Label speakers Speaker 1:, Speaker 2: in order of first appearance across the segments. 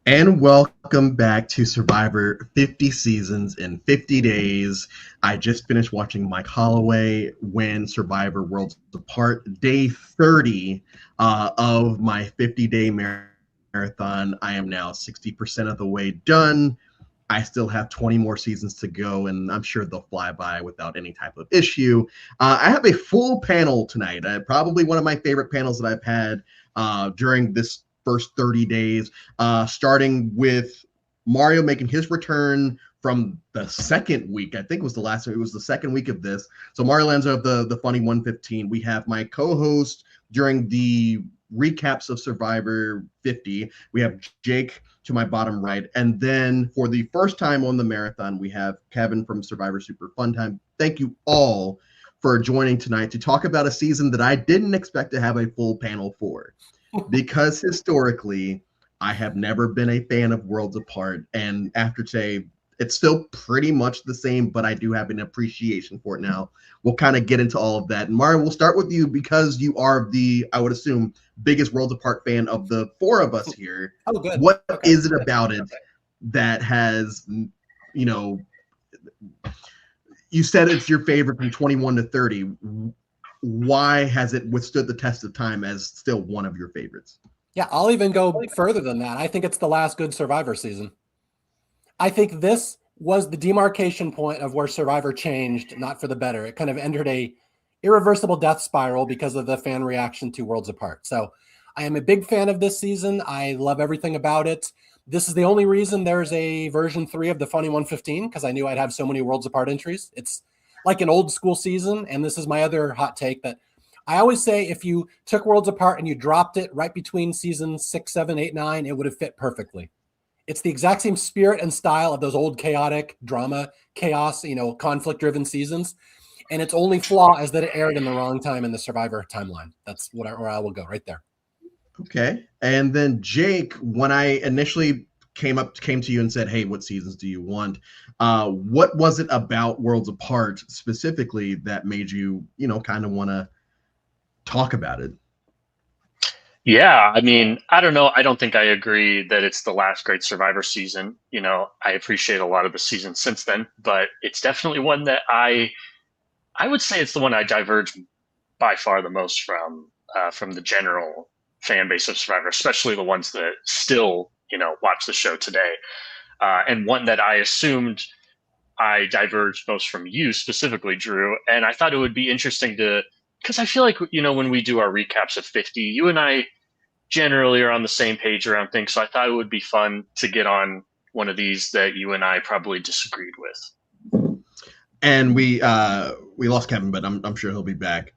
Speaker 1: And welcome back to Survivor 50 Seasons in 50 Days. I just finished watching Mike Holloway win Survivor Worlds Apart, day 30 of my 50-day marathon. I am now 60% of the way done. I still have 20 more seasons to go, and I'm sure they'll fly by without any type of issue. I have a full panel tonight. Probably one of my favorite panels that I've had during this first 30 days, starting with Mario making his return from the second week. I think it was the last. It was the second week of this. So Mario Lanza of the Funny 115. We have my co-host during the recaps of Survivor 50. We have Jake to my bottom right. And then for the first time on the marathon, we have Kevin from Survivor Super Fun Time. Thank you all for joining tonight to talk about a season that I didn't expect to have a full panel for. Because historically, I have never been a fan of Worlds Apart. And after today, it's still pretty much the same, but I do have an appreciation for it now. We'll kind of get into all of that. And Mario, we'll start with you because you are the, I would assume, biggest Worlds Apart fan of the four of us here.
Speaker 2: Oh, good.
Speaker 1: What is it about it that has, you know, you said it's your favorite from 21 to 30. Why has it withstood the test of time as still one of your favorites?
Speaker 2: Yeah, I'll even go further than that. I think it's the last good Survivor season. I think this was the demarcation point of where Survivor changed, not for the better. It kind of entered a irreversible death spiral because of the fan reaction to Worlds Apart. So I am a big fan of this season. I love everything about it. This is the only reason there's a version 3 of the Funny 115, because I knew I'd have so many Worlds Apart entries. It's like an old school season. And this is my other hot take that I always say, if you took Worlds Apart and you dropped it right between seasons 6, 7, 8, 9, it would have fit perfectly. It's the exact same spirit and style of those old chaotic drama, chaos, conflict-driven seasons. And its only flaw is that it aired in the wrong time in the Survivor timeline. That's where I will go right there.
Speaker 1: Okay. And then Jake, when I initially came to you and said, hey, what seasons do you want? What was it about Worlds Apart specifically that made you, kind of want to talk about it?
Speaker 3: Yeah, I mean, I don't know. I don't think I agree that it's the last great Survivor season. I appreciate a lot of the seasons since then, but it's definitely one that I would say it's the one I diverge by far the most from the general fan base of Survivor, especially the ones that still, watch the show today. And one that I assumed I diverged most from you specifically, Drew. And I thought it would be interesting because I feel like, when we do our recaps of 50, you and I generally are on the same page around things. So I thought it would be fun to get on one of these that you and I probably disagreed with.
Speaker 1: And we lost Kevin, but I'm sure he'll be back.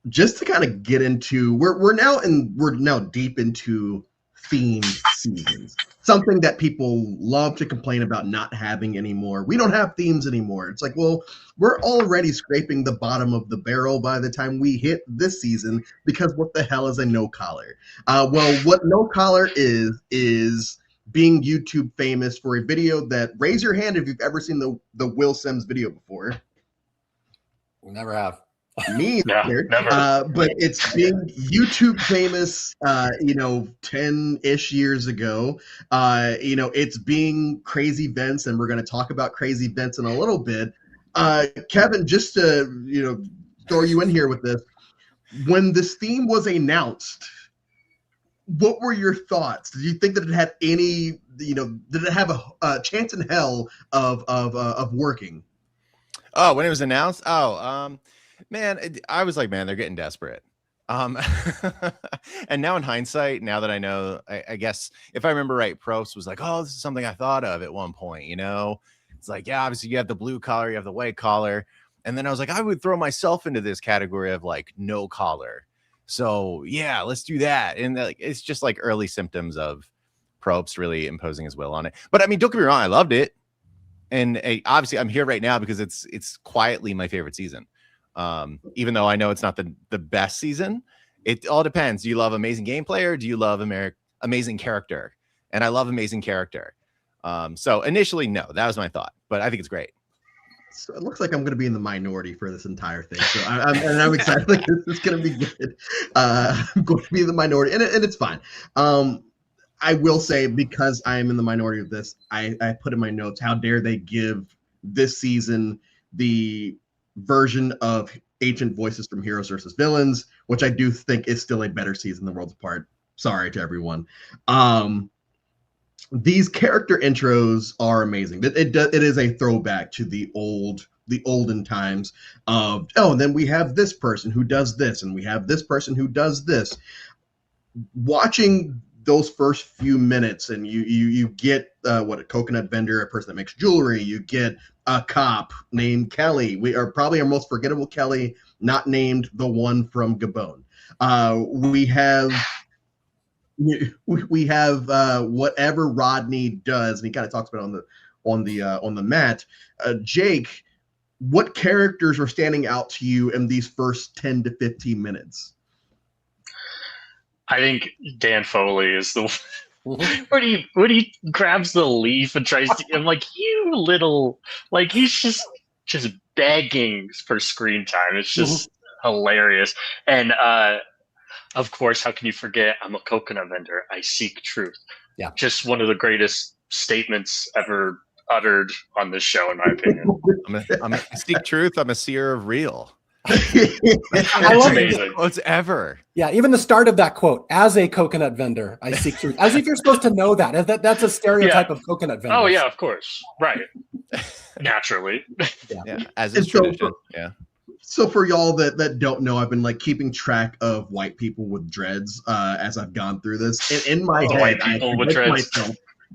Speaker 1: Just to kind of get into, we're now deep into themed seasons. Something that people love to complain about not having anymore. We don't have themes anymore. It's like, well, we're already scraping the bottom of the barrel by the time we hit this season, because what the hell is a no collar? Well, what no collar is being YouTube famous for a video that, raise your hand if you've ever seen the Will Sims video before.
Speaker 2: Never have.
Speaker 1: Me either.
Speaker 3: Never.
Speaker 1: But it's being YouTube famous, 10-ish years ago. It's being Crazy Vince, and we're going to talk about Crazy Vince in a little bit. Kevin, just to, throw you in here with this, when this theme was announced, what were your thoughts? Did you think that it had any, did it have a chance in hell of working?
Speaker 4: Oh, when it was announced? Man, I was like, man, they're getting desperate. And now in hindsight, now that I know, I guess if I remember right, Probst was like, oh, this is something I thought of at one point, It's like, yeah, obviously you have the blue collar, you have the white collar. And then I was like, I would throw myself into this category of like no collar. So yeah, let's do that. And it's just like early symptoms of Probst really imposing his will on it. But I mean, don't get me wrong, I loved it. And obviously I'm here right now because it's quietly my favorite season. Even though I know it's not the best season, it all depends. Do you love amazing gameplay or do you love amazing character? And I love amazing character. So initially, no, that was my thought, but I think it's great.
Speaker 1: So it looks like I'm going to be in the minority for this entire thing. So I'm excited. Like, this is going to be good. I'm going to be in the minority, and it's fine. I will say, because I am in the minority of this, I put in my notes, how dare they give this season the version of ancient voices from Heroes versus Villains, which I do think is still a better season than Worlds Apart. Sorry to everyone. These character intros are amazing. It is a throwback to the olden times of, oh, and then we have this person who does this, and we have this person who does this. Watching those first few minutes, and you get a coconut vendor, a person that makes jewelry. You get a cop named Kelly. We are probably our most forgettable Kelly, not named the one from Gabon. We have whatever Rodney does, and he kind of talks about it on the mat. Jake, what characters are standing out to you in these first 10 to 15 minutes?
Speaker 3: I think Dan Foley is the where he grabs the leaf and tries to. I'm like, you little, like, he's just begging for screen time. It's just hilarious. And of course, how can you forget? I'm a coconut vendor. I seek truth.
Speaker 2: Yeah,
Speaker 3: just one of the greatest statements ever uttered on this show, in my opinion.
Speaker 4: I seek truth. I'm a seer of real.
Speaker 2: I love
Speaker 3: amazing.
Speaker 4: Quotes ever.
Speaker 2: Yeah, even the start of that quote, as a coconut vendor, I seek truth. As if you're supposed to know that. That's a stereotype of coconut vendors.
Speaker 3: Oh, yeah, of course. Right. Naturally.
Speaker 4: Yeah, as is tradition. Yeah.
Speaker 1: So for y'all that don't know, I've been like keeping track of white people with dreads as I've gone through this. And in my head,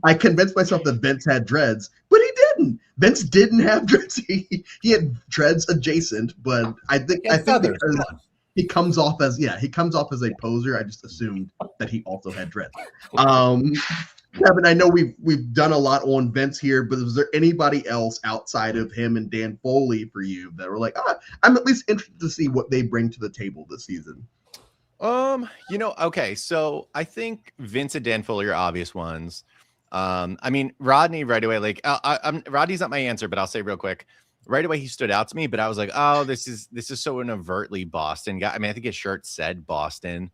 Speaker 1: I convinced myself that Vince had dreads, but he didn't. Vince didn't have dreads. He had dreads adjacent, but I think because he comes off as a poser. I just assumed that he also had dreads. Kevin, I know we've done a lot on Vince here, but was there anybody else outside of him and Dan Foley for you that were like, I'm at least interested to see what they bring to the table this season?
Speaker 4: Okay, so I think Vince and Dan Foley are obvious ones. I mean, Rodney right away, like Rodney's not my answer, but I'll say real quick, right away he stood out to me, but I was like, oh, this is so an overtly Boston guy. I mean, I think his shirt said Boston,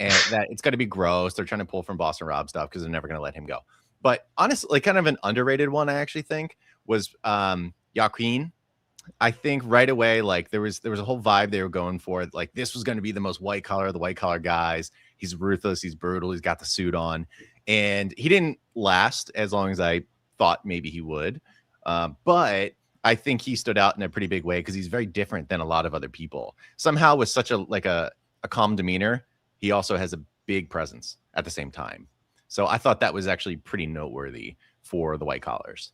Speaker 4: and that it's going to be gross. They're trying to pull from Boston Rob stuff because they're never going to let him go. But honestly, like kind of an underrated one, I actually think was Joaquin. I think right away, like there was a whole vibe they were going for. Like this was going to be the most white collar of the white collar guys. He's ruthless. He's brutal. He's got the suit on. And he didn't last as long as I thought maybe he would. But I think he stood out in a pretty big way because he's very different than a lot of other people. Somehow with such a calm demeanor, he also has a big presence at the same time. So I thought that was actually pretty noteworthy for the white collars.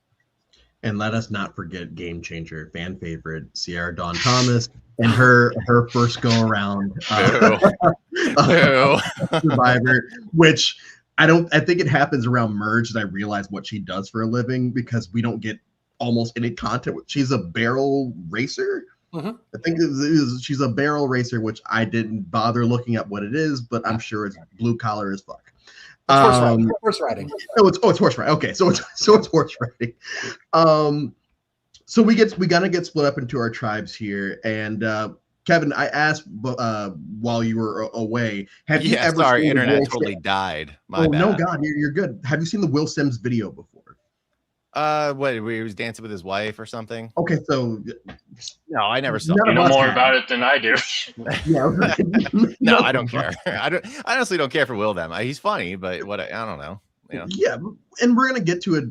Speaker 1: And let us not forget game changer, fan favorite, Sierra Dawn Thomas, and her first go around Survivor, which I think it happens around Merge that I realize what she does for a living because we don't get almost any content. She's a barrel racer. I think she's a barrel racer, which I didn't bother looking up what it is, but I'm sure it's blue collar as fuck.
Speaker 2: Horse riding.
Speaker 1: It's horse riding. Okay, so it's horse riding. So we gotta get split up into our tribes here. And Kevin, I asked while you were away, have you ever
Speaker 4: seen our internet
Speaker 1: Will
Speaker 4: totally
Speaker 1: Sims?
Speaker 4: died. My bad.
Speaker 1: No, God, you're good. Have you seen the Will Sims video before?
Speaker 4: What, where he was dancing with his wife or something?
Speaker 1: Okay, so
Speaker 4: no, I never saw.
Speaker 3: You know more about it than I do.
Speaker 1: Yeah.
Speaker 4: No, I don't care. I honestly don't care for Will them. He's funny, but I don't know. You know?
Speaker 1: Yeah, and we're gonna get to it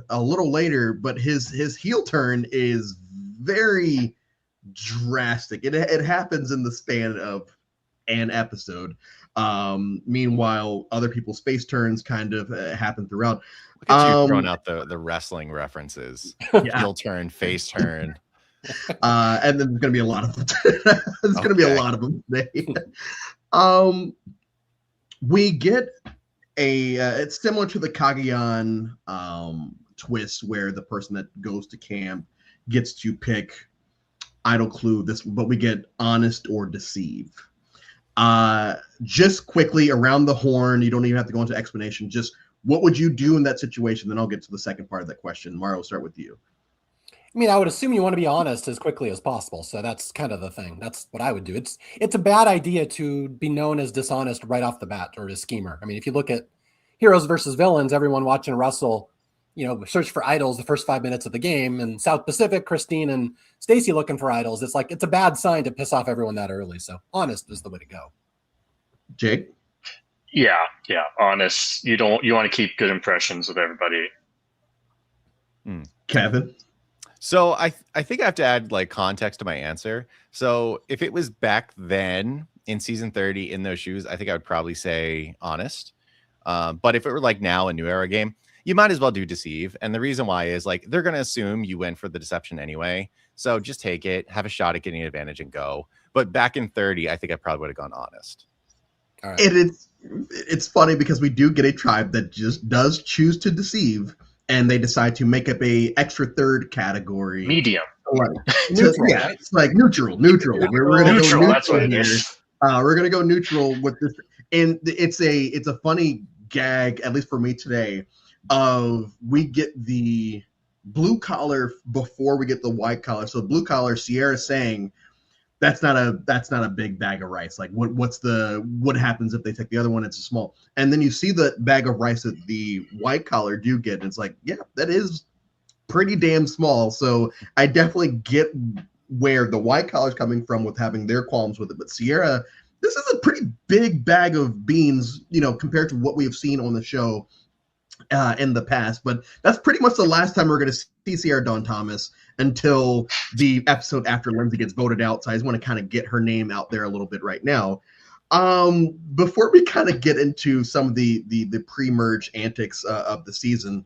Speaker 1: a little later, but his heel turn is very drastic. It happens in the span of an episode. Meanwhile, other people's face turns kind of happen throughout.
Speaker 4: Look at you throwing out the wrestling references. Heel turn, face turn.
Speaker 1: And then there's going to be a lot of them. There's going to be a lot of them today. We get it's similar to the Kagayan twist where the person that goes to camp gets to pick idle clue, but we get honest or deceive. Just quickly around the horn, you don't even have to go into explanation, just what would you do in that situation? Then I'll get to the second part of that question. Mario, start with you.
Speaker 2: I mean, I would assume you want to be honest as quickly as possible. So that's kind of the thing. That's what I would do. It's a bad idea to be known as dishonest right off the bat or a schemer. I mean, if you look at, heroes versus villains, everyone watching Russell, search for idols the first 5 minutes of the game, and South Pacific, Christine and Stacy looking for idols. It's like, it's a bad sign to piss off everyone that early. So honest is the way to go.
Speaker 1: Jake?
Speaker 3: Yeah, honest. You want to keep good impressions with everybody.
Speaker 1: Kevin?
Speaker 4: So I think I have to add like context to my answer. So if it was back then in season 30 in those shoes, I think I would probably say honest. But if it were like now a new era game, you might as well do deceive. And the reason why is like they're going to assume you went for the deception anyway. So just take it, have a shot at getting an advantage and go. But back in 30, I think I probably would have gone honest.
Speaker 2: All right.
Speaker 1: It's funny because we do get a tribe that just does choose to deceive, and they decide to make up a extra third category.
Speaker 3: Medium.
Speaker 2: Neutral,
Speaker 1: yeah,
Speaker 2: right?
Speaker 1: it's like neutral. We're going to go neutral.
Speaker 3: That's what it is.
Speaker 1: We're going to go neutral with this, and it's a funny gag, at least for me today, of we get the blue collar before we get the white collar. So blue collar, Sierra saying that's not a big bag of rice. Like what happens if they take the other one? It's a small. And then you see the bag of rice that the white collar do get, and it's like, yeah, that is pretty damn small. So I definitely get where the white collar is coming from with having their qualms with it. But Sierra, this is a pretty big bag of beans, compared to what we have seen on the show in the past. But that's pretty much the last time we're going to see Sierra Dawn Thomas until the episode after Lindsay gets voted out. So I just want to kind of get her name out there a little bit right now. Before we kind of get into some of the pre-merge antics of the season,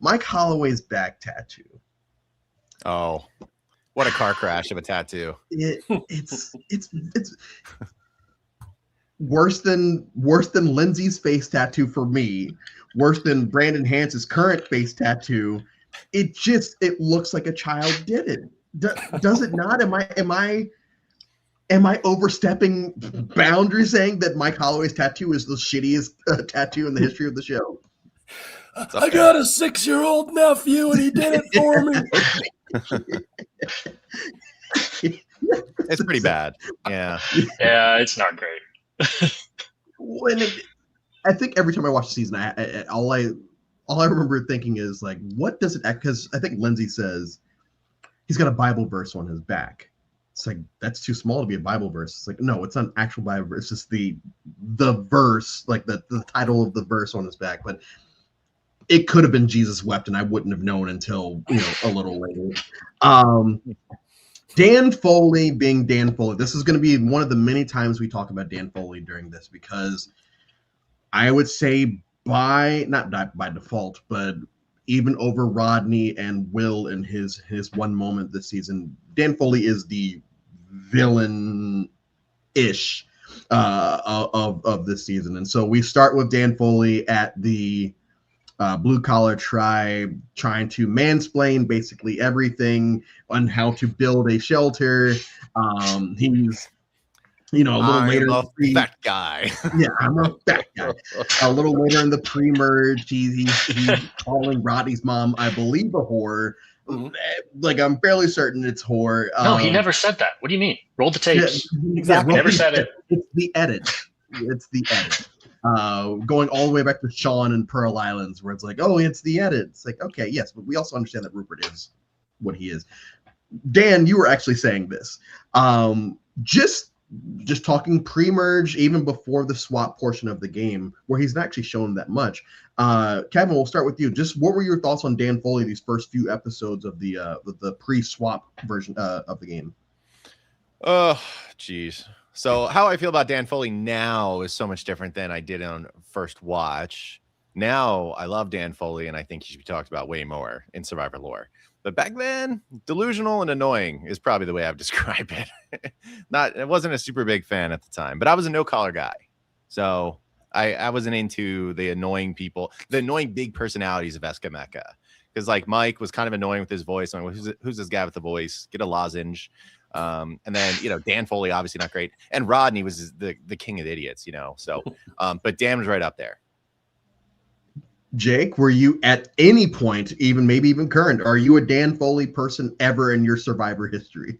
Speaker 1: Mike Holloway's back tattoo.
Speaker 4: Oh, what a car crash of a tattoo.
Speaker 1: It's worse than Lindsay's face tattoo for me. Worse than Brandon Hance's current face tattoo. It looks like a child did it. Does it not? Am I overstepping boundaries saying that Mike Holloway's tattoo is the shittiest tattoo in the history of the show?
Speaker 2: I got a 6-year-old nephew and he did it for me.
Speaker 4: It's pretty bad. Yeah.
Speaker 3: Yeah, it's not great.
Speaker 1: I think every time I watch the season, all I remember thinking is like, what does it? Because I think Lindsay says he's got a Bible verse on his back. It's like, that's too small to be a Bible verse. It's like, no, it's not an actual Bible verse. It's just the verse, like the title of the verse on his back. But it could have been Jesus wept, and I wouldn't have known until a little later. Dan Foley being Dan Foley. This is going to be one of the many times we talk about Dan Foley during this, because I would say not by default, but even over Rodney and Will in his one moment this season, Dan Foley is the villain-ish of this season. And so we start with Dan Foley at the blue collar tribe trying to mansplain basically everything on how to build a shelter. He's a little later,
Speaker 4: fat guy.
Speaker 1: Yeah, I'm a fat guy. A little later in the pre-merge, he's calling Rodney's mom, I believe, a whore. Mm-hmm. Like, I'm fairly certain it's whore.
Speaker 3: No, he never said that. What do you mean? Roll the tapes.
Speaker 1: Yeah,
Speaker 3: exactly. Never said it.
Speaker 1: It's the edit. Going all the way back to Sean and Pearl Islands, where it's like, oh, it's the edit. It's like, okay, yes, but we also understand that Rupert is what he is. Dan, you were actually saying this. Just talking pre-merge, even before the swap portion of the game, where he's not actually shown that much. Kevin, we'll start with you. Just what were your thoughts on Dan Foley these first few episodes of the pre-swap version of the game?
Speaker 4: Oh, geez. So how I feel about Dan Foley now is so much different than I did on first watch. Now I love Dan Foley, and I think he should be talked about way more in Survivor lore. But back then, delusional and annoying is probably the way I would describe it. I wasn't a super big fan at the time, but I was a no-collar guy. So I wasn't into the annoying people, the annoying big personalities of Eskameka. Because like Mike was kind of annoying with his voice. I'm like, who's this guy with the voice? Get a lozenge. And then, Dan Foley, obviously not great. And Rodney was the king of idiots, So, but Dan was right up there.
Speaker 1: Jake, were you at any point, maybe even current, are you a Dan Foley person ever in your Survivor history?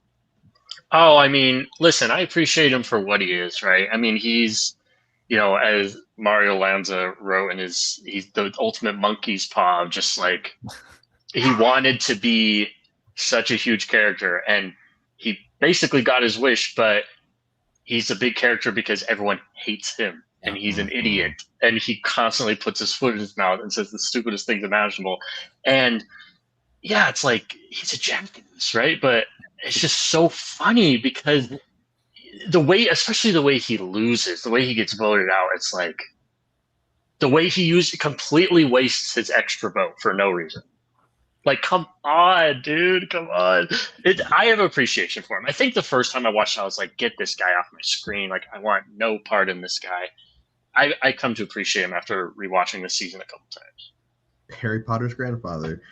Speaker 3: Oh, I mean, listen, I appreciate him for what he is, right? I mean, he's, as Mario Lanza wrote in he's the ultimate monkey's paw of just like, he wanted to be such a huge character and he basically got his wish, but he's a big character because everyone hates him and he's an idiot and he constantly puts his foot in his mouth and says the stupidest things imaginable. And yeah, it's like he's a jackass, right? But it's just so funny because the way, especially the way he loses, the way he gets voted out, it's like the way he completely wastes his extra vote for no reason. Like, come on, dude, come on. I have appreciation for him. I think the first time I watched it, I was like, get this guy off my screen. Like, I want no part in this guy. I come to appreciate him after rewatching this season a couple times.
Speaker 1: Harry Potter's grandfather.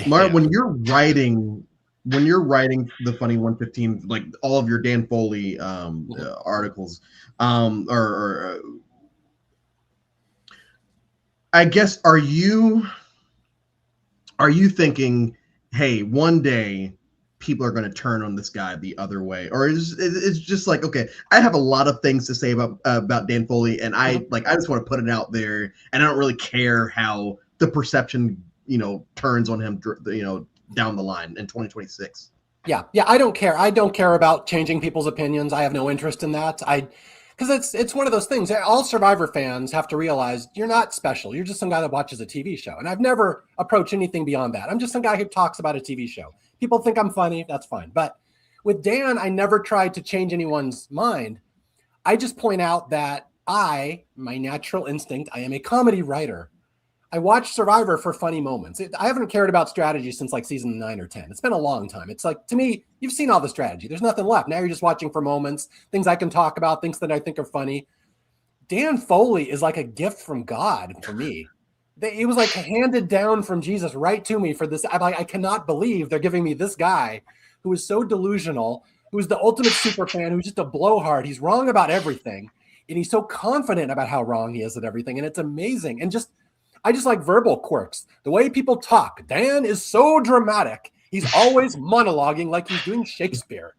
Speaker 1: Mark, when you're writing the Funny 115, like all of your Dan Foley articles, or I guess, are you thinking, hey, one day people are going to turn on this guy the other way, or it's just like, okay, I have a lot of things to say about Dan Foley, and I just want to put it out there, and I don't really care how the perception turns on him down the line in 2026.
Speaker 2: Yeah, I don't care. I don't care about changing people's opinions. I have no interest in that. Because it's one of those things. All Survivor fans have to realize you're not special. You're just some guy that watches a TV show. And I've never approached anything beyond that. I'm just some guy who talks about a TV show. People think I'm funny. That's fine. But with Dan, I never tried to change anyone's mind. I just point out that my natural instinct, I am a comedy writer. I watch Survivor for funny moments. I haven't cared about strategy since like season 9 or 10. It's been a long time. It's like, to me, you've seen all the strategy. There's nothing left. Now you're just watching for moments, things I can talk about, things that I think are funny. Dan Foley is like a gift from God for me. It was like handed down from Jesus right to me for this. I cannot believe they're giving me this guy who is so delusional, who is the ultimate super fan, who's just a blowhard. He's wrong about everything. And he's so confident about how wrong he is at everything. And it's amazing. And I just like verbal quirks. The way people talk. Dan is so dramatic. He's always monologuing like he's doing Shakespeare.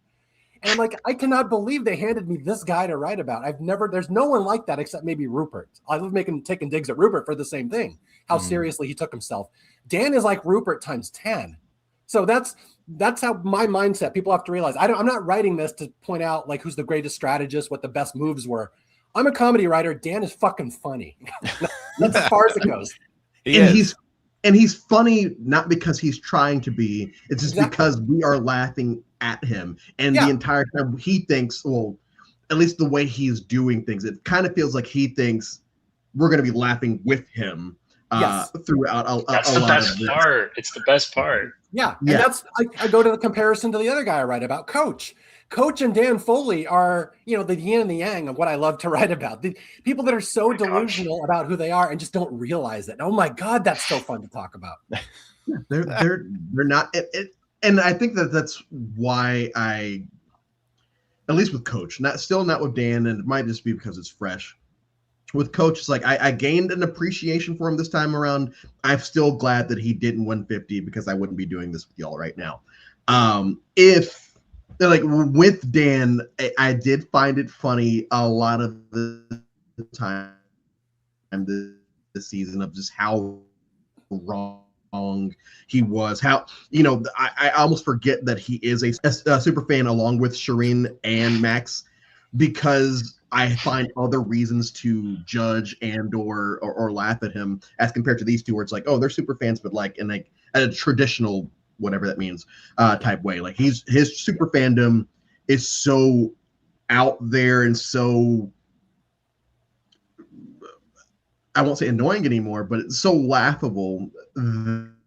Speaker 2: And I cannot believe they handed me this guy to write about. There's no one like that except maybe Rupert. I love taking digs at Rupert for the same thing, how seriously he took himself. Dan is like Rupert times 10. So that's how my mindset, people have to realize. I'm not writing this to point out like who's the greatest strategist, what the best moves were. I'm a comedy writer. Dan is fucking funny. That's as far as it goes.
Speaker 1: He's funny not because he's trying to be. It's just because we are laughing at him, and the entire time he thinks, well, at least the way he's doing things, it kind of feels like he thinks we're going to be laughing with him throughout.
Speaker 3: That's the best part. It's the best part.
Speaker 2: Yeah. And that's I go to the comparison to the other guy I write about, Coach. Coach and Dan Foley are, the yin and the yang of what I love to write about. The people that are so delusional about who they are and just don't realize it. Oh my God, that's so fun to talk about.
Speaker 1: They're not, and I think that's why at least with Coach, not with Dan, and it might just be because it's fresh. With Coach, it's like I gained an appreciation for him this time around. I'm still glad that he didn't win 50 because I wouldn't be doing this with y'all right now. Like with Dan, I did find it funny a lot of the time this season of just how wrong he was. How I almost forget that he is a super fan along with Shireen and Max, because I find other reasons to judge and or laugh at him as compared to these two, where it's like, oh, they're super fans, but like in like a traditional, whatever that means, type way. Like his super fandom is so out there and so, I won't say annoying anymore, but it's so laughable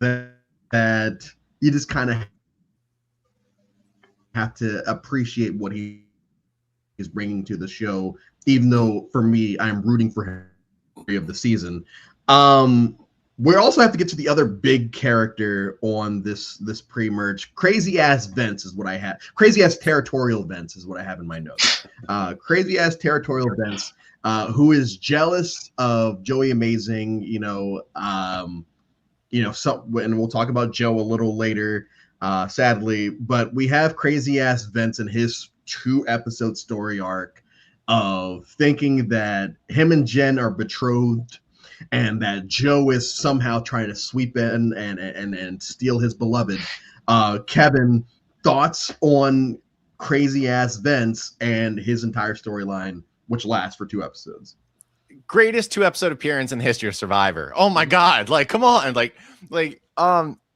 Speaker 1: that you just kind of have to appreciate what he is bringing to the show, even though for me, I'm rooting for him of the season. We also have to get to the other big character on this pre-merge. Crazy ass Vince is what I have. Crazy ass territorial Vince is what I have in my notes. Crazy ass territorial Vince, who is jealous of Joey Amazing. And we'll talk about Joe a little later, sadly. But we have crazy ass Vince in his 2-episode story arc. of thinking that him and Jen are betrothed and that Joe is somehow trying to sweep in and steal his beloved. Kevin, thoughts on crazy ass Vince and his entire storyline, which lasts for 2 episodes.
Speaker 4: Greatest 2-episode appearance in the history of Survivor. Oh my God. Like, come on.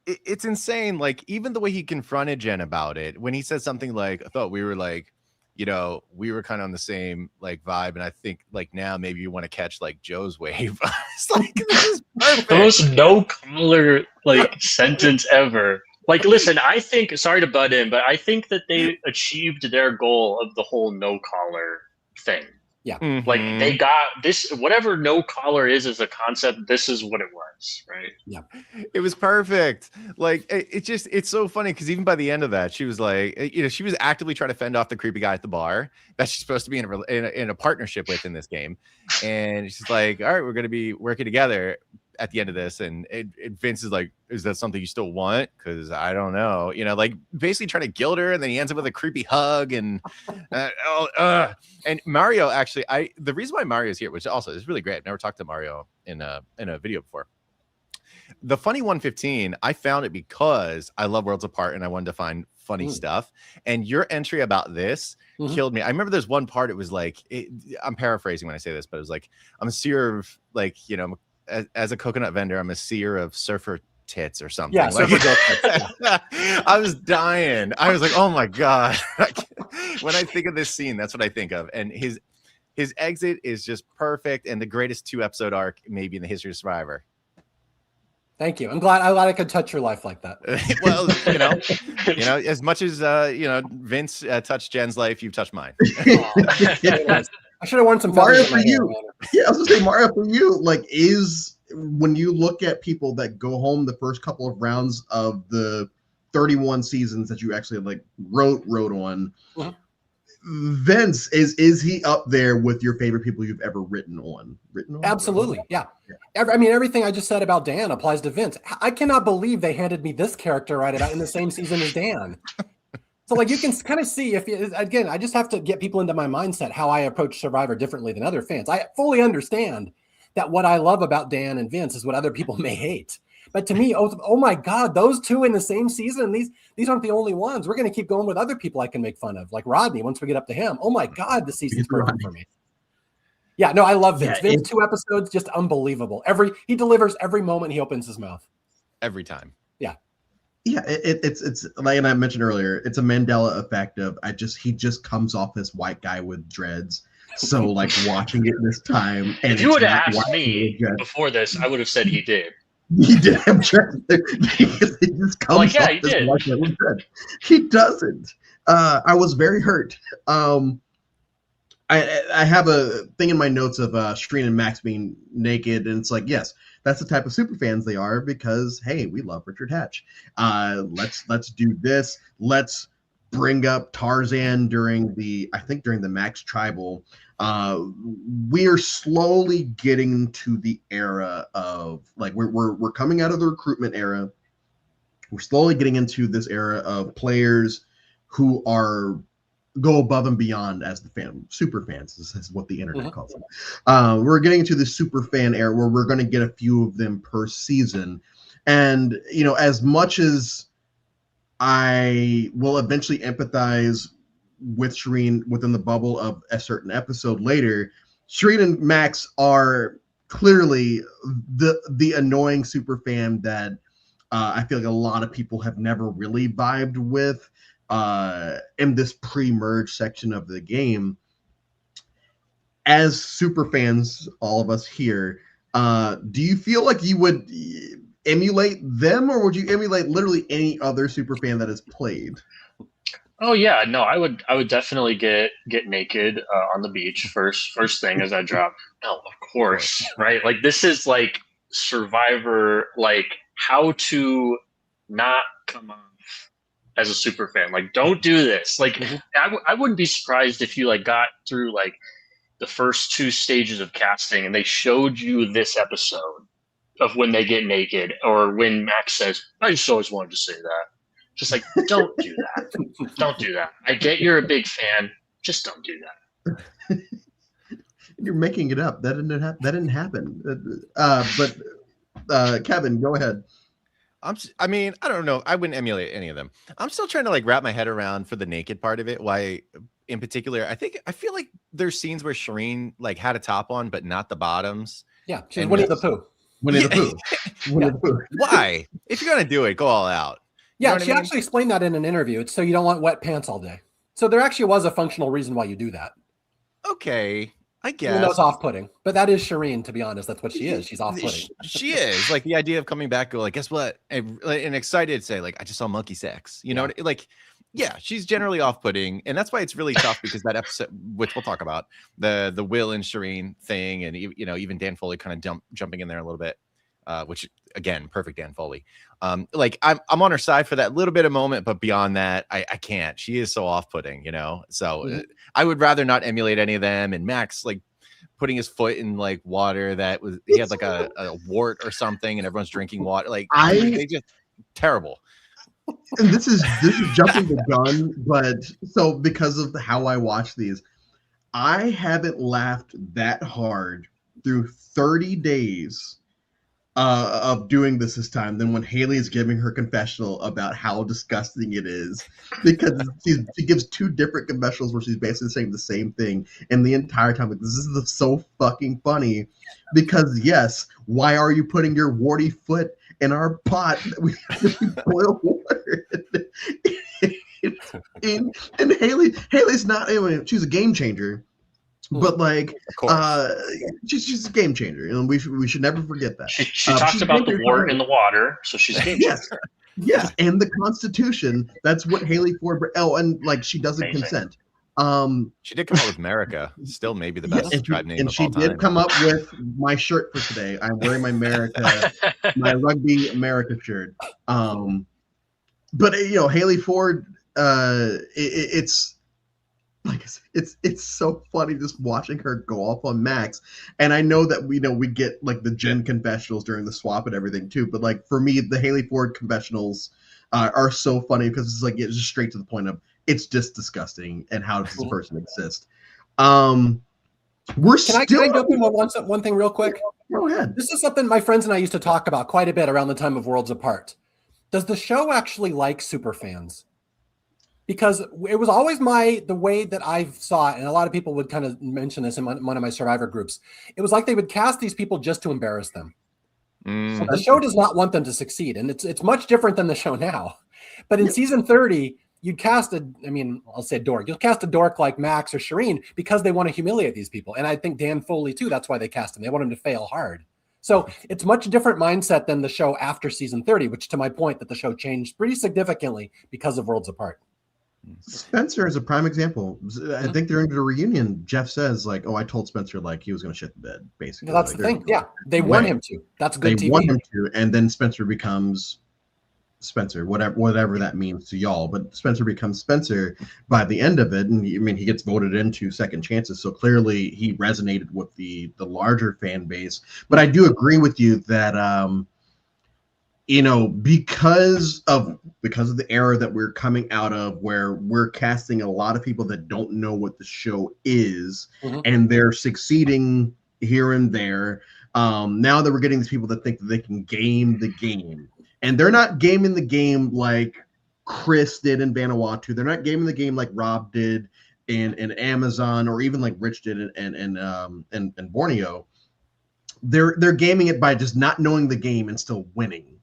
Speaker 4: It's insane. Like, even the way he confronted Jen about it, when he said something like, I thought we were like, you know, we were kind of on the same like vibe. And I think like now maybe you want to catch like Joe's wave. It's like, this is perfect.
Speaker 3: The most no collar like sentence ever. Like, listen, I think, sorry to butt in, but I think that they achieved their goal of the whole no collar thing.
Speaker 2: Yeah.
Speaker 4: Mm-hmm.
Speaker 3: Like, they got this, whatever no collar is as a concept, this is what it was, right?
Speaker 2: Yeah.
Speaker 4: It was perfect. Like, it's so funny because even by the end of that, she was like, you know, she was actively trying to fend off the creepy guy at the bar that she's supposed to be in a partnership with in this game. And she's like, all right, we're going to be working together at the end of this. And Vince is like, is that something you still want? Because I don't know, you know, like basically trying to guilt her. And then he ends up with a creepy hug and and Mario actually, the reason why Mario is here, which also is really great. I've never talked to Mario in a video before. The funny 115, I found it because I love Worlds Apart and I wanted to find funny stuff. And your entry about this killed me. I remember there's one part, it was like, I'm paraphrasing when I say this, but it was like, I'm a seer of like, you know, as a coconut vendor, I'm a seer of surfer tits or something.
Speaker 2: Yeah,
Speaker 4: like, I was dying. I was like, oh my God. When I think of this scene, that's what I think of. And his exit is just perfect and the greatest 2-episode arc maybe in the history of Survivor.
Speaker 2: Thank you. I'm glad I could touch your life like that.
Speaker 4: Well, you know, as much as you know, Vince touched Jen's life, you've touched mine.
Speaker 2: I should have worn some
Speaker 1: Mario
Speaker 2: feathers
Speaker 1: for
Speaker 2: in my
Speaker 1: you.
Speaker 2: hair.
Speaker 1: Yeah, I was gonna say Mario for you. Like, is when you look at people that go home the first couple of rounds of the 31 seasons that you actually like wrote on.
Speaker 2: Mhm.
Speaker 1: Vince, is he up there with your favorite people you've ever written on?
Speaker 2: Absolutely, yeah. I mean, everything I just said about Dan applies to Vince. I cannot believe they handed me this character right about in the same season as Dan. So, like, you can kind of see again, I just have to get people into my mindset how I approach Survivor differently than other fans. I fully understand that what I love about Dan and Vince is what other people may hate. But to me, oh my God, those two in the same season, these aren't the only ones. We're going to keep going with other people I can make fun of, like Rodney, once we get up to him. Oh my God, the season's perfect for me. Yeah, no, I love Vince.
Speaker 1: Yeah,
Speaker 2: Vince, 2 episodes, just unbelievable. He delivers every moment he opens his mouth.
Speaker 4: Every time.
Speaker 2: Yeah.
Speaker 1: Yeah, it's like, and I mentioned earlier, it's a Mandela effect of he just comes off this white guy with dreads. So like watching it this time, and
Speaker 3: if you would have asked me before this, I would have said he did.
Speaker 1: He did have dreads. He just comes off
Speaker 3: he
Speaker 1: this
Speaker 3: did.
Speaker 1: white guy with dreads. He doesn't. I was very hurt. I have a thing in my notes of Shreen and Max being naked, and it's like, yes, that's the type of super fans they are because, hey, we love Richard Hatch. Let's do this. Let's bring up Tarzan during the Max Tribal. We are slowly getting to the era of like we're coming out of the recruitment era. We're slowly getting into this era of players who go above and beyond as the super fans is what the internet calls them. We're getting into the super fan era where we're going to get a few of them per season. And, you know, as much as I will eventually empathize with Shreen within the bubble of a certain episode later, Shreen and Max are clearly the annoying super fan that I feel like a lot of people have never really vibed with. In this pre-merge section of the game, as super fans, all of us here, do you feel like you would emulate them, or would you emulate literally any other super fan that has played?
Speaker 3: Oh yeah, no, I would definitely get naked on the beach first thing as I drop. No, of course, right? Like this is like Survivor, like how to not come off as a super fan. Like, don't do this. Like, I wouldn't be surprised if you like got through like the first 2 stages of casting and they showed you this episode of when they get naked, or when Max says, I just always wanted to say that. Just like, don't do that. Don't do that. I get you're a big fan. Just don't do that.
Speaker 1: You're making it up. That didn't happen. But Kevin, go ahead.
Speaker 4: I mean, I don't know. I wouldn't emulate any of them. I'm still trying to like wrap my head around for the naked part of it. Why, in particular, I feel like there's scenes where Shireen like had a top on, but not the bottoms.
Speaker 2: Yeah, she's Winnie the Pooh.
Speaker 1: Winnie the Pooh. Winnie the Pooh.
Speaker 4: Why? If you're gonna do it, go all out.
Speaker 2: Yeah, she actually explained that in an interview. It's so you don't want wet pants all day. So there actually was a functional reason why you do that.
Speaker 4: Okay, I guess.
Speaker 2: Even though it's off-putting, but that is Shireen. To be honest, that's what she is. She's off-putting.
Speaker 4: She is like the idea of coming back, go like, guess what? And excited to say like, I just saw monkey sex. You know, like, yeah, she's generally off-putting, and that's why it's really tough because that episode, which we'll talk about, the Will and Shireen thing, and you know, even Dan Foley kind of jumping in there a little bit, which again, perfect Dan Foley. Like I'm on her side for that little bit of moment, but beyond that, I can't. She is so off-putting, you know. So I would rather not emulate any of them. And Max like putting his foot in like water that was he had like a wart or something, and everyone's drinking water. Like they just terrible.
Speaker 1: And this is jumping the gun, but so because of how I watch these, I haven't laughed that hard through 30 days of doing this time than when Haley is giving her confessional about how disgusting it is, because she gives two different confessionals where she's basically saying the same thing, and the entire time like, this is so fucking funny, because yes, why are you putting your warty foot in our pot that we boil water? And Haley's not, she's a game changer. But like, she's a game changer, and we should never forget that.
Speaker 3: She talked about the wart in the water, so she's a game changer.
Speaker 1: Yes, and the Constitution. That's what Haley Ford. Oh, and like she doesn't consent.
Speaker 4: She did come up with America, still maybe the best tribe name
Speaker 1: and
Speaker 4: of all time.
Speaker 1: And she did come up with my shirt for today. I'm wearing my America, my Rugby America shirt. But you know, Haley Ford. It's. Like it's so funny just watching her go off on Max, and I know that we get like the Jen confessionals during the swap and everything too. But like for me, the Haley Ford confessionals are so funny because it's like it's just straight to the point of it's just disgusting and how does this person exist? Can I
Speaker 2: jump in one thing real quick?
Speaker 1: Go ahead.
Speaker 2: This is something my friends and I used to talk about quite a bit around the time of Worlds Apart. Does the show actually like super fans? Because it was always the way that I saw it, and a lot of people would kind of mention this in one of my Survivor groups. It was like they would cast these people just to embarrass them. So the show does not want them to succeed, and it's much different than the show now. But in season 30, you'd cast I'll say a dork. You'll cast a dork like Max or Shireen because they want to humiliate these people. And I think Dan Foley too, that's why they cast him. They want him to fail hard. So it's much different mindset than the show after season 30, which to my point that the show changed pretty significantly because of Worlds Apart.
Speaker 1: Spencer is a prime example. I think during the reunion, Jeff says like, "Oh, I told Spencer like he was going to shit the bed." Basically,
Speaker 2: that's the thing. Yeah, they want him to. That's good.
Speaker 1: They want him to, and then Spencer becomes Spencer, whatever that means to y'all. But Spencer becomes Spencer by the end of it, and he gets voted into second chances. So clearly, he resonated with the larger fan base. But I do agree with you that. Because of the era that we're coming out of, where we're casting a lot of people that don't know what the show is, and they're succeeding here and there. Now that we're getting these people that think that they can game the game, and they're not gaming the game like Chris did in Vanuatu. They're not gaming the game like Rob did in Amazon, or even like Rich did in Borneo. They're gaming it by just not knowing the game and still winning.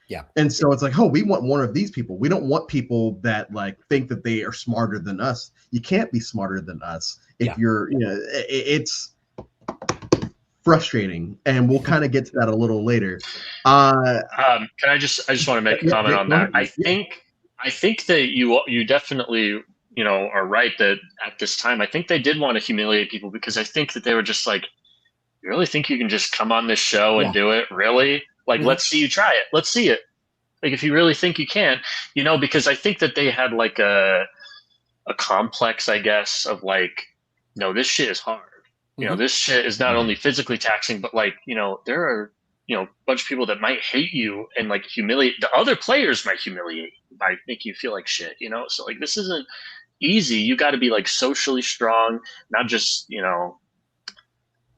Speaker 2: Yeah. And
Speaker 1: so it's like, oh, we want one of these people. We don't want people that like think that they are smarter than us. You can't be smarter than us if you're, it's frustrating. And we'll kind of get to that a little later.
Speaker 3: I just want to make a comment on that. I think that you definitely, are right that at this time, I think they did want to humiliate people because I think that they were just like, you really think you can just come on this show and do it? Really? Like, let's see you try it. Let's see it. Like, if you really think you can, because I think that they had like a complex, I guess, of like, no, this shit is hard. This shit is not only physically taxing, but like, there are, a bunch of people that might hate you and like humiliate. The other players might humiliate you, might make you feel like shit, So like, this isn't, easy. You got to be like socially strong, not just, you know,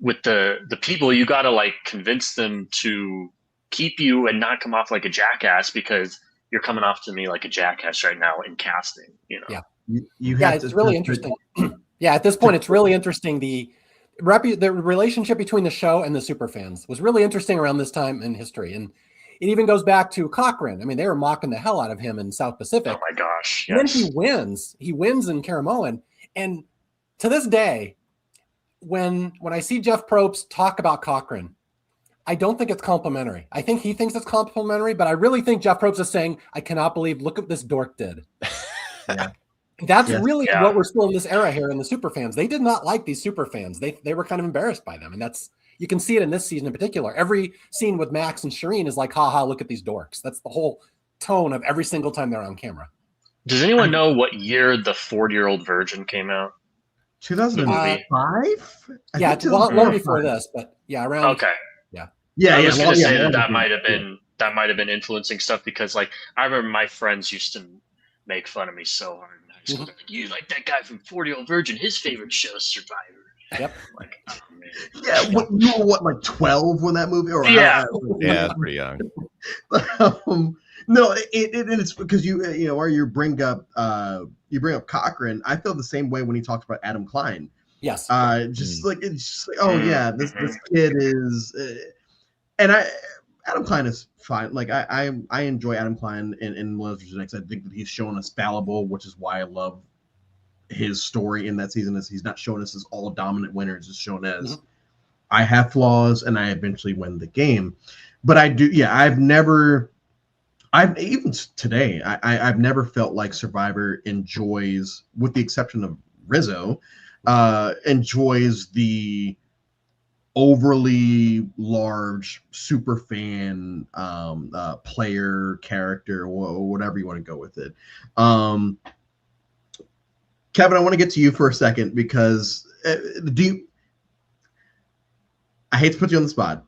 Speaker 3: with the people. You got to like convince them to keep you and not come off like a jackass, because you're coming off to me like a jackass right now in casting, you know.
Speaker 2: Yeah.
Speaker 1: You
Speaker 2: Yeah,
Speaker 1: have
Speaker 2: it's
Speaker 1: to
Speaker 2: really interesting. Yeah, at this point, it's really interesting. The relationship between the show and the superfans was really interesting around this time in history. And it even goes back to Cochran. I mean, they were mocking the hell out of him in South Pacific.
Speaker 3: Oh my gosh.
Speaker 2: And then
Speaker 3: Yes.
Speaker 2: he wins in Karamoan. And to this day, when I see Jeff Probst talk about Cochran, I don't think it's complimentary. I think he thinks it's complimentary, but I really think Jeff Probst is saying, I cannot believe, look what this dork did.
Speaker 1: Yeah.
Speaker 2: That's
Speaker 1: Yes.
Speaker 2: really
Speaker 3: Yeah.
Speaker 2: what we're still in this era here in the super fans. They did not like these super fans. They were kind of embarrassed by them. And that's, you can see it in this season in particular. Every scene with Max and Shireen is like, haha, look at these dorks. That's the whole tone of every single time they're on camera.
Speaker 3: Does anyone know what year the 40-Year-Old Virgin came out?
Speaker 1: 2005.
Speaker 2: Yeah, it's long before this, but yeah, around.
Speaker 3: Okay.
Speaker 1: Yeah,
Speaker 3: I was going to say
Speaker 1: long
Speaker 3: that
Speaker 1: before.
Speaker 3: might have been influencing stuff, because like I remember my friends used to make fun of me so hard in high school. Like, you like that guy from 40-Year-Old Virgin? His favorite show is Survivor.
Speaker 2: Yep.
Speaker 3: Like, oh man.
Speaker 1: Yeah, you were what, like 12 when that movie? Or
Speaker 3: Yeah.
Speaker 4: Yeah, it's pretty young.
Speaker 1: No, it's because you know, or you bring up Cochran. I feel the same way when he talks about Adam Klein.
Speaker 2: Yes.
Speaker 1: It's just like, oh yeah, this kid is, and Adam Klein is fine. Like I enjoy Adam Klein in Relives. I think that he's shown us fallible, which is why I love his story in that season. Is he's not showing us as all dominant winners, it's shown as I have flaws and I eventually win the game. But I do, yeah. I've even today, I've never felt like Survivor enjoys, with the exception of Rizzo, enjoys the overly large super fan player character, or whatever you want to go with it. Kevin, I want to get to you for a second, because I hate to put you on the spot.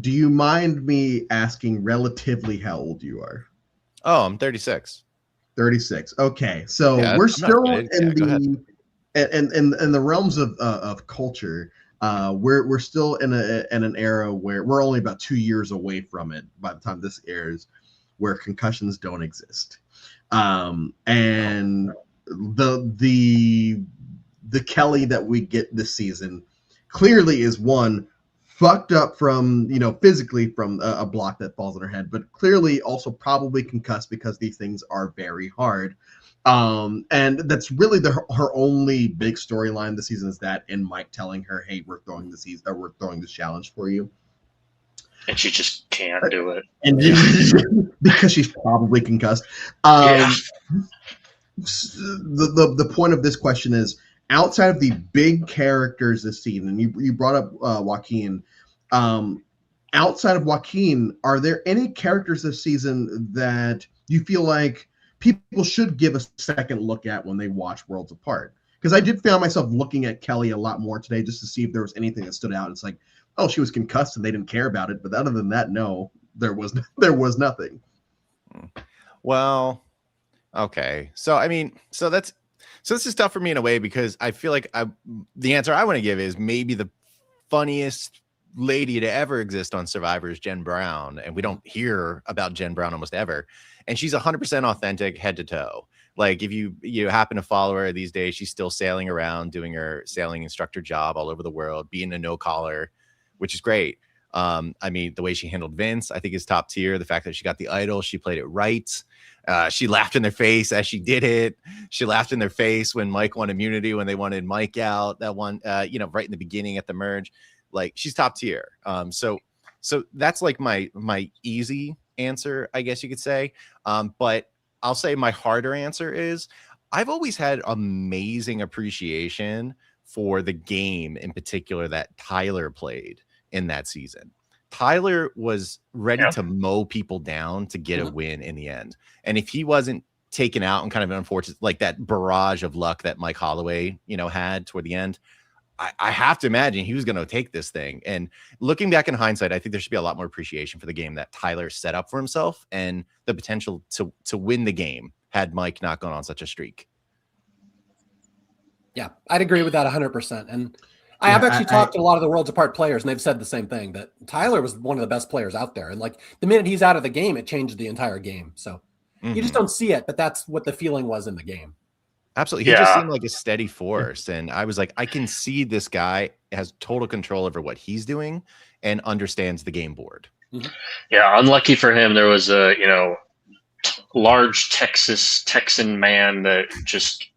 Speaker 1: Do you mind me asking relatively how old you are?
Speaker 4: Oh, I'm 36.
Speaker 1: 36. Okay, so
Speaker 4: Yeah,
Speaker 1: we're
Speaker 4: I'm
Speaker 1: still
Speaker 4: not kidding.
Speaker 1: in the realms of culture. We're still in an era where we're only about 2 years away from it by the time this airs, where concussions don't exist, and the Kelly that we get this season clearly is one fucked up from, you know, physically from a block that falls on her head, but clearly also probably concussed, because these things are very hard. And that's really her only big storyline this season, is that, and Mike telling her, hey, we're throwing this challenge for you.
Speaker 3: And she just can't do it.
Speaker 1: And because she's probably concussed. The point of this question is, outside of the big characters this season, and you brought up Joaquin, outside of Joaquin, are there any characters this season that you feel like people should give a second look at when they watch Worlds Apart? Because I did find myself looking at Kelly a lot more today, just to see if there was anything that stood out. It's like, oh, she was concussed and they didn't care about it. But other than that, no, there was nothing.
Speaker 4: Well, okay. So I mean, so this is tough for me in a way, because I feel like the answer I want to give is maybe the funniest lady to ever exist on Survivor is Jen Brown, and we don't hear about Jen Brown almost ever. And she's 100% authentic head to toe. Like, if you happen to follow her these days, she's still sailing around doing her sailing instructor job all over the world, being a no caller, which is great. I mean, the way she handled Vince, I think, is top tier. The fact that she got the idol, she played it right. She laughed in their face as she did it. She laughed in their face when Mike won immunity, when they wanted Mike out. That one, right in the beginning at the merge. Like, she's top tier. So that's like my easy answer, I guess you could say. But I'll say my harder answer is, I've always had amazing appreciation for the game in particular that Tyler played in that season. Tyler was ready to mow people down to get a win in the end. And if he wasn't taken out and kind of unfortunate, like that barrage of luck that Mike Holloway, had toward the end, I have to imagine he was going to take this thing. And looking back in hindsight, I think there should be a lot more appreciation for the game that Tyler set up for himself and the potential to win the game had Mike not gone on such a streak.
Speaker 2: Yeah, I'd agree with that 100%. And I have actually talked to a lot of the Worlds Apart players, and they've said the same thing, that Tyler was one of the best players out there. And like the minute he's out of the game, it changed the entire game. So you just don't see it, but that's what the feeling was in the game.
Speaker 4: Absolutely. He just seemed like a steady force. And I was like, I can see this guy has total control over what he's doing and understands the game board.
Speaker 3: Yeah, unlucky for him, there was a, large Texan man that just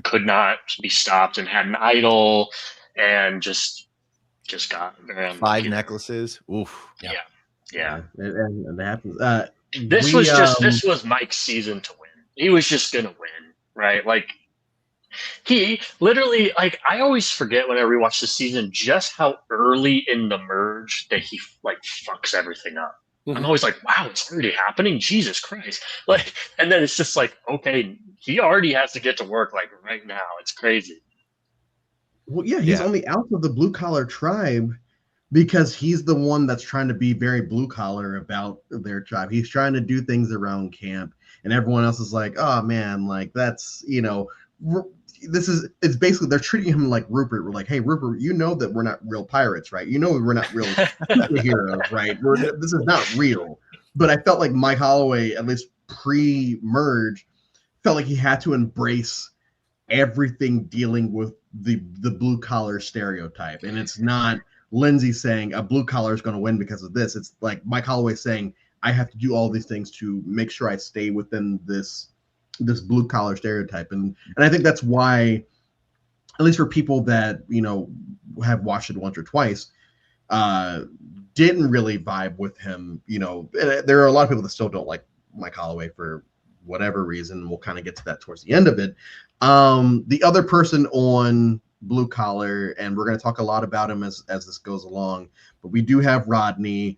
Speaker 3: could not be stopped and had an idol and just got very unlucky.
Speaker 4: 5 necklaces. Oof.
Speaker 3: Yeah.
Speaker 1: And that happens.
Speaker 3: This was Mike's season to win. He was just gonna win, right? Like he literally, like, I always forget when I rewatch the season just how early in the merge that he like fucks everything up. I'm always like, wow, it's already happening. Jesus Christ. Like, and then it's just like, okay, he already has to get to work like right now. It's crazy.
Speaker 1: Well, yeah, he's only out of the blue collar tribe because he's the one that's trying to be very blue collar about their tribe. He's trying to do things around camp, and everyone else is like, oh man, like that's, it's basically they're treating him like Rupert. We're like, hey, Rupert, you know that we're not real pirates, right? You know we're not real superheroes, right? This is not real. But I felt like Mike Holloway, at least pre-merge, felt like he had to embrace everything dealing with the blue collar stereotype. And it's not Lindsay saying a blue collar is going to win because of this. It's like Mike Holloway saying, I have to do all these things to make sure I stay within this blue collar stereotype. And I think that's why, at least for people that, have watched it once or twice, didn't really vibe with him. There are a lot of people that still don't like Mike Holloway for whatever reason. We'll kind of get to that towards the end of it. The other person on blue collar, and we're going to talk a lot about him as this goes along, but we do have Rodney.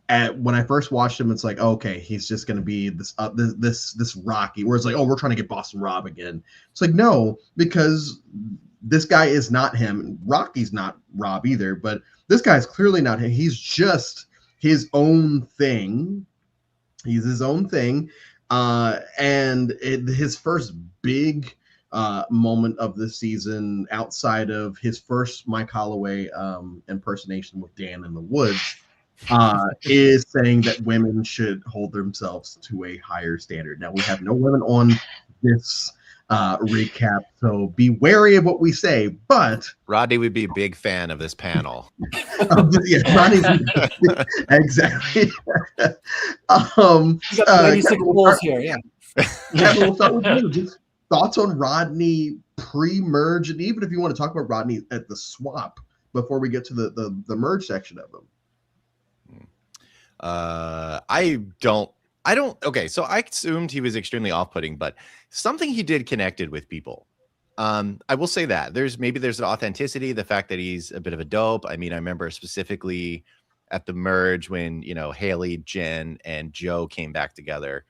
Speaker 1: When I first watched him, it's like, okay, he's just going to be this Rocky, where it's like, oh, we're trying to get Boston Rob again. It's like, no, because this guy is not him. Rocky's not Rob either, but this guy's clearly not him. He's just his own thing. He's his own thing. His first big moment of the season, outside of his first Mike Holloway impersonation with Dan in the Woods, is saying that women should hold themselves to a higher standard. Now, we have no women on this recap, so be wary of what we say, but
Speaker 4: Rodney would be a big fan of this panel.
Speaker 1: Rodney's exactly.
Speaker 2: You got 96 goals here, yeah.
Speaker 1: We'll start with you. Just thoughts on Rodney pre-merge, and even if you want to talk about Rodney at the swap before we get to the merge section of them. Okay, so I assumed he was extremely off-putting, but something he did connected with people. I will say that there's an authenticity, the fact that he's a bit of a dope. I mean, I remember specifically at the merge when, Haley, Jen, and Joe came back together,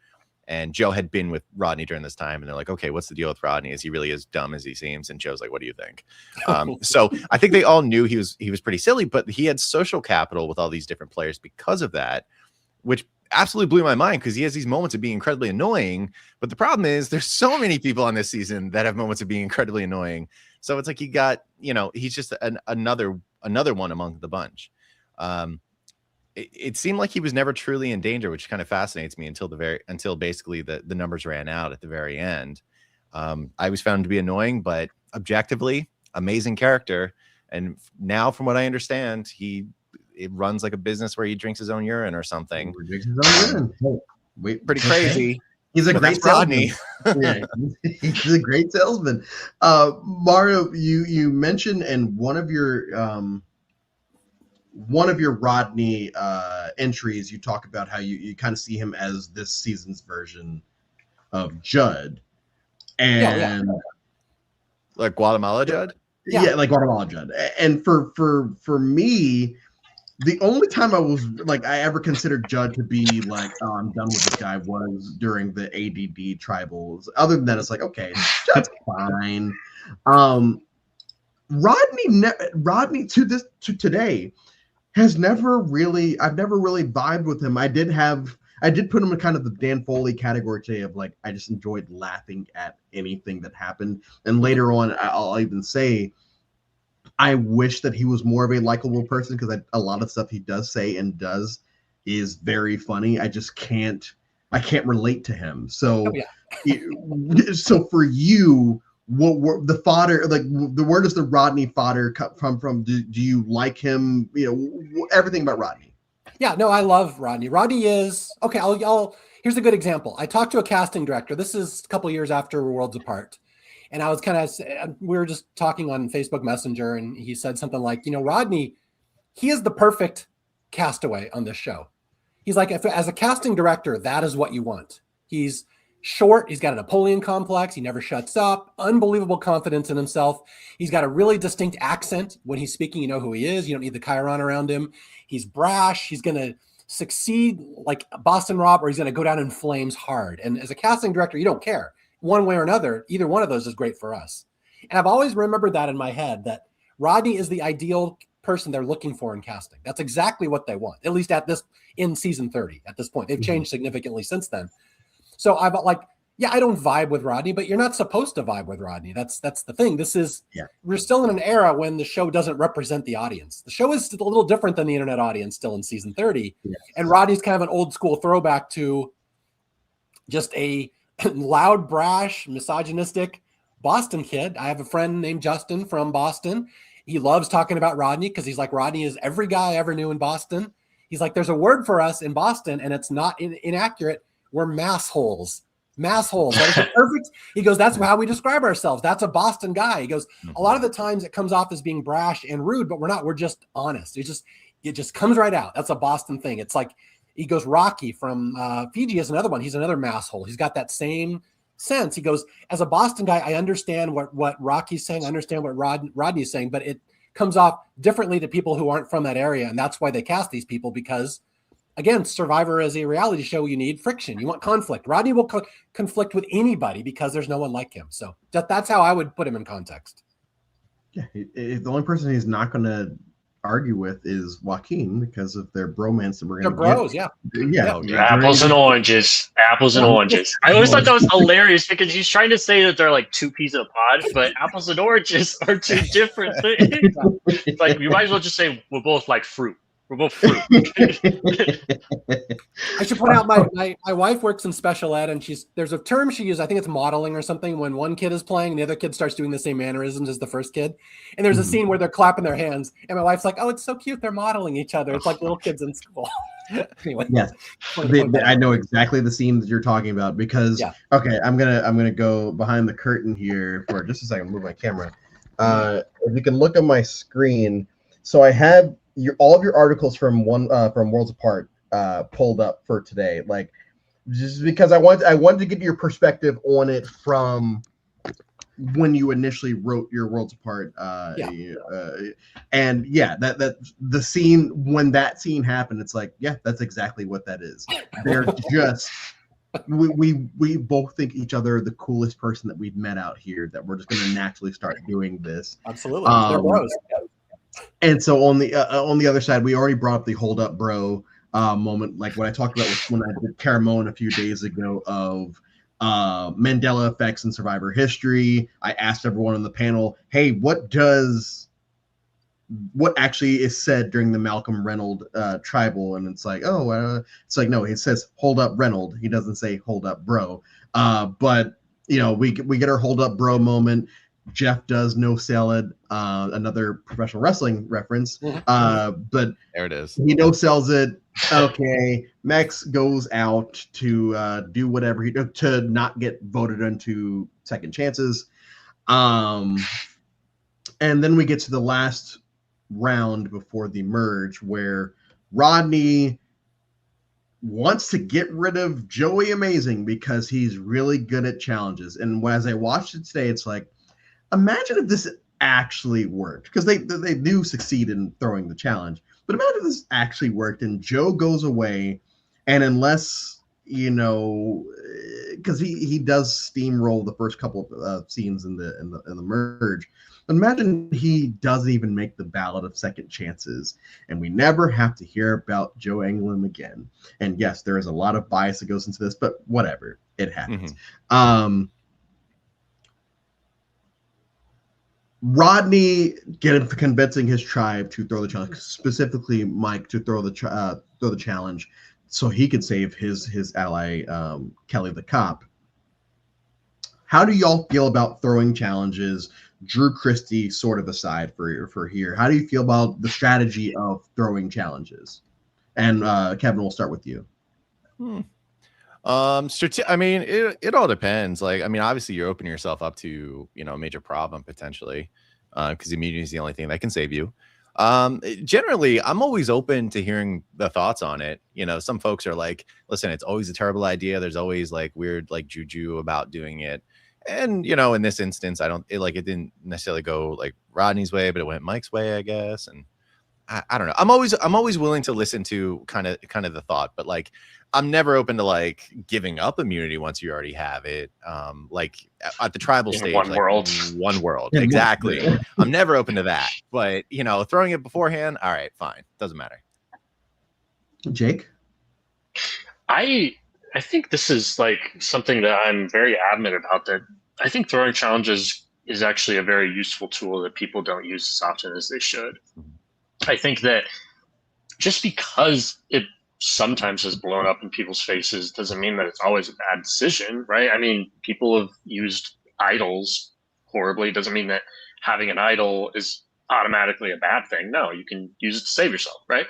Speaker 1: and Joe had been with Rodney during this time, and they're like, okay, what's the deal with Rodney? Is he really as dumb as he seems? And Joe's like, what do you think? So I think they all knew he was pretty silly, but he had social capital with all these different players because of that, which absolutely blew my mind, because he has these moments of being incredibly annoying. But the problem is there's so many people on this season that have moments of being incredibly annoying. So it's like he got, he's just another one among the bunch. It seemed like he was never truly in danger, which kind of fascinates me until basically the numbers ran out at the very end. I was found to be annoying, but objectively amazing character. And now, from what I understand, it runs like a business where he drinks his own urine or something. Pretty crazy. He's a great salesman. Yeah, he's a great salesman. Mario, you mentioned in one of your Rodney entries, you talk about how you kind of see him as this season's version of Judd, and
Speaker 4: like Guatemala Judd.
Speaker 1: Yeah, like Guatemala Judd. And for me, the only time I ever considered Judd to be like, oh, I'm done with this guy, was during the ADD tribals. Other than that, it's like, okay, Judd's fine. Rodney to today has I've never really vibed with him. I I did put him in kind of the Dan Foley category today of like I just enjoyed laughing at anything that happened. And later on, I'll even say I wish that he was more of a likable person because a lot of stuff he does say and does is very funny. I just can't relate to him. So, so for you, what the fodder, like where does the Rodney fodder come from? Do you like him? Everything about Rodney.
Speaker 2: Yeah, no, I love Rodney. Rodney is okay. Here's a good example. I talked to a casting director. This is a couple years after Worlds Apart. And I was we were just talking on Facebook Messenger, and he said something like, Rodney, he is the perfect castaway on this show. He's like, as a casting director, that is what you want. He's short. He's got a Napoleon complex. He never shuts up. Unbelievable confidence in himself. He's got a really distinct accent. When he's speaking, you know who he is. You don't need the chyron around him. He's brash. He's going to succeed like Boston Rob, or he's going to go down in flames hard. And as a casting director, you don't care. One way or another, either one of those is great for us. And I've always remembered that in my head, that Rodney is the ideal person they're looking for in casting. That's exactly what they want, at least in season 30 at this point. They've changed significantly since then. So I don't vibe with Rodney, but you're not supposed to vibe with Rodney. That's the thing. We're still in an era when the show doesn't represent the audience. The show is a little different than the internet audience still in season 30. Yes. And Rodney's kind of an old school throwback to just a loud, brash, misogynistic Boston kid. I have a friend named Justin from Boston. He loves talking about Rodney because he's like, Rodney is every guy I ever knew in Boston. He's like, there's a word for us in Boston, and it's not inaccurate. We're massholes. Massholes. That is perfect. He goes, that's how we describe ourselves. That's a Boston guy. He goes, a lot of the times it comes off as being brash and rude, but we're not. We're just honest. It just comes right out. That's a Boston thing. It's like, he goes, Rocky from Fiji is another one. He's another masshole. He's got that same sense. He goes, as a Boston guy, I understand what Rocky's saying. I understand what Rodney's saying, but it comes off differently to people who aren't from that area. And that's why they cast these people, because, again, Survivor is a reality show. You need friction. You want conflict. Rodney will conflict with anybody because there's no one like him. So that's how I would put him in context.
Speaker 1: Yeah, the only person he's not going to argue with is Joaquin because of their bromance that we're going to
Speaker 2: bros,
Speaker 1: get.
Speaker 2: Yeah.
Speaker 3: Apples and oranges. Apples and oranges. I always thought that was hilarious because he's trying to say that they're like two peas in a pod, but apples and oranges are two different things. It's like, you might as well just say we're both like fruit. We're both fruit.
Speaker 2: I should point out my wife works in special ed, and there's a term she uses. I think it's modeling or something. When one kid is playing, the other kid starts doing the same mannerisms as the first kid. And there's a scene where they're clapping their hands, and my wife's like, "Oh, it's so cute. They're modeling each other. It's like little kids in school." Anyway,
Speaker 1: yes, I know exactly the scene that you're talking about because okay, I'm gonna go behind the curtain here for just a second. Move my camera. If you can look at my screen, so I have all of your articles from Worlds Apart pulled up for today, like just because I wanted to get your perspective on it from when you initially wrote your Worlds Apart. And that the scene, when that scene happened, it's like, yeah, that's exactly what that is. They're just we both think each other the coolest person that we've met out here, that we're just going to naturally start doing this.
Speaker 2: Absolutely. They're bros.
Speaker 1: And so on the other side, we already brought up the hold up bro moment, like what I talked about when I did Caramone a few days ago of Mandela effects in Survivor history. I asked everyone on the panel, hey, what actually is said during the Malcolm Reynolds tribal? And it's like, it's like, no, it says hold up Reynolds. He doesn't say hold up bro. But we get our hold up bro moment. Jeff does no salad, another professional wrestling reference. But
Speaker 4: there it is.
Speaker 1: He no sells it. Okay, Max goes out to do whatever to not get voted into second chances. And then we get to the last round before the merge, where Rodney wants to get rid of Joey Amazing because he's really good at challenges. And as I watched it today, it's like, imagine if this actually worked, because they do succeed in throwing the challenge. But imagine if this actually worked and Joe goes away, and unless you know, because he does steamroll the first couple of scenes in the merge. Imagine he doesn't even make the ballot of second chances, and we never have to hear about Joe Englund again. And yes, there is a lot of bias that goes into this, but whatever, it happens. Rodney convincing his tribe to throw the challenge, specifically Mike to throw the challenge, so he could save his ally Kelly the cop. How do y'all feel about throwing challenges? Drew Christie sort of aside for here. How do you feel about the strategy of throwing challenges? And Kevin, we'll start with you.
Speaker 4: I mean, it all depends. Like, I mean, obviously you're opening yourself up to, a major problem potentially, because immunity is the only thing that can save you. Generally, I'm always open to hearing the thoughts on it. Some folks are like, listen, it's always a terrible idea. There's always like weird, like juju about doing it. And, in this instance, it didn't necessarily go like Rodney's way, but it went Mike's way, I guess. And I don't know. I'm always willing to listen to kind of the thought, but like, I'm never open to like giving up immunity once you already have it. Like at the tribal stage,
Speaker 3: one world,
Speaker 4: exactly. I'm never open to that, but throwing it beforehand. All right, fine. Doesn't matter.
Speaker 1: Jake?
Speaker 3: I think this is like something that I'm very adamant about, that I think throwing challenges is actually a very useful tool that people don't use as often as they should. I think that just because it sometimes has blown up in people's faces doesn't mean that it's always a bad decision, right? I mean, people have used idols horribly. It doesn't mean that having an idol is automatically a bad thing. No, you can use it to save yourself, right?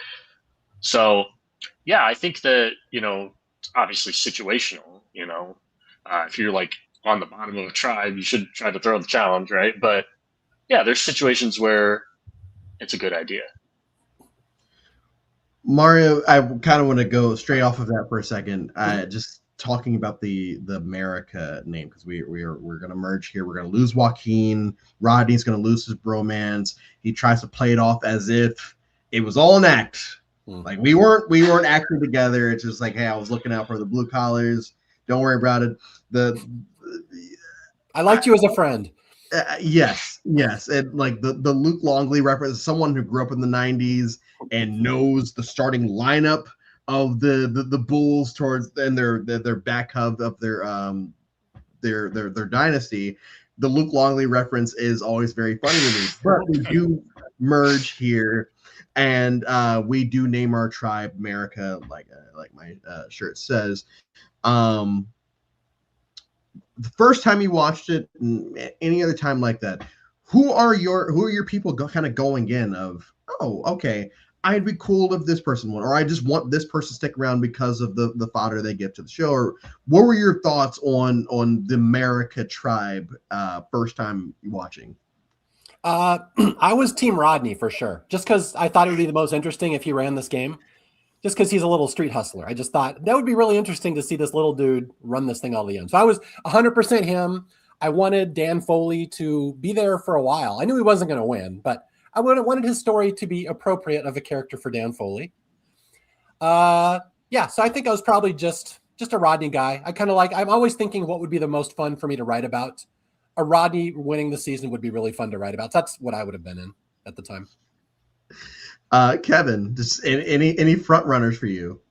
Speaker 3: So, yeah, I think that, obviously situational, if you're like on the bottom of a tribe, you should try to throw the challenge, right? But yeah, there's situations where it's a good idea.
Speaker 1: Mario, I kind of want to go straight off of that for a second. Just talking about the America name, because we're going to merge here. We're going to lose Joaquin. Rodney's going to lose his bromance. He tries to play it off as if it was all an act. Like we weren't acting together. It's just like, hey, I was looking out for the blue collars. Don't worry about it.
Speaker 2: I liked you as a friend.
Speaker 1: Yes, and like the Luke Longley reference, someone who grew up in the '90s and knows the starting lineup of the Bulls towards and their back hub of their dynasty. The Luke Longley reference is always very funny to me. But we do merge here, and we do name our tribe America, like my shirt says. The first time you watched it, and any other time like that, who are your people kind of going in of, oh, okay, I'd be cool if this person won, or I just want this person to stick around because of the fodder they give to the show? Or what were your thoughts on the America tribe first time watching?
Speaker 2: I was Team Rodney for sure, just because I thought it would be the most interesting if he ran this game. Just because he's a little street hustler. I just thought that would be really interesting to see this little dude run this thing all the end. So I was 100% him. I wanted Dan Foley to be there for a while. I knew he wasn't going to win, but I wanted his story to be appropriate of a character for Dan Foley. So I think I was probably just a Rodney guy. I'm always thinking what would be the most fun for me to write about. A Rodney winning the season would be really fun to write about. So that's what I would have been in at the time.
Speaker 1: Kevin, just any front runners for you?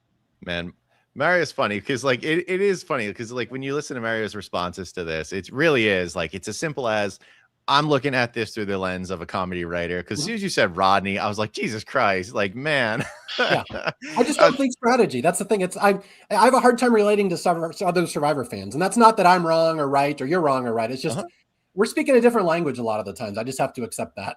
Speaker 4: Man, Mario's funny because like it is funny because like when you listen to Mario's responses to this, it really is like it's as simple as I'm looking at this through the lens of a comedy writer. Because as soon as you said Rodney, I was like, Jesus Christ, like man.
Speaker 2: Yeah. I just don't think strategy. That's the thing. I have a hard time relating to other Survivor fans, and that's not that I'm wrong or right or you're wrong or right. It's just we're speaking a different language a lot of the times. I just have to accept that.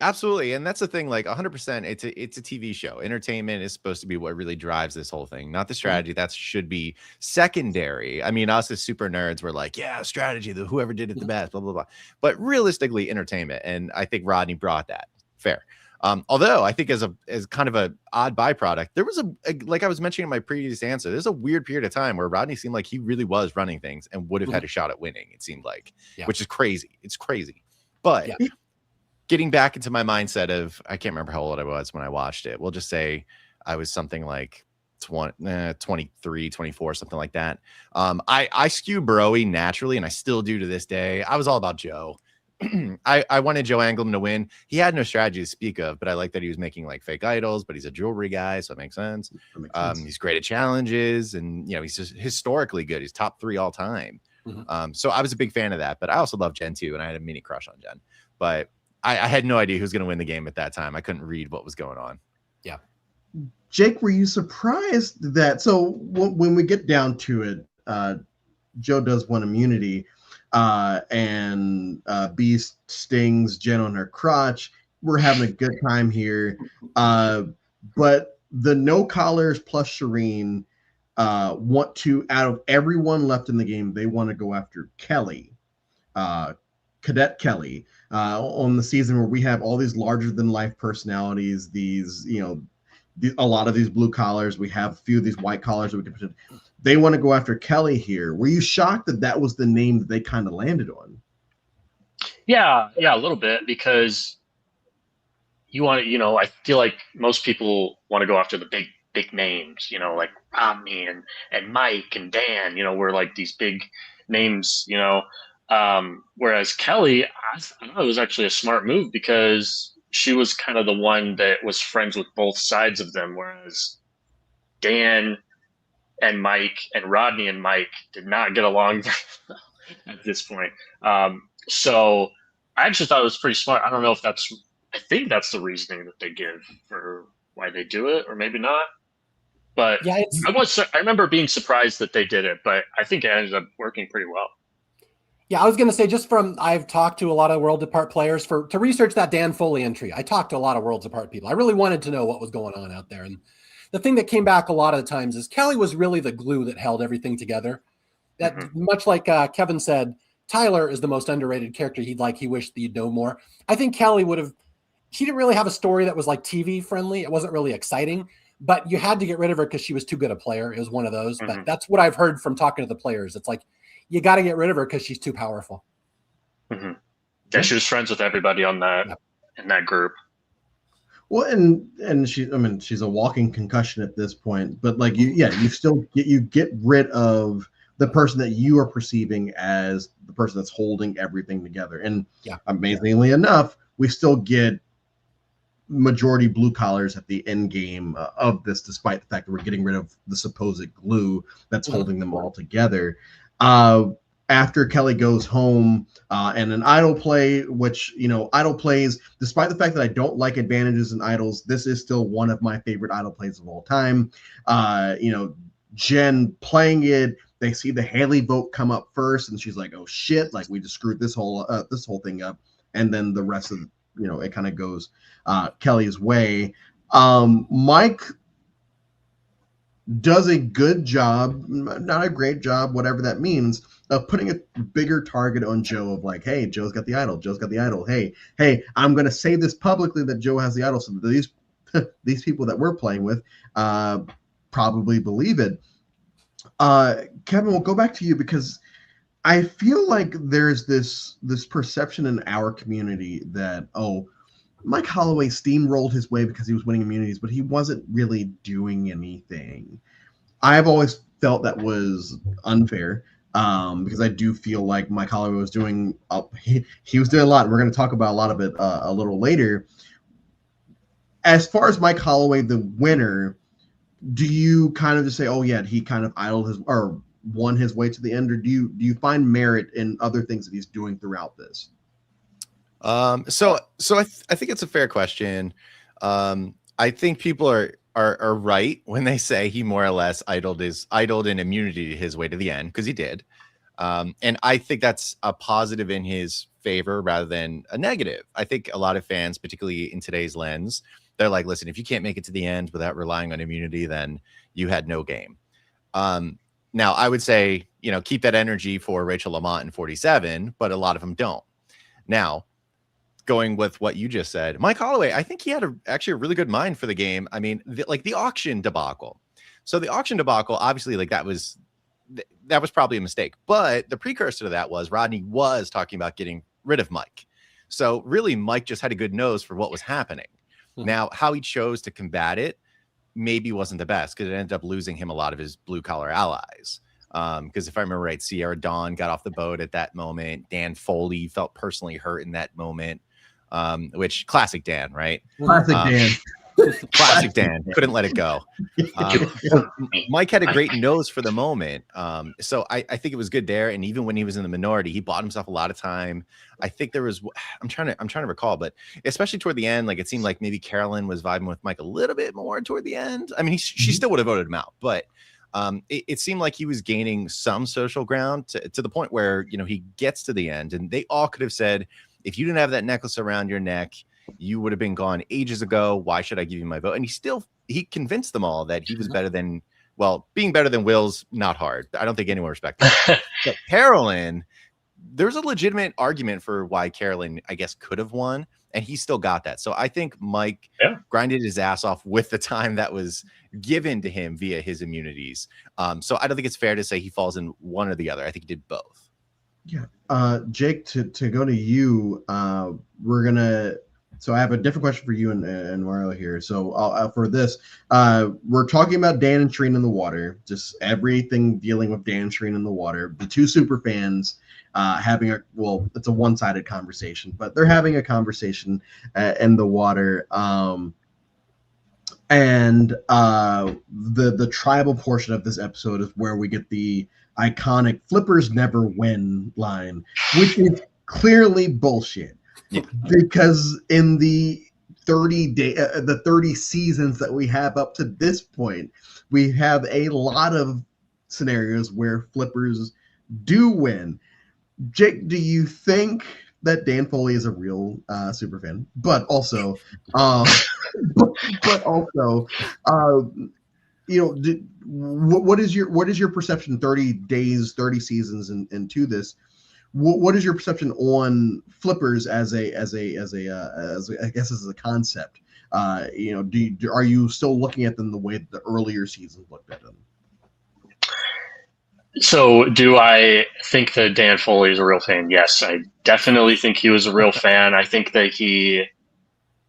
Speaker 4: Absolutely. And that's the thing, like 100%, it's a TV show. Entertainment is supposed to be what really drives this whole thing, not the strategy. That should be secondary. I mean, us as super nerds, we're like, yeah, strategy, whoever did it the best, blah, blah, blah. But realistically, entertainment. And I think Rodney brought that. Fair. Although I think as kind of a odd byproduct, there was like I was mentioning in my previous answer, there's a weird period of time where Rodney seemed like he really was running things and would have had a shot at winning, it seemed like, which is crazy. It's crazy. But getting back into my mindset of, I can't remember how old I was when I watched it. We'll just say I was something like 23, 24, something like that. I skew Burrowy naturally, and I still do to this day. I was all about Joe. I wanted Joe Angleman to win. He had no strategy to speak of, but I like that he was making like fake idols, but he's a jewelry guy, so it makes sense. He's great at challenges, and he's just historically good. He's top 3 all time. So I was a big fan of that, but I also love Jen too, and I had a mini crush on Jen. But I had no idea who's going to win the game at that time. I couldn't read what was going on.
Speaker 2: Yeah.
Speaker 1: Jake, were you surprised that? So when we get down to it, Joe does win immunity, and Beast stings Jen on her crotch. We're having a good time here, but the no collars plus Shireen want to, out of everyone left in the game, they want to go after Kelly, Cadet Kelly, on the season where we have all these larger than life personalities, these a lot of these blue collars. We have a few of these white collars that we can. They want to go after Kelly here. Were you shocked that that was the name that they kind of landed on?
Speaker 3: Yeah, a little bit, because you want to, I feel like most people want to go after the big names, like Romney and Mike and Dan, we're like these big names, whereas Kelly, I thought it was actually a smart move, because she was kind of the one that was friends with both sides of them, whereas Dan and Mike and Rodney and Mike did not get along at this point. So I actually thought it was pretty smart. I don't know if I think that's the reasoning that they give for why they do it, or maybe not. But yeah, I remember being surprised that they did it, but I think it ended up working pretty well.
Speaker 2: Yeah, I was going to say, I've talked to a lot of Worlds Apart players to research that Dan Foley entry. I talked to a lot of Worlds Apart people. I really wanted to know what was going on out there. And the thing that came back a lot of the times is Kelly was really the glue that held everything together. That much like Kevin said, Tyler is the most underrated character. He wished that you'd know more. I think Kelly she didn't really have a story that was like TV friendly. It wasn't really exciting, but you had to get rid of her because she was too good a player. It was one of those, but that's what I've heard from talking to the players. It's like, you got to get rid of her because she's too powerful.
Speaker 3: Yeah, she was friends with everybody on that in that group.
Speaker 1: Well, and she's a walking concussion at this point. But like you get rid of the person that you are perceiving as the person that's holding everything together. And amazingly enough, we still get majority blue collars at the end game of this, despite the fact that we're getting rid of the supposed glue that's holding them all together. After Kelly goes home, and an idol play, which, idol plays, despite the fact that I don't like advantages in idols, this is still one of my favorite idol plays of all time. Jen playing it, they see the Haley vote come up first, and she's like, oh shit, like we just screwed this whole thing up. And then the rest of, it kind of goes Kelly's way. Mike does a good job, not a great job, whatever that means, of putting a bigger target on Joe of like, hey, Joe's got the idol. Hey, I'm going to say this publicly that Joe has the idol, so that these people that we're playing with probably believe it. Kevin, we'll go back to you, because I feel like there's this perception in our community that, Mike Holloway steamrolled his way because he was winning immunities, but he wasn't really doing anything. I've always felt that was unfair, because I do feel like Mike Holloway was doing he was doing a lot. We're going to talk about a lot of it a little later. As far as Mike Holloway, the winner, do you kind of just say, oh yeah, he kind of won his way to the end, or do you find merit in other things that he's doing throughout this?
Speaker 4: So I think it's a fair question. I think people are right when they say he more or less idled in immunity to his way to the end, because he did. And I think that's a positive in his favor rather than a negative. I think a lot of fans, particularly in today's lens, they're like, listen, if you can't make it to the end without relying on immunity, then you had no game. Now I would say, keep that energy for Rachel Lamont in 47, but a lot of them don't. Now, going with what you just said, Mike Holloway, I think he had actually a really good mind for the game. I mean, the auction debacle. So the auction debacle, obviously, like that was probably a mistake. But the precursor to that was Rodney was talking about getting rid of Mike. So really, Mike just had a good nose for what was happening. Now, how he chose to combat it, maybe wasn't the best because it ended up losing him a lot of his blue collar allies. Because if I remember right, Sierra Dawn got off the boat at that moment. Dan Foley felt personally hurt in that moment, which classic Dan, right?
Speaker 1: Classic Dan.
Speaker 4: Classic Dan. Couldn't let it go. Mike had a great nose for the moment. So I think it was good there. And even when he was in the minority, he bought himself a lot of time. I think there was, I'm trying to recall, but especially toward the end, like it seemed like maybe Carolyn was vibing with Mike a little bit more toward the end. I mean, she still would have voted him out, but it seemed like he was gaining some social ground to the point where, you know, he gets to the end and they all could have said, if you didn't have that necklace around your neck, you would have been gone ages ago. Why should I give you my vote? And he convinced them all that he was better than, well, being better than Will's not hard. I don't think anyone respected him. But Carolyn, there's a legitimate argument for why Carolyn, I guess, could have won, and he still got that. So I think Mike grinded his ass off with the time that was given to him via his immunities. So I don't think it's fair to say he falls in one or the other. I think he did both.
Speaker 1: Yeah. Jake, to go to you, we're going to, so I have a different question for you and Mario here. So for this, we're talking about Dan and Shireen in the water, just everything dealing with Dan and Shireen in the water. The two super fans having it's a one-sided conversation, but they're having a conversation in the water. And the tribal portion of this episode is where we get the iconic "Flippers never win" line, which is clearly bullshit. Yeah. Because in the 30 seasons that we have up to this point, we have a lot of scenarios where flippers do win. Jake, do you think that Dan Foley is a real super fan? But also, you know, what is your perception? 30 days, 30 seasons into this. What is your perception on flippers as a concept? You know, are you still looking at them the way that the earlier seasons looked at them?
Speaker 3: So, do I think that Dan Foley is a real fan? Yes, I definitely think he was a real fan. I think that he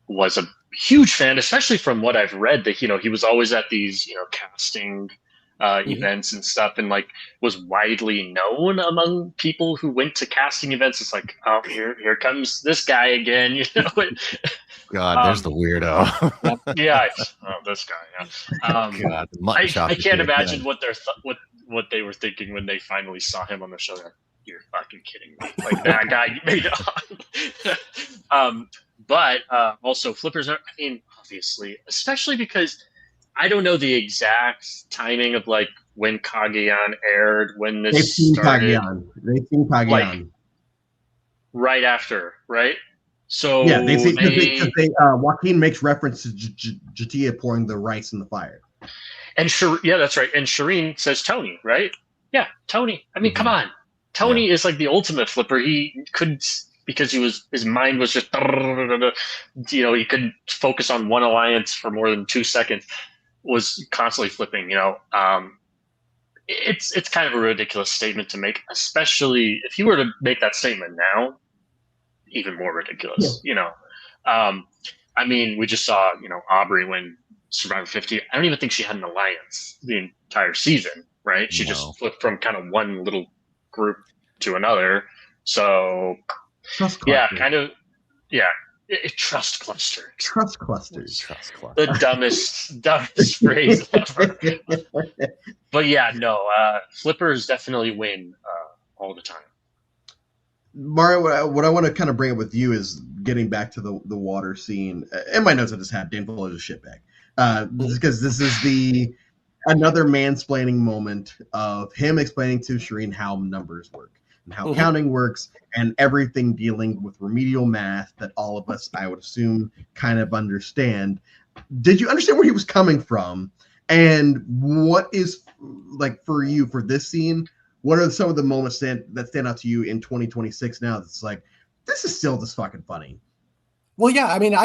Speaker 3: was a huge fan, especially from what I've read. That, you know, he was always at these, you know, casting events and stuff, and like was widely known among people who went to casting events. It's like, oh, here comes this guy again, you know.
Speaker 4: God, there's the weirdo.
Speaker 3: Yeah, this guy. Yeah.
Speaker 4: God,
Speaker 3: I can't imagine what what they were thinking when they finally saw him on the show. Like, you're fucking kidding me! Like, that guy you made on. But also flippers are. I mean, obviously, especially because I don't know the exact timing of like when Kageyan aired, when this started.
Speaker 1: They've seen Kageyan.
Speaker 3: Like, right after, right? So
Speaker 1: yeah, because Joaquin makes reference to Jatia pouring the rice in the fire.
Speaker 3: And yeah, that's right. And Shireen says Tony, right? Yeah, Tony. I mean, come on. Tony is like the ultimate flipper. He couldn't, because his mind was just, you know, he couldn't focus on one alliance for more than 2 seconds. Was constantly flipping, you know. It's kind of a ridiculous statement to make, especially if you were to make that statement now. Even more ridiculous, you know. I mean, we just saw, you know, Aubrey win Survivor 50. I don't even think she had an alliance the entire season, right? She just flipped from kind of one little group to another. So, kind of, trust cluster.
Speaker 1: Trust clusters.
Speaker 3: The dumbest phrase ever. But yeah, no, flippers definitely win all the time.
Speaker 1: Mario, what I want to kind of bring up with you is getting back to the water scene. In my notes I just had Dan Foley as a shitbag. Because this is another mansplaining moment of him explaining to Shireen how numbers work and how counting works and everything dealing with remedial math that all of us, I would assume, kind of understand. Did you understand where he was coming from? And what is, like, for you, for this scene, what are some of the moments that stand out to you in 2026 now that's like, this is still just fucking funny?
Speaker 2: Well, yeah, I mean,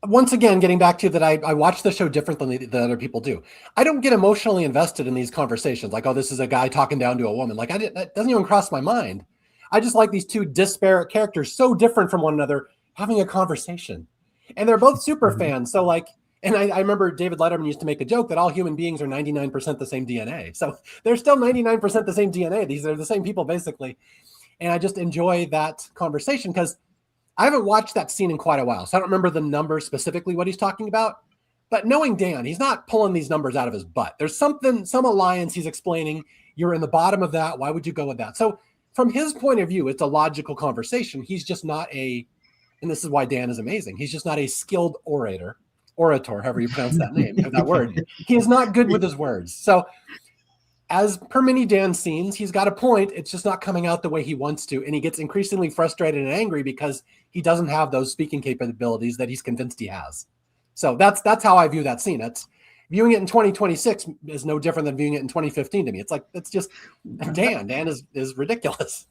Speaker 2: once again, getting back to that, I watch the show differently than other people do. I don't get emotionally invested in these conversations. Like, oh, this is a guy talking down to a woman. Like, that doesn't even cross my mind. I just like these two disparate characters, so different from one another, having a conversation. And they're both super fans. So, like, And I remember David Letterman used to make a joke that all human beings are 99% the same DNA. So they're still 99% the same DNA. These are the same people, basically. And I just enjoy that conversation because I haven't watched that scene in quite a while. So I don't remember the numbers specifically what he's talking about. But knowing Dan, he's not pulling these numbers out of his butt. There's some alliance he's explaining. You're in the bottom of that. Why would you go with that? So from his point of view, it's a logical conversation. He's just not and this is why Dan is amazing. He's just not a skilled orator, however you pronounce that name, that word. He is not good with his words. So as per many Dan scenes, he's got a point. It's just not coming out the way he wants to. And he gets increasingly frustrated and angry because he doesn't have those speaking capabilities that he's convinced he has. So that's how I view that scene. That's viewing it in 2026 is no different than viewing it in 2015 to me. It's like, it's just Dan. Dan is ridiculous.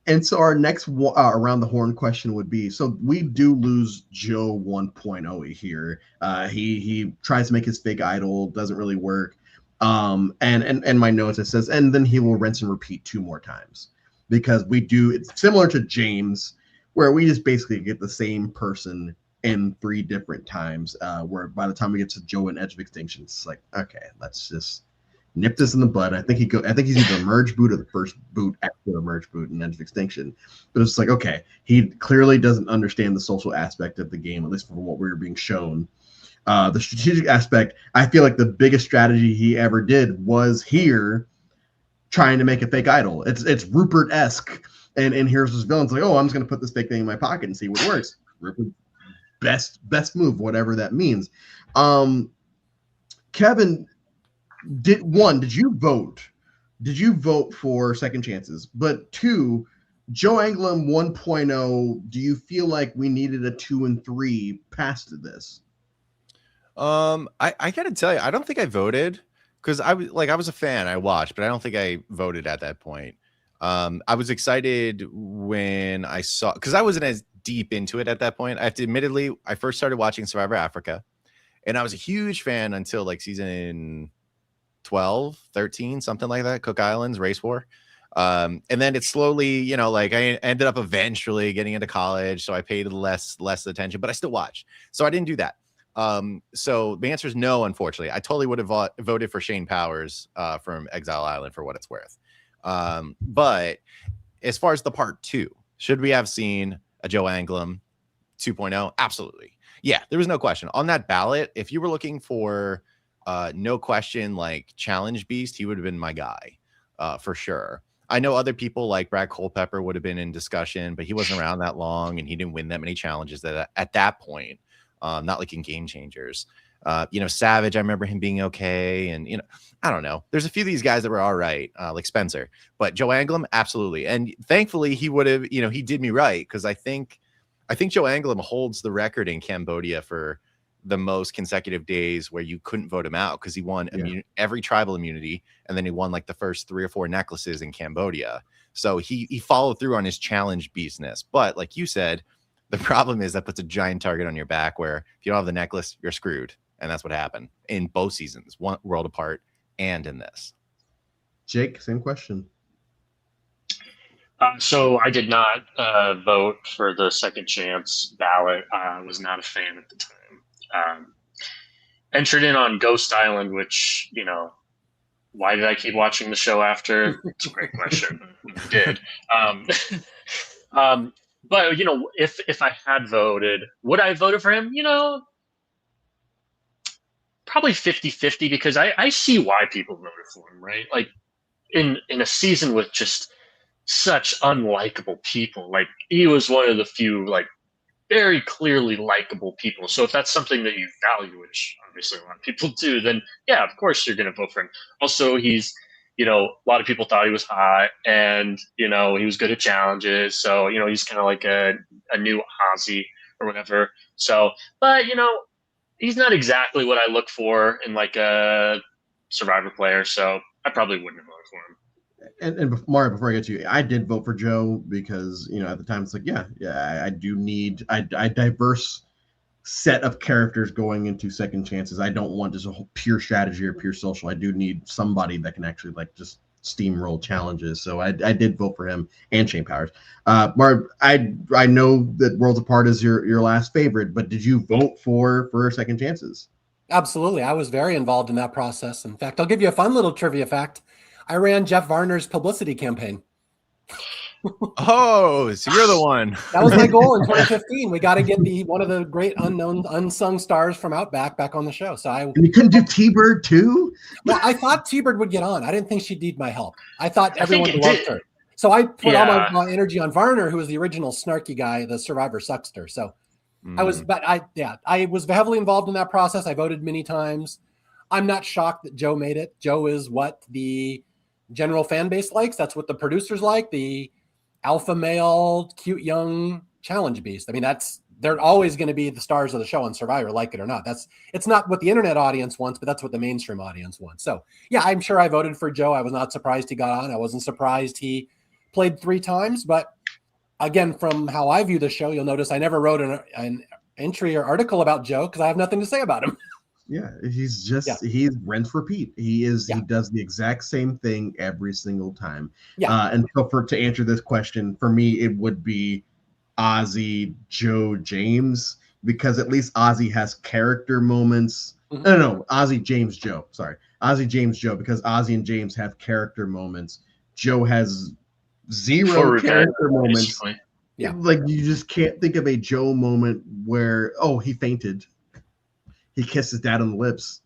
Speaker 1: And so our next around the horn question would be, so we do lose Joe 1.0 here. He tries to make his fake idol, doesn't really work. And my notes, it says, and then he will rinse and repeat 2 more times. Because it's similar to James, where we just basically get the same person in 3 different times, where by the time we get to Joe and Edge of Extinction, it's like, okay, let's just nip this in the bud. I think he's either a merge boot or the first boot after the merge boot in Edge of Extinction. But it's like, okay, he clearly doesn't understand the social aspect of the game, at least from what we were being shown. The strategic aspect, I feel like the biggest strategy he ever did was here, trying to make a fake idol. It's Rupert-esque. And here's his villain's like, oh, I'm just gonna put this fake thing in my pocket and see what works. Rupert, best move, whatever that means. Kevin, did you vote? Did you vote for second chances? But 2, Joe Anglem 1.0, do you feel like we needed a 2 and 3 past this?
Speaker 4: I gotta tell you, I don't think I voted. Because I was a fan, I watched, but I don't think I voted at that point. I was excited when I saw, because I wasn't as deep into it at that point. I have to admittedly, I first started watching Survivor Africa, and I was a huge fan until like season 12, 13, something like that, Cook Islands, Race War. And then it slowly, I ended up eventually getting into college, so I paid less attention, but I still watched. So I didn't do that. So the answer is no, unfortunately. I totally would have voted for Shane Powers from Exile Island for what it's worth. But as far as the part 2, should we have seen a Joe Anglem 2.0? Absolutely. Yeah, there was no question. On that ballot, if you were looking for no question, like challenge beast, he would have been my guy for sure. I know other people like Brad Culpepper would have been in discussion, but he wasn't around that long and he didn't win that many challenges at that point. Not like in Game Changers. Savage, I remember him being okay. And, I don't know. There's a few of these guys that were all right, like Spencer. But Joe Anglem, absolutely. And thankfully, he would have, he did me right. Because I think Joe Anglem holds the record in Cambodia for the most consecutive days where you couldn't vote him out, because he won every tribal immunity. And then he won like the first 3 or 4 necklaces in Cambodia. So he followed through on his challenge beastness. But like you said, the problem is that puts a giant target on your back where if you don't have the necklace, you're screwed. And that's what happened in both seasons, one World Apart and in this.
Speaker 1: Jake, same question.
Speaker 3: So I did not vote for the second chance ballot. I was not a fan at the time. Entered in on Ghost Island, which, why did I keep watching the show after? It's a great question. I did. But, if I had voted, would I have voted for him? Probably 50-50, because I see why people voted for him, right? Like in a season with just such unlikable people, like he was one of the few, like very clearly likable people. So if that's something that you value, which obviously a lot of people do, then yeah, of course you're going to vote for him. Also, he's, a lot of people thought he was hot, and, he was good at challenges. So, he's kind of like a new Ozzy or whatever. So, but, he's not exactly what I look for in like a Survivor player. So I probably wouldn't have voted for him.
Speaker 1: And Mario, before I get to you, I did vote for Joe because, at the time it's like, I do need a diverse set of characters going into second chances. I don't want just a pure strategy or pure social. I do need somebody that can actually like just steamroll challenges. So I did vote for him and Shane Powers. Mark, I know that Worlds Apart is your last favorite, but did you vote for Second Chances?
Speaker 2: Absolutely. I was very involved in that process. In fact, I'll give you a fun little trivia fact. I ran Jeff Varner's publicity campaign.
Speaker 4: Oh, so you're the one.
Speaker 2: That was my goal in 2015. We got to get one of the great unsung stars from Outback back on the show. So
Speaker 1: and you couldn't do T-Bird too?
Speaker 2: Well, I thought T-Bird would get on. I didn't think she'd need my help. I thought everyone loved her. So I put all my energy on Varner, who was the original snarky guy, the Survivor Suckster. So I was heavily involved in that process. I voted many times. I'm not shocked that Joe made it. Joe is what the general fan base likes. That's what the producers like. The alpha male, cute young challenge beast. I mean, they're always going to be the stars of the show on Survivor, like it or not. It's not what the internet audience wants, but that's what the mainstream audience wants. So yeah, I'm sure I voted for Joe. I was not surprised he got on. I wasn't surprised he played 3 times, but again, from how I view the show, you'll notice I never wrote an entry or article about Joe because I have nothing to say about him.
Speaker 1: Yeah, he's rinse repeat. He does the exact same thing every single time. Yeah. And so to answer this question, for me, it would be Ozzy, Joe, James, because at least Ozzy has character moments. Mm-hmm. No, Ozzy, James, Joe. Sorry. Ozzy, James, Joe, because Ozzy and James have character moments. Joe has 0 character moments. Yeah. Like you just can't think of a Joe moment where, he fainted. He kissed his dad on the lips.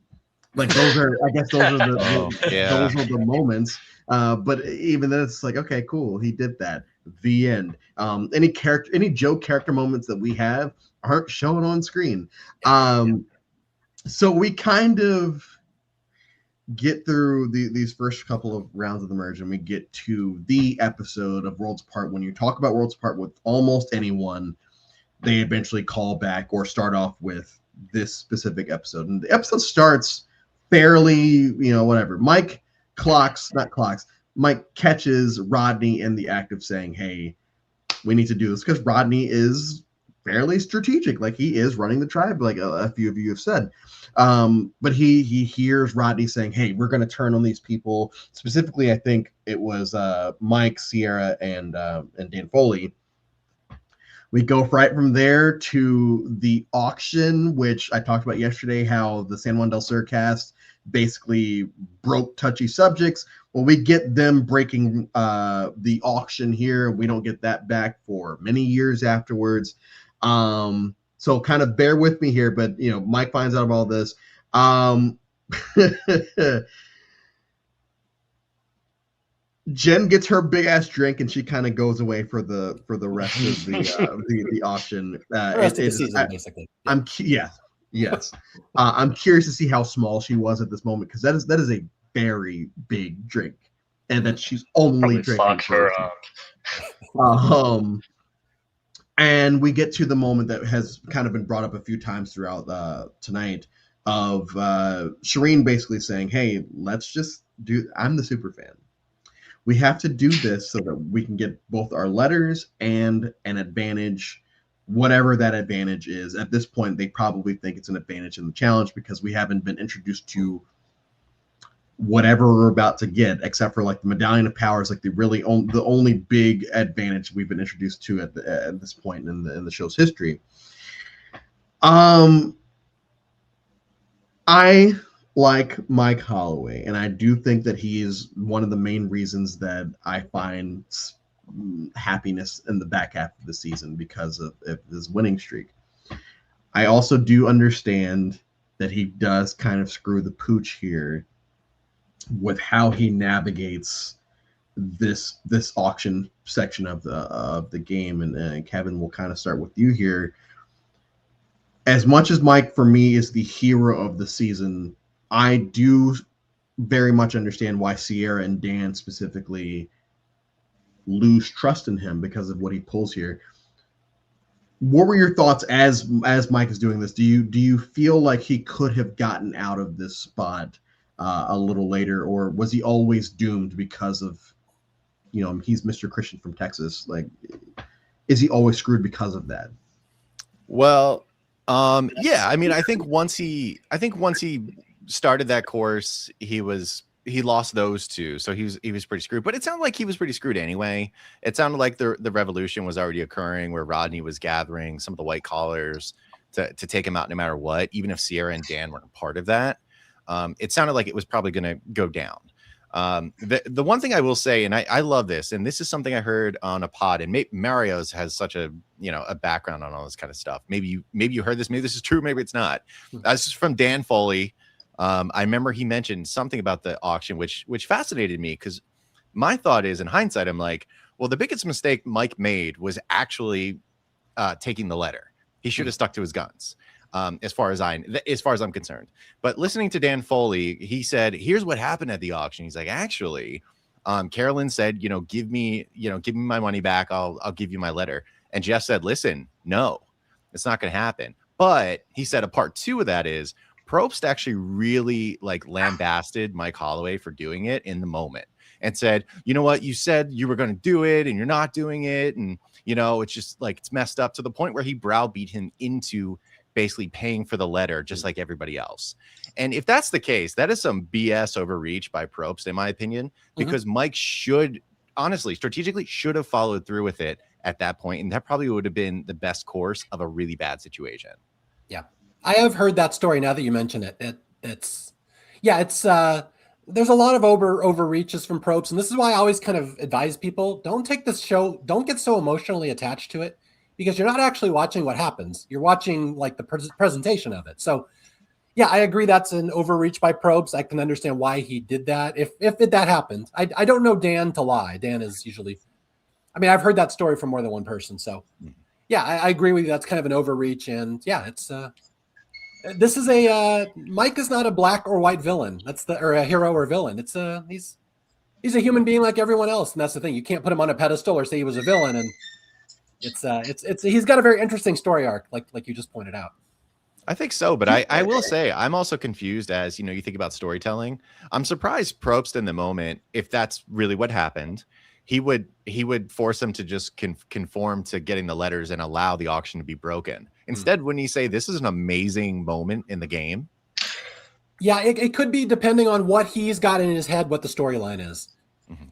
Speaker 1: Like those are the moments. But even then it's like, okay, cool. He did that. The end. Any Joe character moments that we have aren't shown on screen. So we kind of get through these first couple of rounds of the merge and we get to the episode of Worlds Apart. When you talk about Worlds Apart with almost anyone, they eventually call back or start off with this specific episode. And the episode starts fairly, whatever. Mike catches Rodney in the act of saying, hey, we need to do this, because Rodney is fairly strategic. Like he is running the tribe, like a few of you have said. But he hears Rodney saying, hey, we're going to turn on these people. Specifically, I think it was Mike, Sierra, and Dan Foley. We go right from there to the auction, which I talked about yesterday, how the San Juan del Sur cast basically broke touchy subjects. Well, we get them breaking the auction here. We don't get that back for many years afterwards. So kind of bear with me here, but Mike finds out about all this. Jen gets her big ass drink and she kind of goes away for the rest of the auction.
Speaker 2: The rest of the season, basically.
Speaker 1: Yes. I'm curious to see how small she was at this moment, because that is a very big drink, and that she's only drinking. And we get to the moment that has kind of been brought up a few times throughout tonight of Shireen basically saying, hey, let's just I'm the super fan. We have to do this so that we can get both our letters and an advantage, whatever that advantage is. At this point, they probably think it's an advantage in the challenge, because we haven't been introduced to whatever we're about to get, except for like the Medallion of Power is like the only big advantage we've been introduced to at this point in the show's history. I like Mike Holloway, and I do think that he is one of the main reasons that I find happiness in the back half of the season, because of his winning streak. I also do understand that he does kind of screw the pooch here with how he navigates this auction section of the game. And Kevin, we'll kind of start with you here. As much as Mike for me is the hero of the season, I do very much understand why Sierra and Dan specifically lose trust in him because of what he pulls here. What were your thoughts as Mike is doing this? Do you feel like he could have gotten out of this spot a little later, or was he always doomed because of, he's Mr. Christian from Texas? Like, is he always screwed because of that?
Speaker 4: Well, yeah. I mean, I think once he started that course, he was he lost those two, so he was pretty screwed. But it sounded like he was pretty screwed anyway. It sounded like the revolution was already occurring, where Rodney was gathering some of the white collars to take him out no matter what, even if Sierra and Dan weren't a part of that. It sounded like it was probably going to go down. The one thing I will say, and I love this, and this is something I heard on a pod, and Mario's has such a a background on all this kind of stuff. Maybe you heard this, maybe this is true, maybe it's not. This is from Dan Foley. I remember he mentioned something about the auction, which fascinated me, because my thought is, in hindsight, I'm like, well, the biggest mistake Mike made was actually taking the letter. He should have stuck to his guns. As far as I'm concerned. But listening to Dan Foley, he said, here's what happened at the auction. He's like, actually, Carolyn said, give me my money back. I'll give you my letter. And Jeff said, listen, no, it's not going to happen. But he said a part two of that is Probst actually really lambasted Mike Holloway for doing it in the moment and said, you know what, you said you were going to do it and you're not doing it. And, it's just it's messed up, to the point where he browbeat him into basically paying for the letter, just like everybody else. And if that's the case, that is some BS overreach by Probst, in my opinion, because Mike should, honestly, strategically should have followed through with it at that point, and that probably would have been the best course of a really bad situation.
Speaker 2: Yeah, I have heard that story now that you mention it. It's there's a lot of overreaches from Probst, and this is why I always kind of advise people, don't take this show, don't get so emotionally attached to it, because you're not actually watching what happens. You're watching the presentation of it. So yeah, I agree that's an overreach by Probst. I can understand why he did that. If that happened, I don't know Dan to lie. Dan is usually, I've heard that story from more than one person. So yeah, I agree with you. That's kind of an overreach. And yeah, it's this is Mike is not a black or white villain. Or a hero or villain. It's he's a human being like everyone else. And that's the thing. You can't put him on a pedestal or say he was a villain. And it's he's got a very interesting story arc, like you just pointed out.
Speaker 4: I think so, but I will say I'm also confused as you think about storytelling. I'm surprised Probst in the moment, if that's really what happened, he would force them to just conform to getting the letters and allow the auction to be broken. Instead, wouldn't he say this is an amazing moment in the game?
Speaker 2: Yeah, it could be, depending on what he's got in his head, what the storyline is.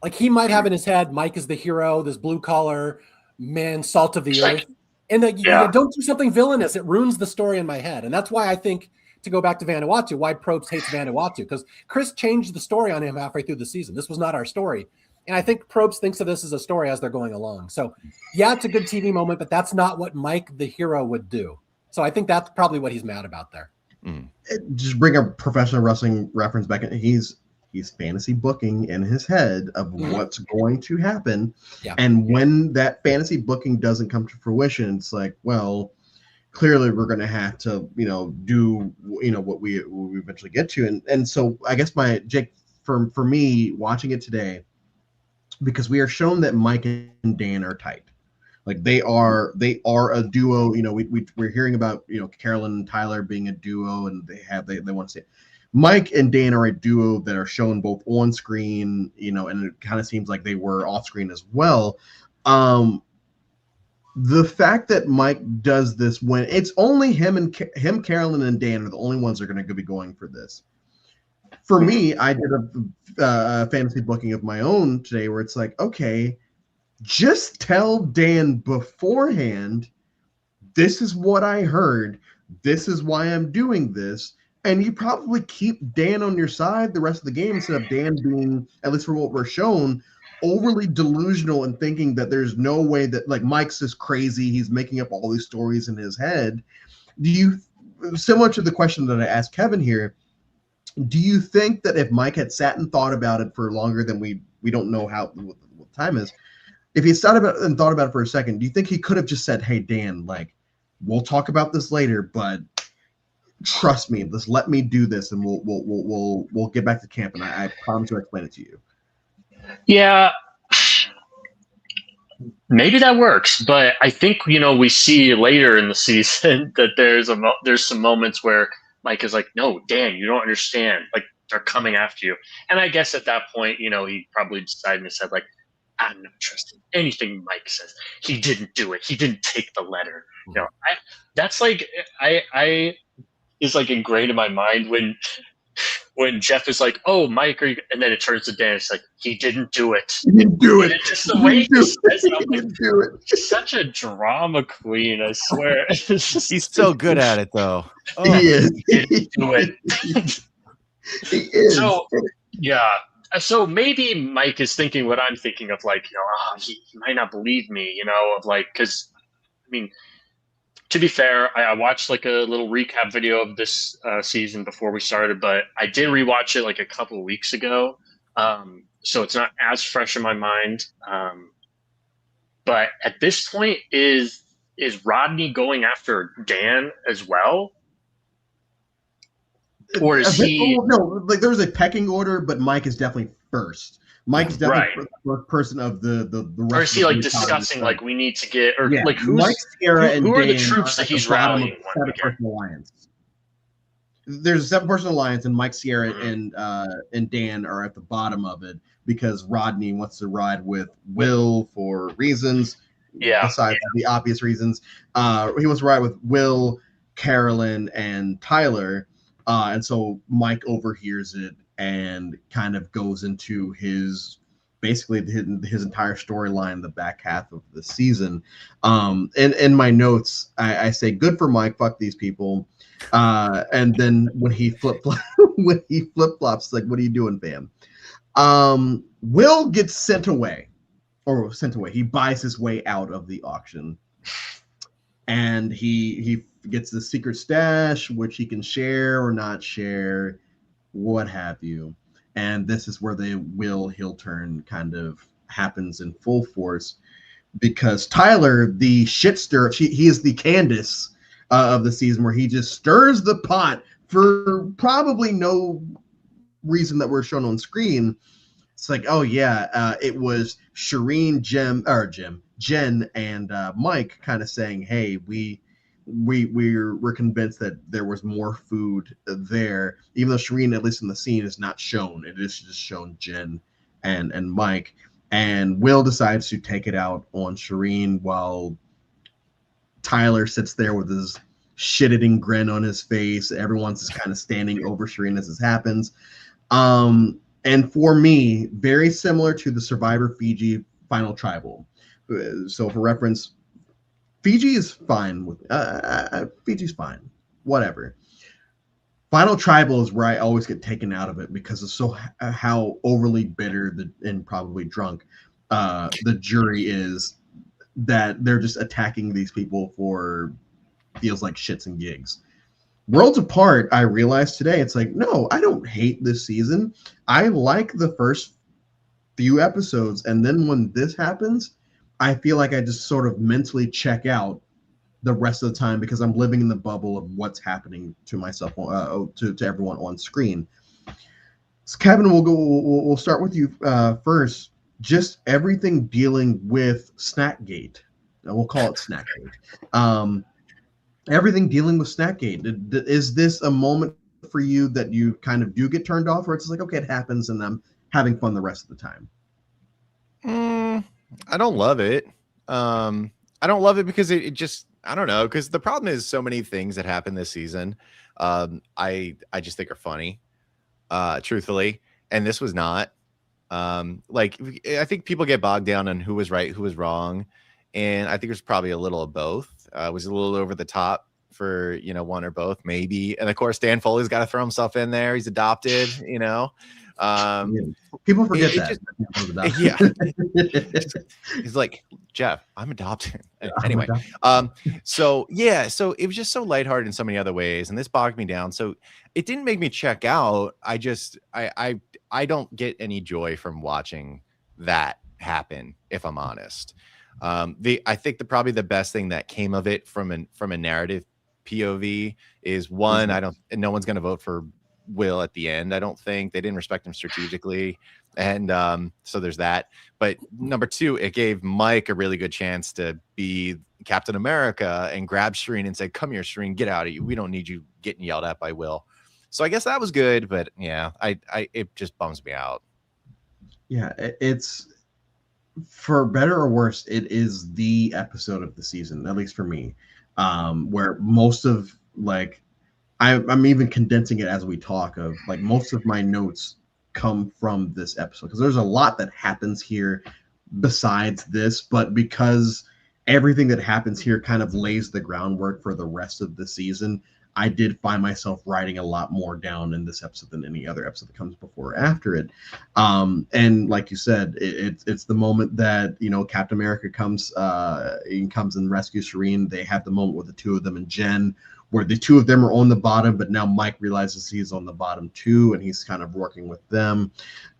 Speaker 2: Like, he might have in his head, Mike is the hero, this blue collar man, salt of the earth. And you don't do something villainous. It ruins the story in my head. And that's why I think, to go back to Vanuatu, why Probst hates Vanuatu, because Chris changed the story on him halfway through the season. This was not our story. And I think Probst thinks of this as a story as they're going along. So yeah, it's a good TV moment, but that's not what Mike the hero would do. So I think that's probably what he's mad about there.
Speaker 1: Just bring a professional wrestling reference back in. He's fantasy booking in his head of what's going to happen. Yeah. And when that fantasy booking doesn't come to fruition, it's like, well, clearly we're going to have to, do, what we eventually get to. And so I guess Jake, for me watching it today, because we are shown that Mike and Dan are tight. Like they are a duo. We're hearing about, Carolyn and Tyler being a duo, and they want to say it. Mike and Dan are a duo that are shown both on screen, and it kind of seems like they were off screen as well. The fact that Mike does this when it's only him, Carolyn, and Dan are the only ones that are going to be going for this. For me, I did a fantasy booking of my own today where it's like, okay, just tell Dan beforehand, this is what I heard. This is why I'm doing this. And you probably keep Dan on your side the rest of the game instead of Dan being, at least for what we're shown, overly delusional and thinking that there's no way that, Mike's just crazy. He's making up all these stories in his head. Similar to the question that I asked Kevin here, do you think that if Mike had sat and thought about it for longer than we don't know what time is, if he sat about and thought about it for a second, do you think he could have just said, hey, Dan, we'll talk about this later, but trust me, just let me do this, and we'll get back to camp, and I promise to explain it to you.
Speaker 3: Yeah, maybe that works, but I think we see later in the season that there's some moments where Mike is like, no, Dan, you don't understand. They're coming after you, and I guess at that point, he probably decided and said, I'm not trusting anything Mike says. He didn't do it. He didn't take the letter. That's I is ingrained in my mind when when Jeff is like, "Oh, Mike," and then it turns to Dan. It's like he didn't do it.
Speaker 1: He didn't do it.
Speaker 3: And just the way he says it, I'm
Speaker 1: He
Speaker 3: like,
Speaker 1: didn't do it.
Speaker 3: such a drama queen. I swear.
Speaker 4: He's so good at it, though. Oh.
Speaker 1: He is.
Speaker 3: He didn't do it.
Speaker 1: He is.
Speaker 3: So yeah. So maybe Mike is thinking what I'm thinking of, like, he might not believe me, of like, because I mean, to be fair, I watched like a little recap video of this season before we started, but I did rewatch it like a couple of weeks ago, so it's not as fresh in my mind. But at this point, is Rodney going after Dan as well? Or is he?
Speaker 1: No, like there's a pecking order, but Mike is definitely first. Mike's definitely the first person of the rest.
Speaker 3: Or is he like discussing like we need to get, or like
Speaker 1: Mike, Sierra, and
Speaker 3: who are
Speaker 1: Dan
Speaker 3: the troops that he's rallying?
Speaker 1: Alliance. There's a 7-person alliance, and Mike, Sierra, and Dan are at the bottom of it because Rodney wants to ride with Will for reasons. Besides the obvious reasons, he wants to ride with Will, Carolyn, and Tyler. And so Mike overhears it and kind of goes into his entire storyline, the back half of the season. And in my notes, I say, good for Mike, fuck these people. And then when he flip flops, like, what are you doing, fam? Will gets sent away. He buys his way out of the auction. And he gets the secret stash, which he can share or not share, what have you. And this is where the Will heel turn kind of happens in full force, because Tyler, the shit stirrer, he is the Candace of the season, where he just stirs the pot for probably no reason that we're shown on screen. It's like, oh yeah, it was Shireen, Jen, and Mike kind of saying, hey, we're convinced that there was more food there, even though Shireen, at least in the scene, is not shown. It is just shown Jen and Mike. And Will decides to take it out on Shireen while Tyler sits there with his shit-eating grin on his face. Everyone's just kind of standing over Shireen as this happens. And for me, very similar to the Survivor Fiji Final Tribal. So for reference, Fiji is fine with Fiji's fine, whatever. Final Tribal is where I always get taken out of it because of how overly bitter and probably drunk the jury is, that they're just attacking these people for feels like shits and gigs. Worlds Apart, I realized today, it's like, no, I don't hate this season. I like the first few episodes, and then when this happens, I feel like I just sort of mentally check out the rest of the time because I'm living in the bubble of what's happening to myself, to everyone on screen. So Kevin, we'll start with you first. Just everything dealing with Snackgate. We'll call it Snackgate. Everything dealing with Snackgate. Is this a moment for you that you kind of do get turned off, or it's like, okay, it happens and I'm having fun the rest of the time?
Speaker 4: I don't love it. I don't love it because it just, I don't know, because the problem is so many things that happen this season I just think are funny, truthfully, and this was not. Like, I think people get bogged down on who was right, who was wrong, and I think there's probably a little of both. Was a little over the top for, one or both, maybe. And of course, Dan Foley's got to throw himself in there. He's adopted,
Speaker 1: People forget that.
Speaker 4: He's like, Jeff, I'm adopted. Anyway, so it was just so lighthearted in so many other ways, and this bogged me down. So it didn't make me check out. I don't get any joy from watching that happen, if I'm honest. I think probably the best thing that came of it from a narrative POV is one, no one's going to vote for Will at the end. I don't think they didn't respect him strategically. And so there's that. But number two, it gave Mike a really good chance to be Captain America and grab Shireen and say, come here, Shireen, get out of you. We don't need you getting yelled at by Will. So I guess that was good, but yeah, it just bums me out.
Speaker 1: Yeah, it's, for better or worse, it is the episode of the season, at least for me, where most of, like, I'm even condensing it as we talk. Of like most of my notes come from this episode because there's a lot that happens here besides this, but because everything that happens here kind of lays the groundwork for the rest of the season, I did find myself writing a lot more down in this episode than any other episode that comes before or after it. And like you said, it's the moment that, you know, Captain America comes and rescues Shireen. They have the moment with the two of them and Jen, where the two of them are on the bottom, but now Mike realizes he's on the bottom too, and he's kind of working with them.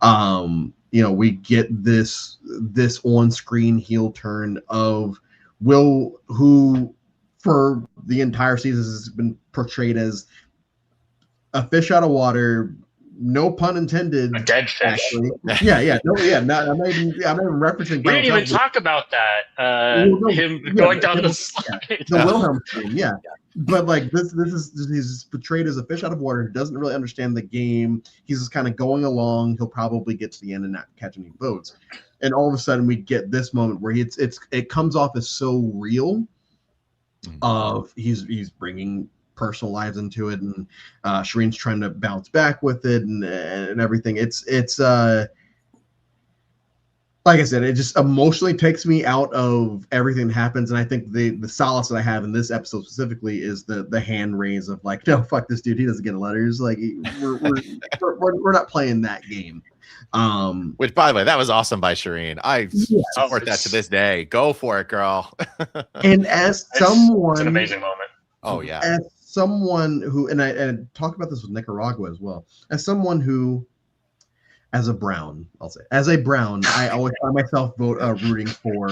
Speaker 1: You know, we get this on-screen heel turn of Will, who for the entire season has been portrayed as a fish out of water, no pun intended.
Speaker 3: A dead fish.
Speaker 1: Actually. I'm not even referencing.
Speaker 3: We didn't even talk about that. Him going down the slide.
Speaker 1: The Wilhelm scene, yeah. But like he's portrayed as a fish out of water who doesn't really understand the game. He's just kind of going along. He'll probably get to the end and not catch any boats. And all of a sudden we get this moment where it comes off as so real. Of he's bringing personal lives into it, and Shireen's trying to bounce back with it and everything. It's like I said, it just emotionally takes me out of everything that happens. And I think the solace that I have in this episode specifically is the hand raise of like, no, fuck this dude, he doesn't get letters. Like we're not playing that game.
Speaker 4: Which, by the way, that was awesome by Shireen. I support that to this day. Go for it, girl.
Speaker 1: And as someone,
Speaker 3: it's an amazing moment.
Speaker 4: Oh yeah.
Speaker 1: As someone who, and I talked about this with Nicaragua as well. As someone who, as a Brown, I always find myself rooting for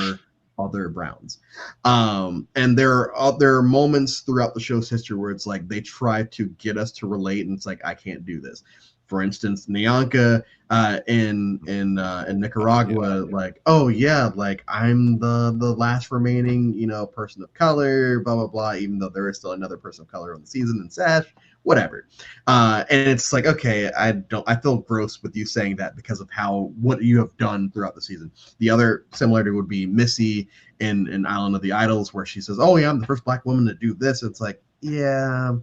Speaker 1: other Browns. And there are moments throughout the show's history where it's like they try to get us to relate, and it's like I can't do this. For instance, Nyanka in Nicaragua, like, oh yeah, like I'm the last remaining, you know, person of color, blah blah blah. Even though there is still another person of color on the season in Sash, whatever. And it's like, okay, I feel gross with you saying that because of what you have done throughout the season. The other similarity would be Missy in Island of the Idols, where she says, oh yeah, I'm the first Black woman to do this. It's like, yeah,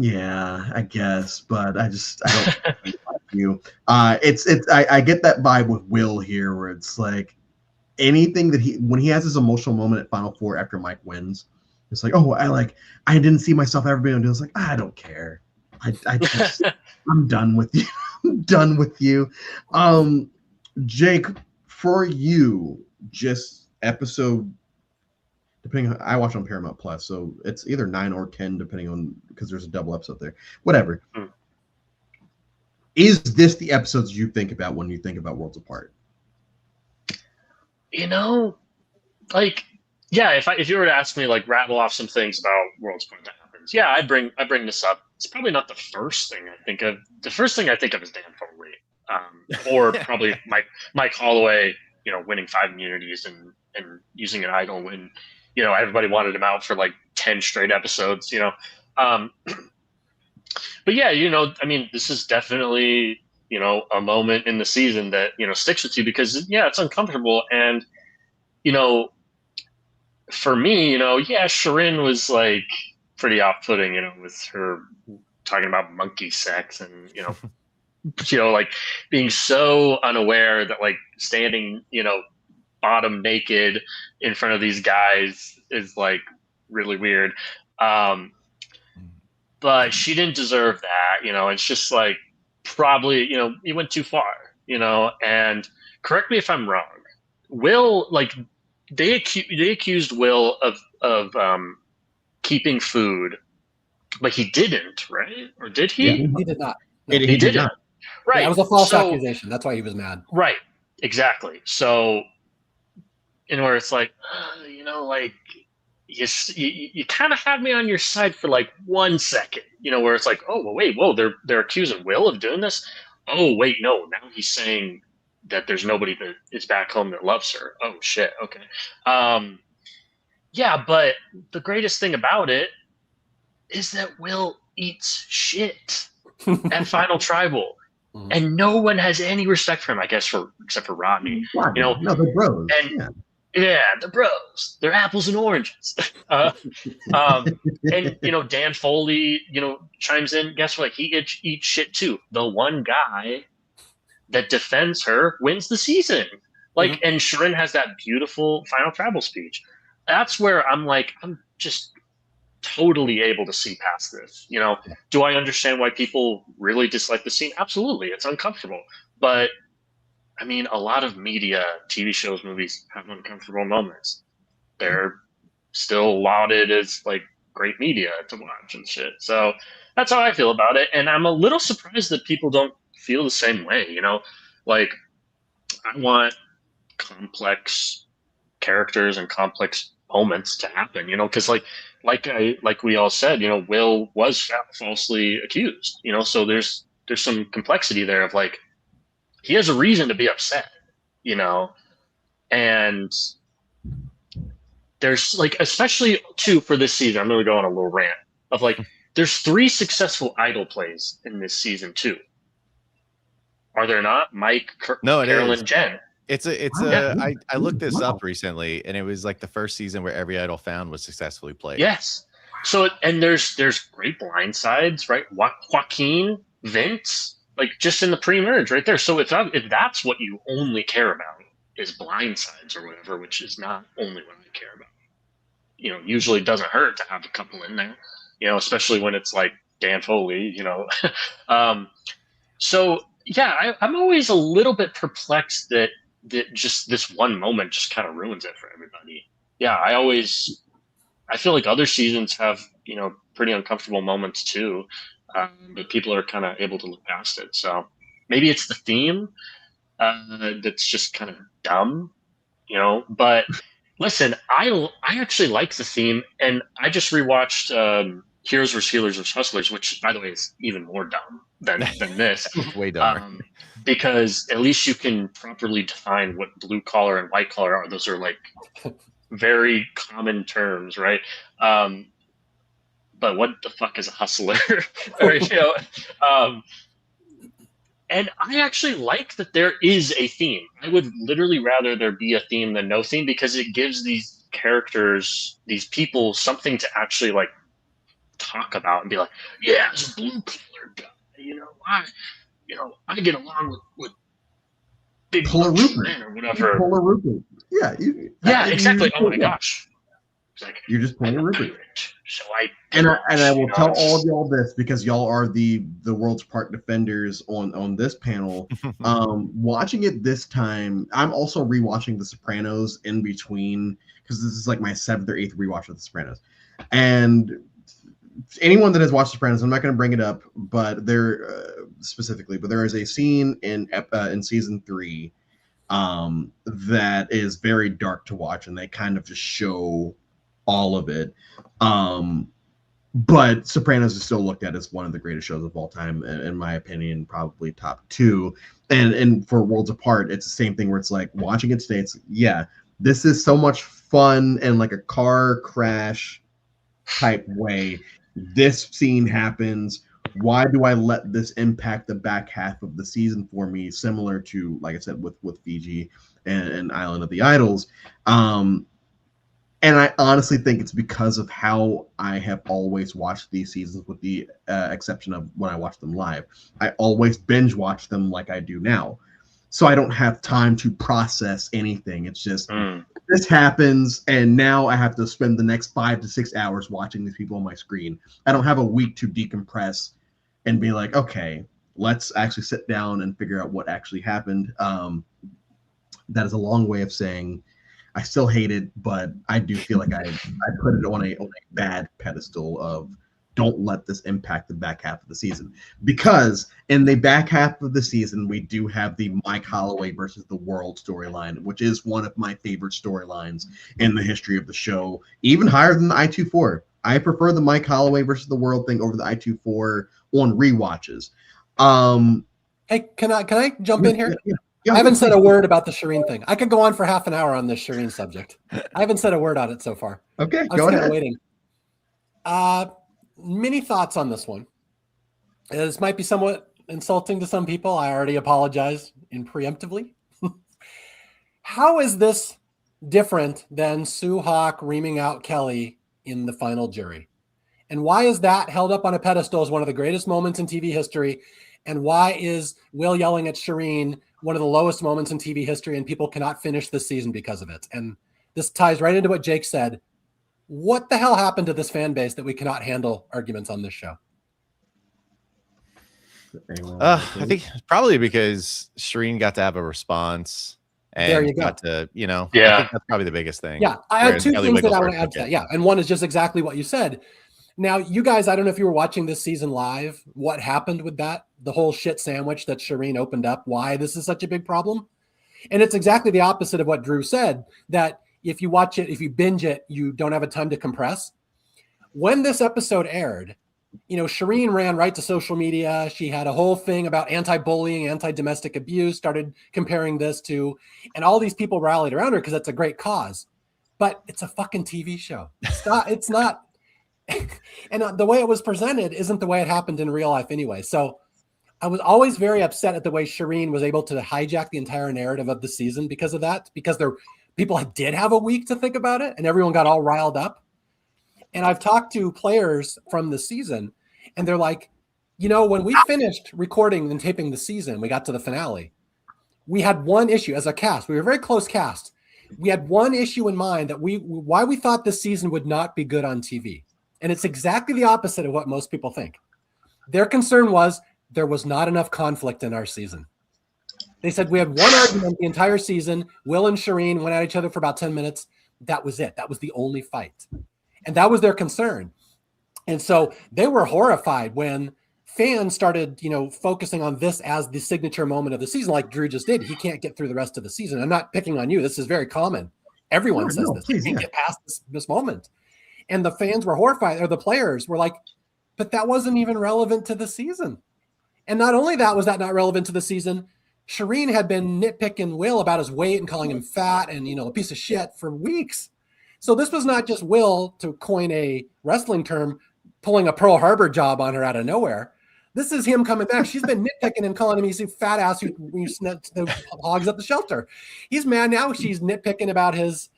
Speaker 1: I guess, but I don't like you. I get that vibe with Will here, where it's like anything that when he has his emotional moment at Final Four after Mike wins, it's like, oh, I didn't see myself ever being able to do this. Like, I don't care. I'm done with you. I'm done with you. Jake, for you, just episode. Depending on, I watch on Paramount Plus, so it's either 9 or 10, depending on, because there's a double episode there. Whatever. Is this the episodes you think about when you think about Worlds Apart?
Speaker 3: You know, like, yeah, if you were to ask me, like, rattle off some things about Worlds Apart that happens, yeah, I bring this up. It's probably not the first thing I think of. The first thing I think of is Dan Foley, or probably Mike Holloway, you know, winning 5 immunities and using an idol when, you know, everybody wanted him out for like 10 straight episodes, you know. But yeah, you know, I mean, this is definitely, you know, a moment in the season that, you know, sticks with you because, yeah, it's uncomfortable. And, you know, for me, you know, yeah, Shireen was like pretty off-putting, you know, with her talking about monkey sex and, you know, like being so unaware that like standing, you know, bottom naked in front of these guys is like really weird. But she didn't deserve that, you know. It's just like probably, you know, you went too far, you know. And correct me if I'm wrong. Will, like, they accused Will of keeping food, but he didn't, right? Or did he?
Speaker 2: Yeah, he did not.
Speaker 3: No, he didn't. Right.
Speaker 2: Yeah, it was a false accusation. That's why he was mad.
Speaker 3: Right. Exactly. So, and where it's like, you know, like you kind of had me on your side for like 1 second, you know, where it's like, oh, well, wait, whoa, they're accusing Will of doing this. Oh, wait, no, now he's saying that there's nobody that is back home that loves her. Oh shit. Okay. Yeah, but the greatest thing about it is that Will eats shit at Final Tribal. And no one has any respect for him, I guess, except for Rodney. You know,
Speaker 1: no, they're bros.
Speaker 3: And Yeah, the bros. They're apples and oranges. uh, and Dan Foley, chimes in. Guess what? He eats shit too. The one guy that defends her wins the season.
Speaker 2: Mhm.
Speaker 3: And Shirin has that beautiful final travel speech. That's where I'm like, I'm just totally able to see past this. Do I understand why people really dislike the scene? Absolutely. It's uncomfortable. But I mean, a lot of media, TV shows, movies have uncomfortable moments. They're still lauded as like great media to watch and shit. So that's how I feel about it. And I'm a little surprised that people don't feel the same way. Like, I want complex characters and complex moments to happen, because like we all said, Will was falsely accused, so there's some complexity there of like he has a reason to be upset, you know, and there's like, especially too for this season, I'm gonna go on a little rant of like there's 3 successful idol plays in this season too. Are there not? Mike,
Speaker 4: No, it
Speaker 3: Carolyn,
Speaker 4: is.
Speaker 3: Jen.
Speaker 4: I looked this up recently, and it was like the first season where every idol found was successfully played.
Speaker 3: Yes. So and there's great blindsides, right? Joaquin, Vince, like just in the pre-merge right there. So if that's what you only care about is blindsides or whatever, which is not only what I care about. Usually it doesn't hurt to have a couple in there. Especially when it's like Dan Foley. So yeah, I'm always a little bit perplexed that just this one moment just kind of ruins it for everybody. Yeah, I feel like other seasons have pretty uncomfortable moments too, but people are kind of able to look past it. So maybe it's the theme that's just kind of dumb, But listen, I actually like the theme, and I just rewatched Heroes vs. Healers vs. Hustlers, which by the way is even more dumb than this.
Speaker 4: Way dumber.
Speaker 3: Because at least you can properly define what blue collar and white collar are. Those are like very common terms, right? But what the fuck is a hustler? Or, and I actually like that there is a theme. I would literally rather there be a theme than no theme, because it gives these characters, these people, something to actually like talk about and be like, yeah, it's a blue collar guy. I get along with big men or whatever.
Speaker 1: Polar Rupert.
Speaker 3: Yeah, exactly. Oh my gosh. It's like,
Speaker 1: you're just playing a Rupert.
Speaker 3: So
Speaker 1: I will tell all of y'all this, because y'all are the world's part defenders on this panel. Watching it this time, I'm also rewatching The Sopranos in between, because this is like my 7th or 8th rewatch of The Sopranos. And anyone that has watched The Sopranos, I'm not going to bring it up, but there specifically, but there is a scene in season 3 that is very dark to watch, and they kind of just show all of it. But Sopranos is still looked at as one of the greatest shows of all time, in my opinion, probably top 2. And for Worlds Apart, it's the same thing where it's like watching it today. It's this is so much fun, and like a car crash type way. This scene happens. Why do I let this impact the back half of the season for me? Similar to, like I said, with Fiji and Island of the Idols. And I honestly think it's because of how I have always watched these seasons, with the exception of when I watch them live. I always binge watch them like I do now. So I don't have time to process anything. It's just, this happens, and now I have to spend the next 5 to 6 hours watching these people on my screen. I don't have a week to decompress and be like, okay, let's actually sit down and figure out what actually happened. That is a long way of saying I still hate it, but I do feel like I put it on a bad pedestal of don't let this impact the back half of the season. Because in the back half of the season, we do have the Mike Holloway versus the world storyline, which is one of my favorite storylines in the history of the show, even higher than the I-24. I prefer the Mike Holloway versus the world thing over the I-24 on rewatches.
Speaker 2: Hey, can I jump in here? Yeah, I haven't said a word about the Shireen thing. I could go on for half an hour on this Shireen subject. I haven't said a word on it so far.
Speaker 1: Okay,
Speaker 2: I'm
Speaker 1: go ahead.
Speaker 2: Waiting. Many thoughts on this one. This might be somewhat insulting to some people. I already apologize preemptively. How is this different than Sue Hawk reaming out Kelly in the final jury? And why is that held up on a pedestal as one of the greatest moments in TV history? And why is Will yelling at Shireen one of the lowest moments in TV history, and people cannot finish this season because of it? And this ties right into what Jake said. What the hell happened to this fan base that we cannot handle arguments on this show?
Speaker 4: I think probably because Shireen got to have a response. And
Speaker 2: There you go.
Speaker 4: got to, I
Speaker 3: Yeah.
Speaker 4: think that's probably the biggest thing.
Speaker 2: Yeah, I have
Speaker 4: Whereas
Speaker 2: two
Speaker 4: Kelly
Speaker 2: things that I want
Speaker 4: Wigglesworth
Speaker 2: to add
Speaker 4: took
Speaker 2: to that.
Speaker 4: it.
Speaker 2: Yeah, and one is just exactly what you said. Now, you guys, I don't know if you were watching this season live, what happened with that, the whole shit sandwich that Shireen opened up, why this is such a big problem. And it's exactly the opposite of what Drew said, that if you watch it, if you binge it, you don't have a time to compress. When this episode aired, Shireen ran right to social media. She had a whole thing about anti-bullying, anti-domestic abuse, started comparing this to, and all these people rallied around her because that's a great cause. But it's a fucking TV show. It's not. And the way it was presented isn't the way it happened in real life anyway. So I was always very upset at the way Shireen was able to hijack the entire narrative of the season because of that, because people did have a week to think about it and everyone got all riled up. And I've talked to players from the season and they're like, when we finished recording and taping the season, we got to the finale. We had one issue as a cast. We were a very close cast. We had one issue in mind that why we thought this season would not be good on TV. And it's exactly the opposite of what most people think. Their concern was there was not enough conflict in our season. They said we had one argument the entire season. Will and Shireen went at each other for about 10 minutes. That was it. That was the only fight. And that was their concern. And so they were horrified when fans started, focusing on this as the signature moment of the season, like Drew just did. He can't get through the rest of the season. I'm not picking on you. This is very common. Everyone says this. Please, you can't get past this moment. And the fans were horrified, or the players were like, but that wasn't even relevant to the season. And not only that was that not relevant to the season, Shireen had been nitpicking Will about his weight and calling him fat and, a piece of shit for weeks. So this was not just Will, to coin a wrestling term, pulling a Pearl Harbor job on her out of nowhere. This is him coming back. She's been nitpicking and calling him, he's a fat ass who hogs up the shelter. He's mad now. She's nitpicking about his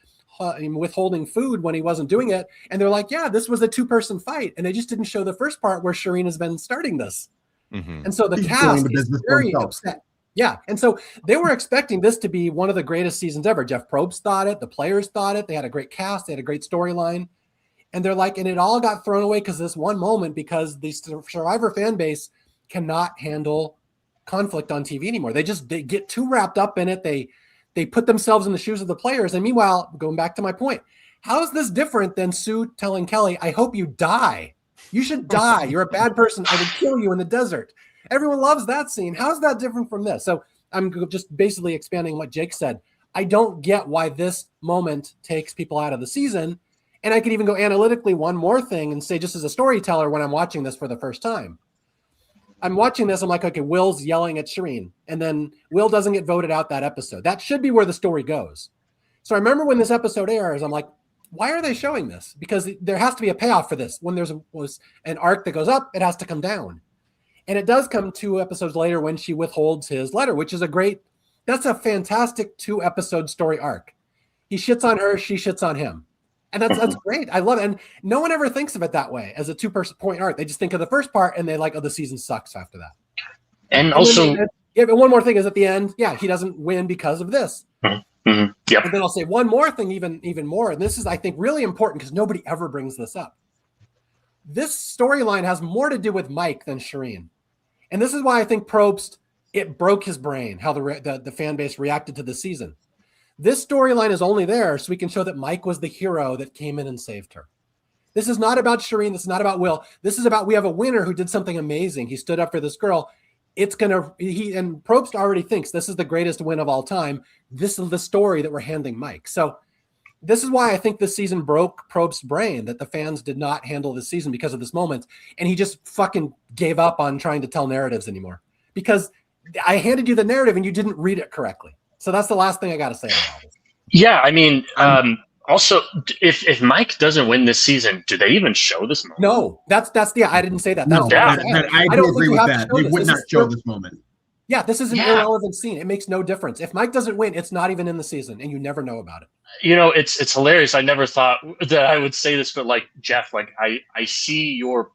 Speaker 2: withholding food when he wasn't doing it. And they're like, yeah, this was a 2-person fight. And they just didn't show the first part where Shireen has been starting this. Mm-hmm. And so the cast is very upset. Yeah. And so they were expecting this to be one of the greatest seasons ever. Jeff Probst thought it. The players thought it. They had a great cast. They had a great storyline. And they're like, and it all got thrown away because this one moment, because the Survivor fan base cannot handle conflict on TV anymore. They get too wrapped up in it. They put themselves in the shoes of the players. And meanwhile, going back to my point, how is this different than Sue telling Kelly, I hope you die. You should die. You're a bad person. I would kill you in the desert. Everyone loves that scene. How is that different from this? So I'm just basically expanding what Jake said. I don't get why this moment takes people out of the season. And I could even go analytically one more thing and say, just as a storyteller, when I'm watching this for the first time, I'm watching this, I'm like, okay, Will's yelling at Shireen, and then Will doesn't get voted out that episode. That should be where the story goes. So I remember when this episode airs, I'm like, why are they showing this? Because there has to be a payoff for this. When was an arc that goes up, it has to come down. And it does come 2 episodes later when she withholds his letter, which is that's a fantastic 2-episode story arc. He shits on her, she shits on him. And that's great. I love it. And no one ever thinks of it that way as a 2-point arc. They just think of the first part and they like, oh, the season sucks after that.
Speaker 3: And also,
Speaker 2: but one more thing is at the end, he doesn't win because of this.
Speaker 3: Mm-hmm. Yep.
Speaker 2: And then I'll say one more thing, even more. And this is, I think, really important because nobody ever brings this up. This storyline has more to do with Mike than Shireen. And this is why I think Probst, it broke his brain, how the fan base reacted to the season. This storyline is only there so we can show that Mike was the hero that came in and saved her. This is not about Shireen. This is not about Will. This is about, we have a winner who did something amazing. He stood up for this girl. And Probst already thinks this is the greatest win of all time. This is the story that we're handing Mike. So this is why I think this season broke Probst's brain, that the fans did not handle this season because of this moment. And he just fucking gave up on trying to tell narratives anymore because I handed you the narrative and you didn't read it correctly. So that's the last thing I got to say about this.
Speaker 3: Yeah, I mean, also, if Mike doesn't win this season, do they even show this moment?
Speaker 2: No, that's I didn't say that.
Speaker 1: I do agree with that. They would not show this moment.
Speaker 2: Yeah, this is an irrelevant scene. It makes no difference. If Mike doesn't win, it's not even in the season, and you never know about it.
Speaker 3: You know, it's hilarious. I never thought that I would say this, but like Jeff, like I see your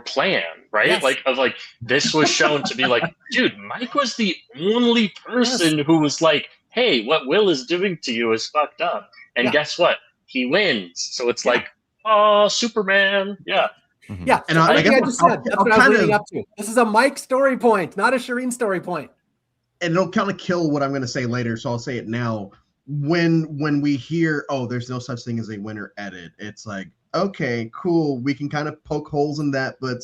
Speaker 3: plan, right?
Speaker 2: Yes.
Speaker 3: Like this was shown to be like, dude, Mike was the only person who was like, hey, what Will is doing to you is fucked up. And guess what? He wins. So it's like, oh, Superman. Yeah.
Speaker 2: Yeah.
Speaker 1: And
Speaker 2: I
Speaker 1: guess
Speaker 2: just said that's what I was leading up to. This is a Mike story point, not a Shireen story point.
Speaker 1: And it'll kind of kill what I'm going to say later, so I'll say it now. When we hear, oh, there's no such thing as a winner edit, it's like, okay, cool. We can kind of poke holes in that, but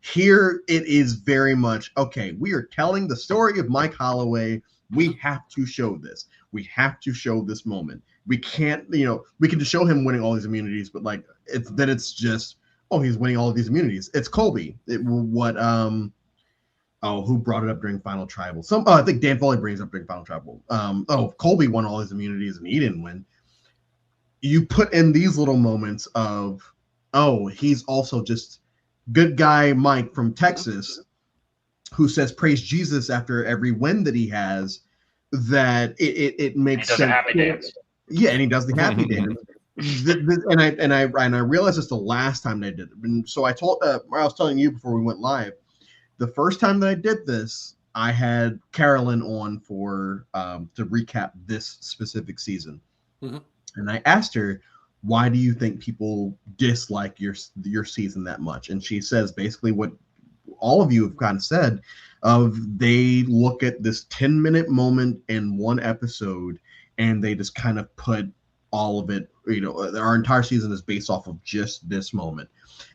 Speaker 1: here it is very much, okay, we are telling the story of Mike Holloway. We have to show this. We have to show this moment. We can't, we can just show him winning all these immunities, but like, it's just, oh, he's winning all of these immunities. It's Colby. Who brought it up during Final Tribal? I think Dan Foley brings up during Final Tribal. Colby won all his immunities and he didn't win. You put in these little moments of, oh, he's also just good guy Mike from Texas who says praise Jesus after every win that he has, that it makes sense.
Speaker 3: He does a happy dance.
Speaker 1: Yeah, and he does the happy dance. And I realized this the last time they did it. And so I was telling you before we went live, the first time that I did this, I had Carolyn on for to recap this specific season. Mm-hmm. And I asked her, why do you think people dislike your season that much? And she says basically what all of you have kind of said, of they look at this 10-minute moment in one episode and they just kind of put all of it, our entire season is based off of just this moment.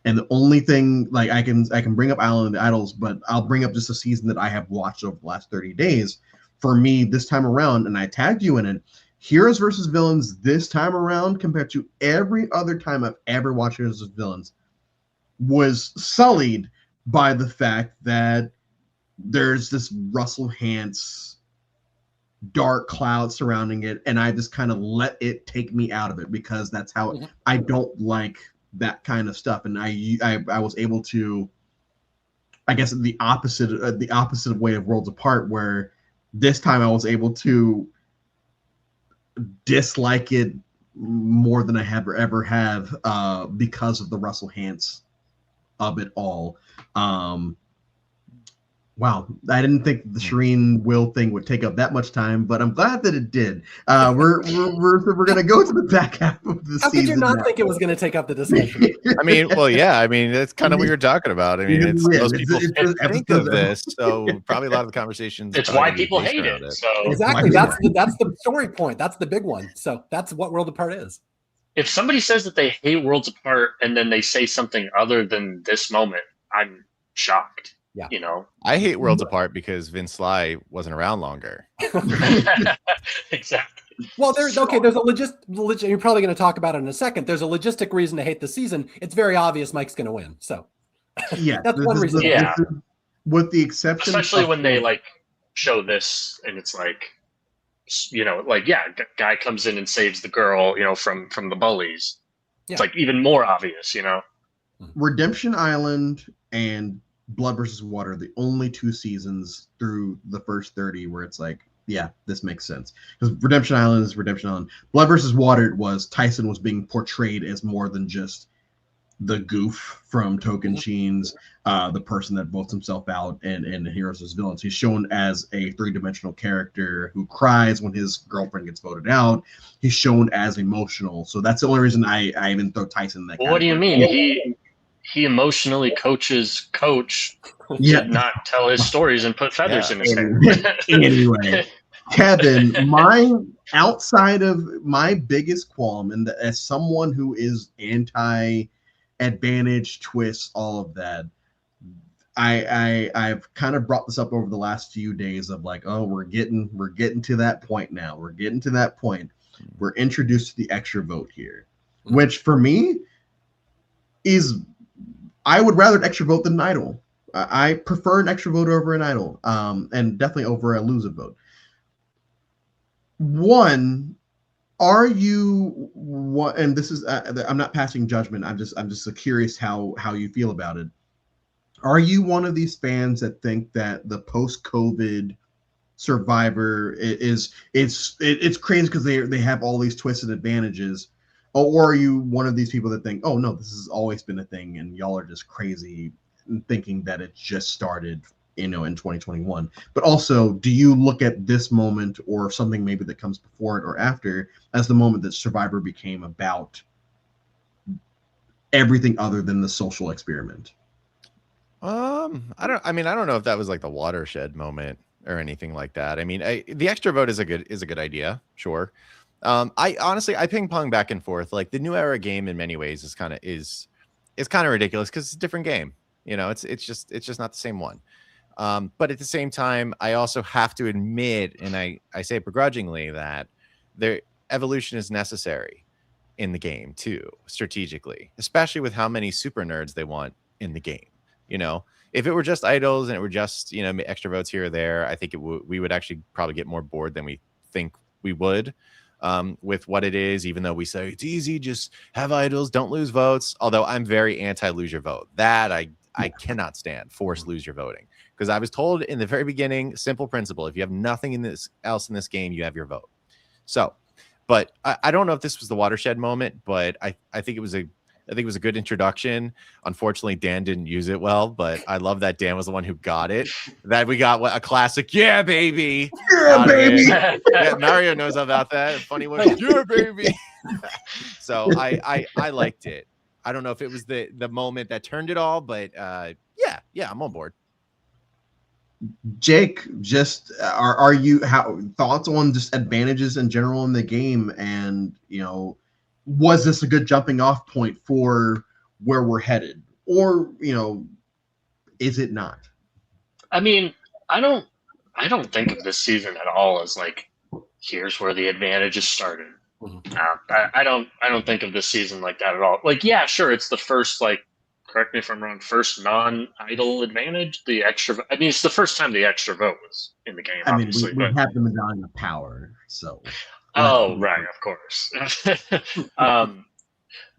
Speaker 1: And the only thing, like, I can bring up Island of the Idols, but I'll bring up just a season that I have watched over the last 30 days. For me, this time around, and I tagged you in it, Heroes versus Villains this time around, compared to every other time I've ever watched Heroes versus Villains, was sullied by the fact that there's this Russell Hantz dark cloud surrounding it, and I just kind of let it take me out of it, because that's how I don't like that kind of stuff. And I was able to, I guess, the opposite way of Worlds Apart, where this time I was able to dislike it more than I ever have because of the Russell Hantz of it all. Wow, I didn't think the Shireen Will thing would take up that much time, but I'm glad that it did. We're gonna go to the back half of the season.
Speaker 2: How could you not think it was going to take up the discussion?
Speaker 4: I mean, well, yeah. I mean, that's kind of what you're talking about. I mean, most people think of this, so probably a lot of the conversations.
Speaker 3: It's why people hate it. So
Speaker 2: exactly, that's the story point. That's the big one. So that's what World Apart is.
Speaker 3: If somebody says that they hate Worlds Apart and then they say something other than this moment, I'm shocked.
Speaker 2: Yeah,
Speaker 4: I hate Worlds Apart because Vince Sly wasn't around longer.
Speaker 3: Exactly.
Speaker 2: Well, there's a you're probably going to talk about it in a second. There's a logistic reason to hate the season. It's very obvious Mike's going to win. So
Speaker 1: yeah,
Speaker 2: that's one reason.
Speaker 3: Yeah,
Speaker 1: with the exception,
Speaker 3: especially when they like show this and it's like, guy comes in and saves the girl, from the bullies. Yeah. It's like even more obvious,
Speaker 1: Redemption Island and Blood versus Water, the only two seasons through the first 30 where it's like, yeah, this makes sense. Because Redemption Island is Redemption Island. Blood versus Water was Tyson was being portrayed as more than just the goof from Token Sheen's, the person that votes himself out in Heroes versus Villains. He's shown as a three-dimensional character who cries when his girlfriend gets voted out. He's shown as emotional. So that's the only reason I even throw Tyson in that category.
Speaker 3: What do you mean? He emotionally coaches Coach to not tell his stories and put feathers in his hair.
Speaker 1: Anyway, Kevin, outside of my biggest qualm, and as someone who is anti-advantage, twists, all of that, I've kind of brought this up over the last few days of like, oh, we're getting to that point now. We're getting to that point. We're introduced to the extra vote here, which for me is, I would rather an extra vote than an idol. I prefer an extra vote over an idol, and definitely over a loser vote. One, are you what? And this is I'm not passing judgment. I'm just curious how you feel about it. Are you one of these fans that think that the post-COVID Survivor it's crazy because they have all these twisted advantages, or are you one of these people that think, oh no, this has always been a thing, and y'all are just crazy thinking that it just started, in 2021? But also, do you look at this moment or something maybe that comes before it or after as the moment that Survivor became about everything other than the social experiment?
Speaker 4: I don't know if that was like the watershed moment or anything like that. I mean, the extra vote is a good idea, sure. I honestly, I ping pong back and forth. Like the new era game in many ways is kind of ridiculous because it's a different game. It's just not the same one. But at the same time, I also have to admit, and I say begrudgingly, that their evolution is necessary in the game too, strategically, especially with how many super nerds they want in the game. If it were just idols and it were just, extra votes here or there, I think we would actually probably get more bored than we think we would with what it is, even though we say it's easy, just have idols, don't lose votes. Although I'm very anti lose your vote. That I cannot stand forced lose your voting, because I was told in the very beginning, simple principle: if you have nothing else in this game, you have your vote. So, but I don't know if this was the watershed moment, but I think it was a good introduction. Unfortunately, Dan didn't use it well, but I love that Dan was the one who got it. That we got a classic, yeah, baby.
Speaker 1: Yeah, baby.
Speaker 4: Yeah, Mario knows about that. Funny one, yeah, baby. So I liked it. I don't know if it was the moment that turned it all, but yeah, I'm on board.
Speaker 1: Jake, just are you thoughts on just advantages in general in the game, and was this a good jumping off point for where we're headed, or is it not?
Speaker 3: I mean, I don't think of this season at all as like, here's where the advantages started. I don't think of this season like that at all. Like, yeah, sure, it's the first, like, correct me if I'm wrong, first non-idol advantage. The extra, I mean, it's the first time the extra vote was in the game.
Speaker 1: I mean,
Speaker 3: obviously,
Speaker 1: we have the medallion of power, so.
Speaker 3: Oh, right, of course.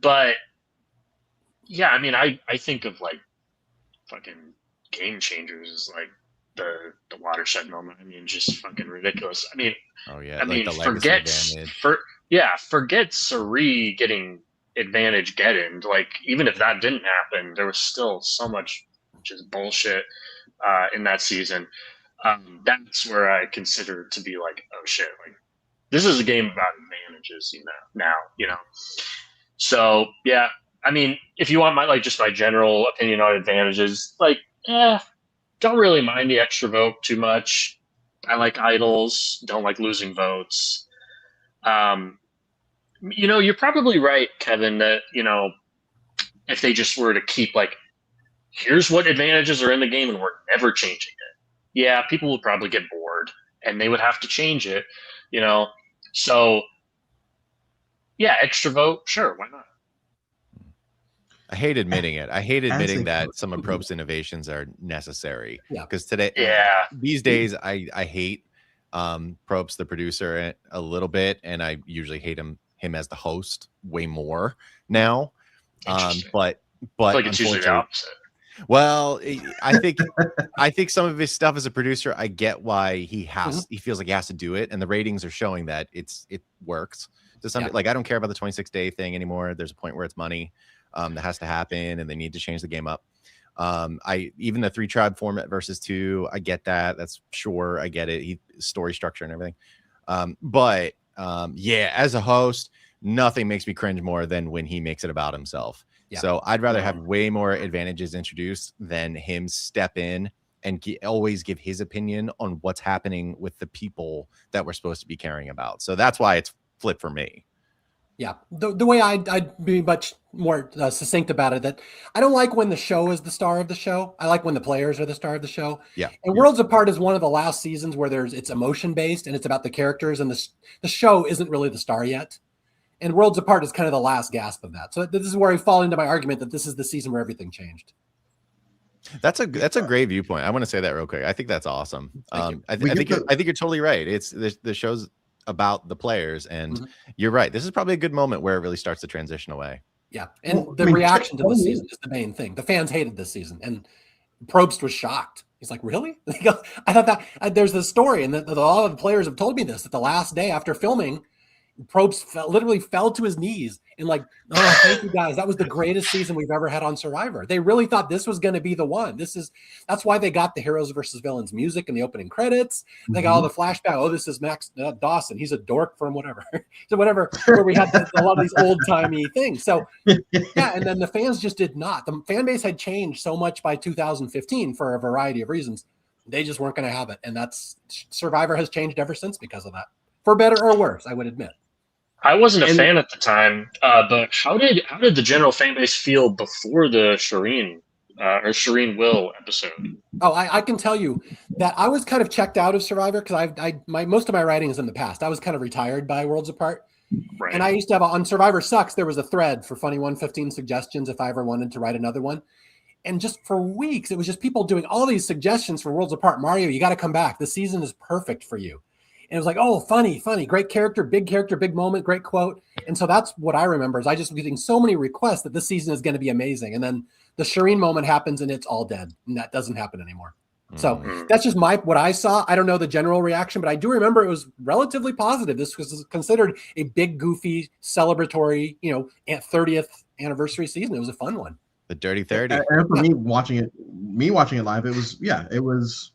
Speaker 3: But yeah, I mean, I think of like fucking game changers as like the watershed moment. I mean, just fucking ridiculous. I mean,
Speaker 4: oh yeah,
Speaker 3: I
Speaker 4: like
Speaker 3: mean,
Speaker 4: the legacy advantage.
Speaker 3: Forget Sari getting advantage get-in. Like, even if that didn't happen, there was still so much just bullshit in that season. That's where I consider to be like, oh shit, like this is a game about advantages, now. So yeah, I mean, if you want my general opinion on advantages, like, don't really mind the extra vote too much. I like idols, don't like losing votes. You're probably right, Kevin, that, if they just were to keep like, here's what advantages are in the game and we're never changing it. Yeah, people would probably get bored and they would have to change it, So yeah, extra vote, sure, why not?
Speaker 4: I hate admitting it. I hate admitting that some of Probe's innovations are necessary.
Speaker 2: Yeah.
Speaker 4: Because these days, I hate Probst, the producer, a little bit, and I usually hate him as the host way more now. But
Speaker 3: like it's usually the opposite.
Speaker 4: Well, I think some of his stuff as a producer, I get why he feels like he has to do it, and the ratings are showing that it works. To some, like, I don't care about the 26-day thing anymore. There's a point where it's money that has to happen, and they need to change the game up. Even the 3-tribe format versus 2, I get that. That's sure, I get it. Story structure and everything. But yeah, as a host, nothing makes me cringe more than when he makes it about himself. Yeah. So I'd rather have way more advantages introduced than him step in and always give his opinion on what's happening with the people that we're supposed to be caring about. So that's why it's flipped for me.
Speaker 2: Yeah, the way I'd be much more succinct about it, that I don't like when the show is the star of the show. I like when the players are the star of the show.
Speaker 4: Yeah.
Speaker 2: And Worlds Apart is one of the last seasons where it's emotion based and it's about the characters, and the show isn't really the star yet. And Worlds Apart is kind of the last gasp of that. So this is where I fall into my argument that this is the season where everything changed.
Speaker 4: That's a great viewpoint. I want to say that real quick. I think that's awesome. I think you're totally right. It's the show's about the players, and you're right. This is probably a good moment where it really starts to transition away.
Speaker 2: Yeah, and the reaction to the season is the main thing. The fans hated this season, and Probst was shocked. He's like, really? He goes, I thought that there's this story, and that a lot of the players have told me this, that the last day after filming, Probst literally fell to his knees and like, oh, thank you guys. That was the greatest season we've ever had on Survivor. They really thought this was going to be the one. That's why they got the heroes versus villains music in the opening credits. They got all the flashback. Oh, this is Max Dawson. He's a dork from whatever. So whatever, where we had a lot of these old timey things. So yeah, and then the fans just did not. The fan base had changed so much by 2015 for a variety of reasons. They just weren't going to have it, and that's Survivor has changed ever since because of that, for better or worse. I would admit.
Speaker 3: I wasn't a fan at the time, but how did the general fan base feel before the Shireen or Shireen Will episode?
Speaker 2: Oh, I can tell you that I was kind of checked out of Survivor because most of my writing is in the past. I was kind of retired by Worlds Apart,
Speaker 3: Right.
Speaker 2: and I used to have on Survivor Sucks. There was a thread for Funny 115 suggestions if I ever wanted to write another one. And just for weeks, it was just people doing all these suggestions for Worlds Apart. Mario, you got to come back. The season is perfect for you. And it was like, oh, funny, great character, big moment, great quote. And so that's what I remember is I just was getting so many requests that this season is going to be amazing. And then the Shireen moment happens and it's all dead. And that doesn't happen anymore. So that's just what I saw. I don't know the general reaction, but I do remember it was relatively positive. This was considered a big, goofy, celebratory, 30th anniversary season. It was a fun one.
Speaker 4: The Dirty 30.
Speaker 1: And for me watching it live, it was,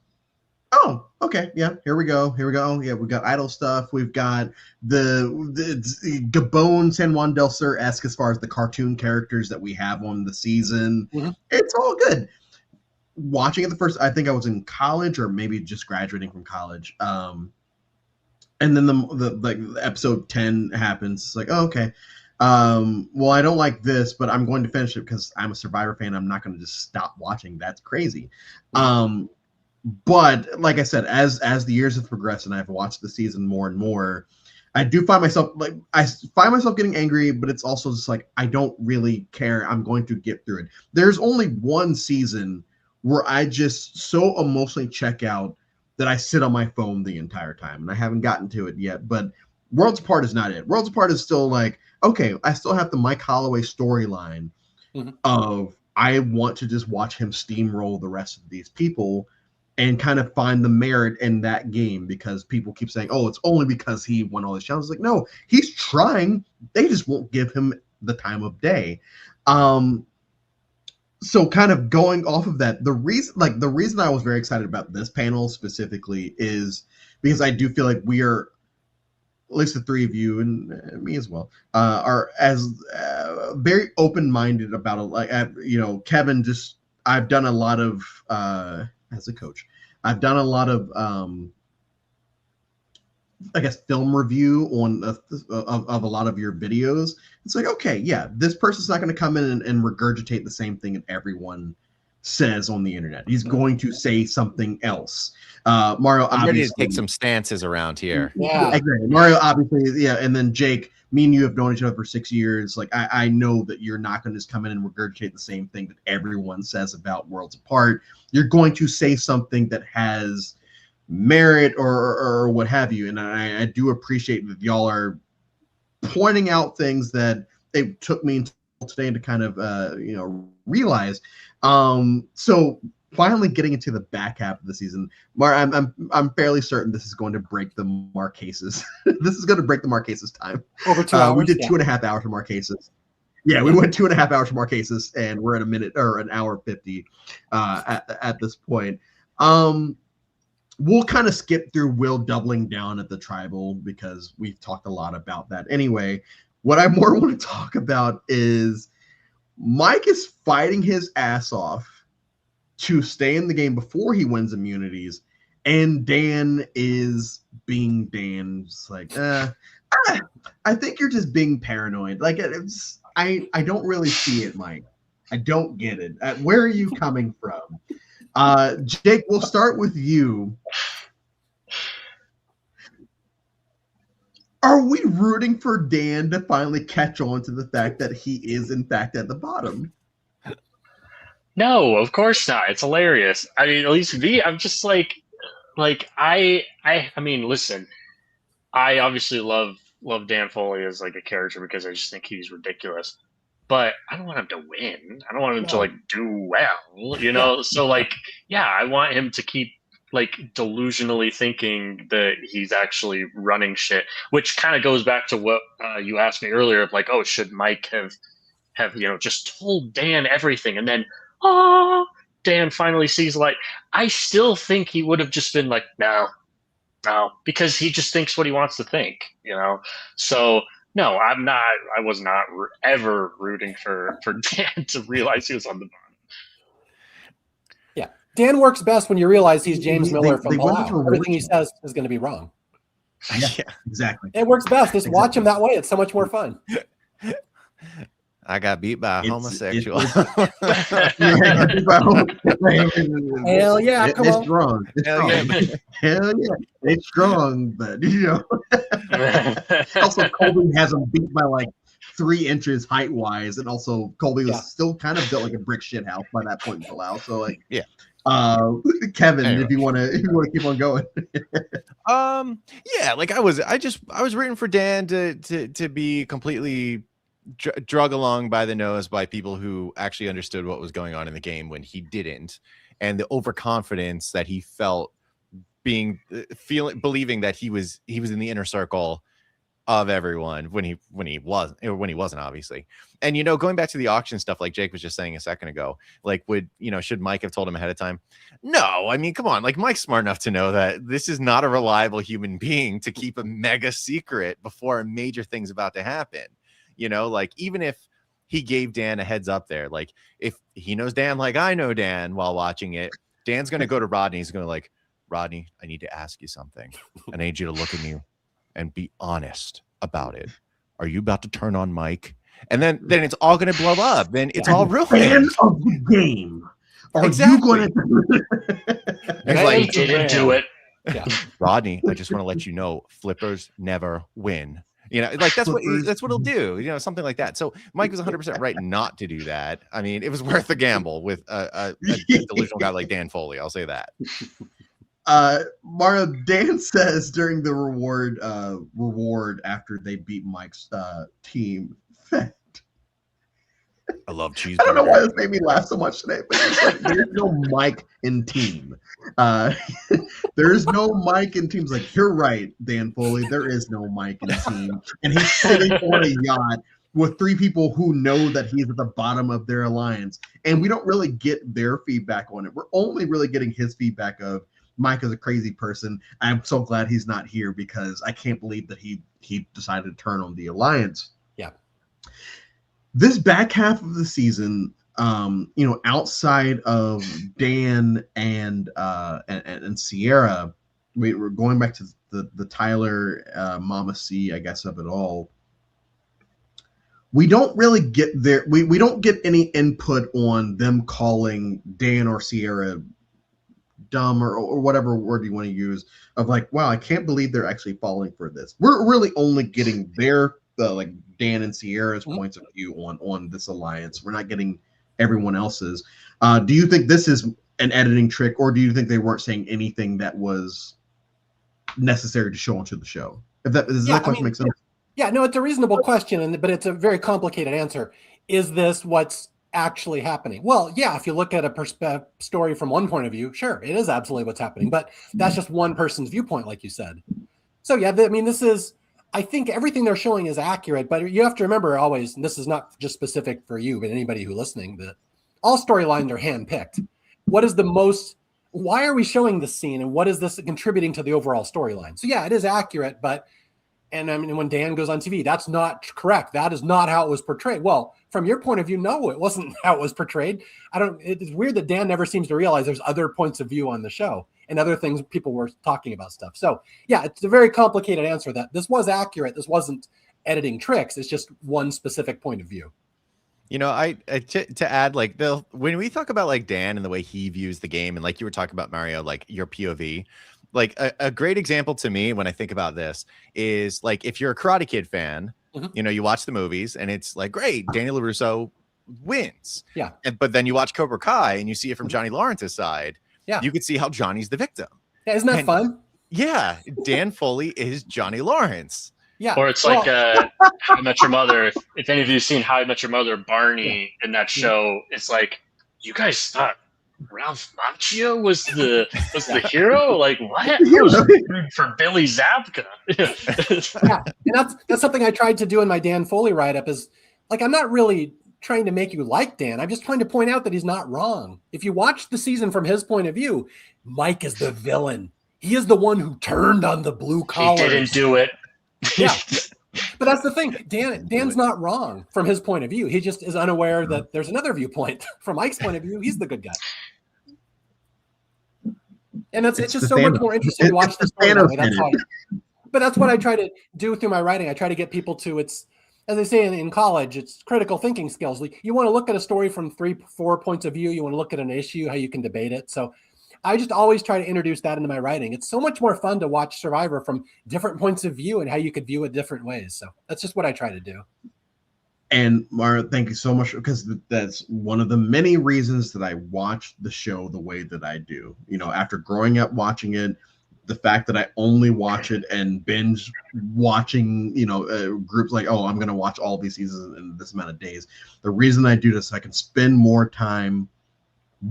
Speaker 1: oh, okay, yeah, here we go. Yeah, we've got idol stuff. We've got the Gabon San Juan del Sur-esque as far as the cartoon characters that we have on the season. Mm-hmm. It's all good. Watching it I think I was in college or maybe just graduating from college. And then the episode 10 happens. It's like, oh, okay. Well, I don't like this, but I'm going to finish it because I'm a Survivor fan. I'm not going to just stop watching. That's crazy. But like I said, as the years have progressed and I've watched the season more and more, I do find myself getting angry, but it's also just like, I don't really care. I'm going to get through it. There's only one season where I just so emotionally check out that I sit on my phone the entire time, and I haven't gotten to it yet, but Worlds Apart is not it. Worlds Apart is still like, okay, I still have the Mike Holloway storyline of I want to just watch him steamroll the rest of these people and kind of find the merit in that game, because people keep saying, oh, it's only because he won all these challenges. Like, no, he's trying. They just won't give him the time of day. So kind of going off of that, the reason I was very excited about this panel specifically is because I do feel like we are, at least the three of you and me as well, are as very open-minded about it. Like, Kevin, I've done a lot of, as a coach, I've done a lot of, I guess, film review on of a lot of your videos. It's like, okay, yeah, this person's not going to come in and regurgitate the same thing that everyone says on the internet. He's going to say something else. Mario,
Speaker 4: I'm ready to take some stances around here.
Speaker 2: Yeah,
Speaker 1: exactly. Mario, obviously, yeah, and then Jake, me and you have known each other for 6 years. Like, I know that you're not going to just come in and regurgitate the same thing that everyone says about Worlds Apart. You're going to say something that has merit or what have you. And I do appreciate that y'all are pointing out things that it took me until today to kind of realize. So finally getting into the back half of the season, I'm fairly certain this is going to break the Marquesas. This is going to break the Marquesas time.
Speaker 2: Over 2 hours.
Speaker 1: We did 2.5 hours for Marquesas. Yeah, we went 2.5 hours for Marquesas, and we're at a minute or an hour 50 at this point. We'll kind of skip through Will doubling down at the tribal because we've talked a lot about that. Anyway, what I more want to talk about is Mike is fighting his ass off to stay in the game before he wins immunities, and Dan is being Dan. Just like, I think you're just being paranoid. Like, I don't really see it, Mike. I don't get it. Where are you coming from? Jake, we'll start with you. Are we rooting for Dan to finally catch on to the fact that he is, in fact, at the bottom?
Speaker 3: No, of course not. It's hilarious. I mean, at least I'm just like I mean, listen, I obviously love Dan Foley as like a character because I just think he's ridiculous. but I don't want him to win. I don't want him to like do well, you
Speaker 2: Yeah.
Speaker 3: know? So like, yeah, I want him to keep like delusionally thinking that he's actually running shit, which kind of goes back to what you asked me earlier of like, oh, should Mike have, you know, just told Dan everything and then, oh, Dan finally sees light. I still think he would have just been like, no, because he just thinks what he wants to think, you know? So no, I was not ever rooting for Dan to realize he was on the bottom.
Speaker 2: Yeah. Dan works best when you realize he's James Miller from
Speaker 1: went into
Speaker 2: Palau. Everything he says is going to be wrong.
Speaker 1: Yeah, exactly.
Speaker 2: It works best. Just watch him that way. It's so much more fun.
Speaker 4: I got beat by a homosexual.
Speaker 2: Hell yeah, come
Speaker 1: it's
Speaker 2: on.
Speaker 1: strong. It's
Speaker 4: Hell
Speaker 1: strong.
Speaker 4: yeah.
Speaker 1: Hell yeah. It's strong, but you know. Also, Colby has him beat by like 3 inches height wise, and also Colby was still kind of built like a brick shit house by that point in Palau. So like,
Speaker 4: yeah.
Speaker 1: Kevin,
Speaker 4: anyway.
Speaker 1: if you want to keep on going.
Speaker 4: Yeah, like I was rooting for Dan to be completely drug along by the nose by people who actually understood what was going on in the game when he didn't, and the overconfidence that he felt believing that he was in the inner circle of everyone when he wasn't, obviously. And you know, going back to the auction stuff, like Jake was just saying a second ago, like should Mike have told him ahead of time? No, I mean, come on, like Mike's smart enough to know that this is not a reliable human being to keep a mega secret before a major thing's about to happen. You know, like even if he gave Dan a heads up there, like if he knows Dan like I know Dan while watching it, Dan's going to go to Rodney. He's going to like, Rodney, I need to ask you something. I need you to look at me and be honest about it. Are you about to turn on Mike? And then it's all going to blow up. Then it's all ruined.
Speaker 1: Fan of the game. Are
Speaker 4: Exactly.
Speaker 1: you going to?
Speaker 3: It's like he didn't do it.
Speaker 2: Yeah.
Speaker 4: Rodney, I just want to let you know, flippers never win. You know, like that's what he'll do. You know, something like that. So Mike was 100% right not to do that. I mean, it was worth the gamble with a delusional guy like Dan Foley. I'll say that.
Speaker 1: Mario, Dan says during the reward after they beat Mike's team.
Speaker 4: I love cheeseburger.
Speaker 1: I don't know why this made me laugh so much today, but it's like there's no Mike in team. There's no Mike in teams. Like, you're right, Dan Foley. There is no Mike in team, and he's sitting on a yacht with 3 people who know that he's at the bottom of their alliance, and we don't really get their feedback on it. We're only really getting his feedback of Mike is a crazy person. I'm so glad he's not here because I can't believe that he decided to turn on the alliance.
Speaker 2: Yeah.
Speaker 1: This back half of the season, outside of Dan and Sierra, we're going back to the Tyler Mama C, I guess, of it all. We don't really get there. We don't get any input on them calling Dan or Sierra dumb or whatever word you want to use of like, wow, I can't believe they're actually falling for this. We're really only getting their like Dan and Sierra's points of view on this alliance. We're not getting everyone else's. Do you think this is an editing trick, or do you think they weren't saying anything that was necessary to show onto the show? If that does that question make sense?
Speaker 2: Yeah, no, it's a reasonable question, but it's a very complicated answer. Is this what's actually happening? Well, yeah, if you look at a story from one point of view, sure, it is absolutely what's happening, but that's just one person's viewpoint, like you said. So yeah, this is, I think everything they're showing is accurate, but you have to remember always, and this is not just specific for you, but anybody who's listening, that all storylines are handpicked. Why are we showing this scene, and what is this contributing to the overall storyline? So yeah, it is accurate, and I mean, when Dan goes on TV, that's not correct. That is not how it was portrayed. Well, from your point of view, no, it wasn't how it was portrayed. It's weird that Dan never seems to realize there's other points of view on the show and other things people were talking about stuff. So yeah, it's a very complicated answer that this was accurate. This wasn't editing tricks. It's just one specific point of view.
Speaker 4: You know, to add, like, when we talk about like Dan and the way he views the game, and like you were talking about, Mario, like your POV, like a great example to me when I think about this is like, if you're a Karate Kid fan, you know, you watch the movies and it's like, great, Daniel LaRusso wins.
Speaker 2: Yeah.
Speaker 4: But then you watch Cobra Kai and you see it from Johnny Lawrence's side. Yeah. You could see how Johnny's the victim.
Speaker 2: Yeah, isn't that fun?
Speaker 4: Yeah. Dan Foley is Johnny Lawrence.
Speaker 2: Yeah.
Speaker 3: Or it's like How I Met Your Mother. If any of you have seen How I Met Your Mother, Barney in that show, it's like, you guys thought Ralph Macchio was the hero? Like, what? I was rooting for Billy Zabka.
Speaker 2: Yeah, and that's something I tried to do in my Dan Foley write-up is, like, I'm not really trying to make you like Dan. I'm just trying to point out that he's not wrong. If you watch the season from his point of view, Mike is the villain. He is the one who turned on the blue collars.
Speaker 3: He didn't do it.
Speaker 2: Yeah. But that's the thing. Dan's not wrong from his point of view. He just is unaware that there's another viewpoint. From Mike's point of view, he's the good guy. And it's just so much more interesting to watch the story that way. But that's what I try to do through my writing. I try to get people to, it's, as they say in college, it's critical thinking skills. You want to look at a story from 3-4 points of view. You want to look at an issue, how you can debate it. So I just always try to introduce that into my writing. It's so much more fun to watch Survivor from different points of view and how you could view it different ways. So that's just what I try to do.
Speaker 1: And Mara, thank you so much, because that's one of the many reasons that I watch the show the way that I do. You know, after growing up watching it, the fact that I only watch it and binge watching, groups like, oh, I'm going to watch all these seasons in this amount of days. The reason I do this, I can spend more time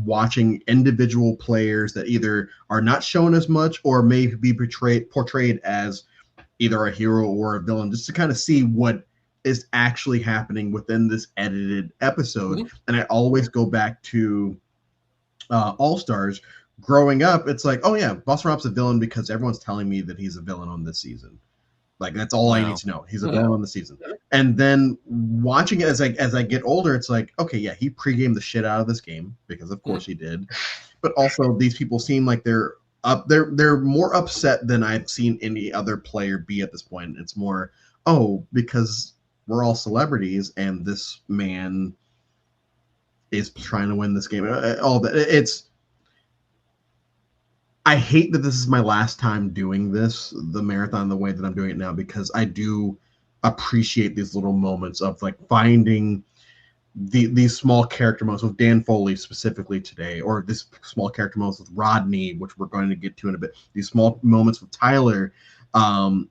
Speaker 1: watching individual players that either are not shown as much or may be portrayed as either a hero or a villain, just to kind of see what is actually happening within this edited episode. Mm-hmm. And I always go back to All Stars. Growing up, it's like, oh yeah, Boss Rob's a villain because everyone's telling me that he's a villain on this season. Like, that's all I need to know. He's a villain on the season. And then watching it as I get older, it's like, okay, yeah, he pre-gamed the shit out of this game, because of course he did. But also, these people seem like they're more upset than I've seen any other player be at this point. It's more, oh, because we're all celebrities and this man is trying to win this game. All that. I hate that this is my last time doing the marathon, the way that I'm doing it now, because I do appreciate these little moments of like finding these small character moments with Dan Foley specifically today, or this small character moments with Rodney, which we're going to get to in a bit. These small moments with Tyler. I'm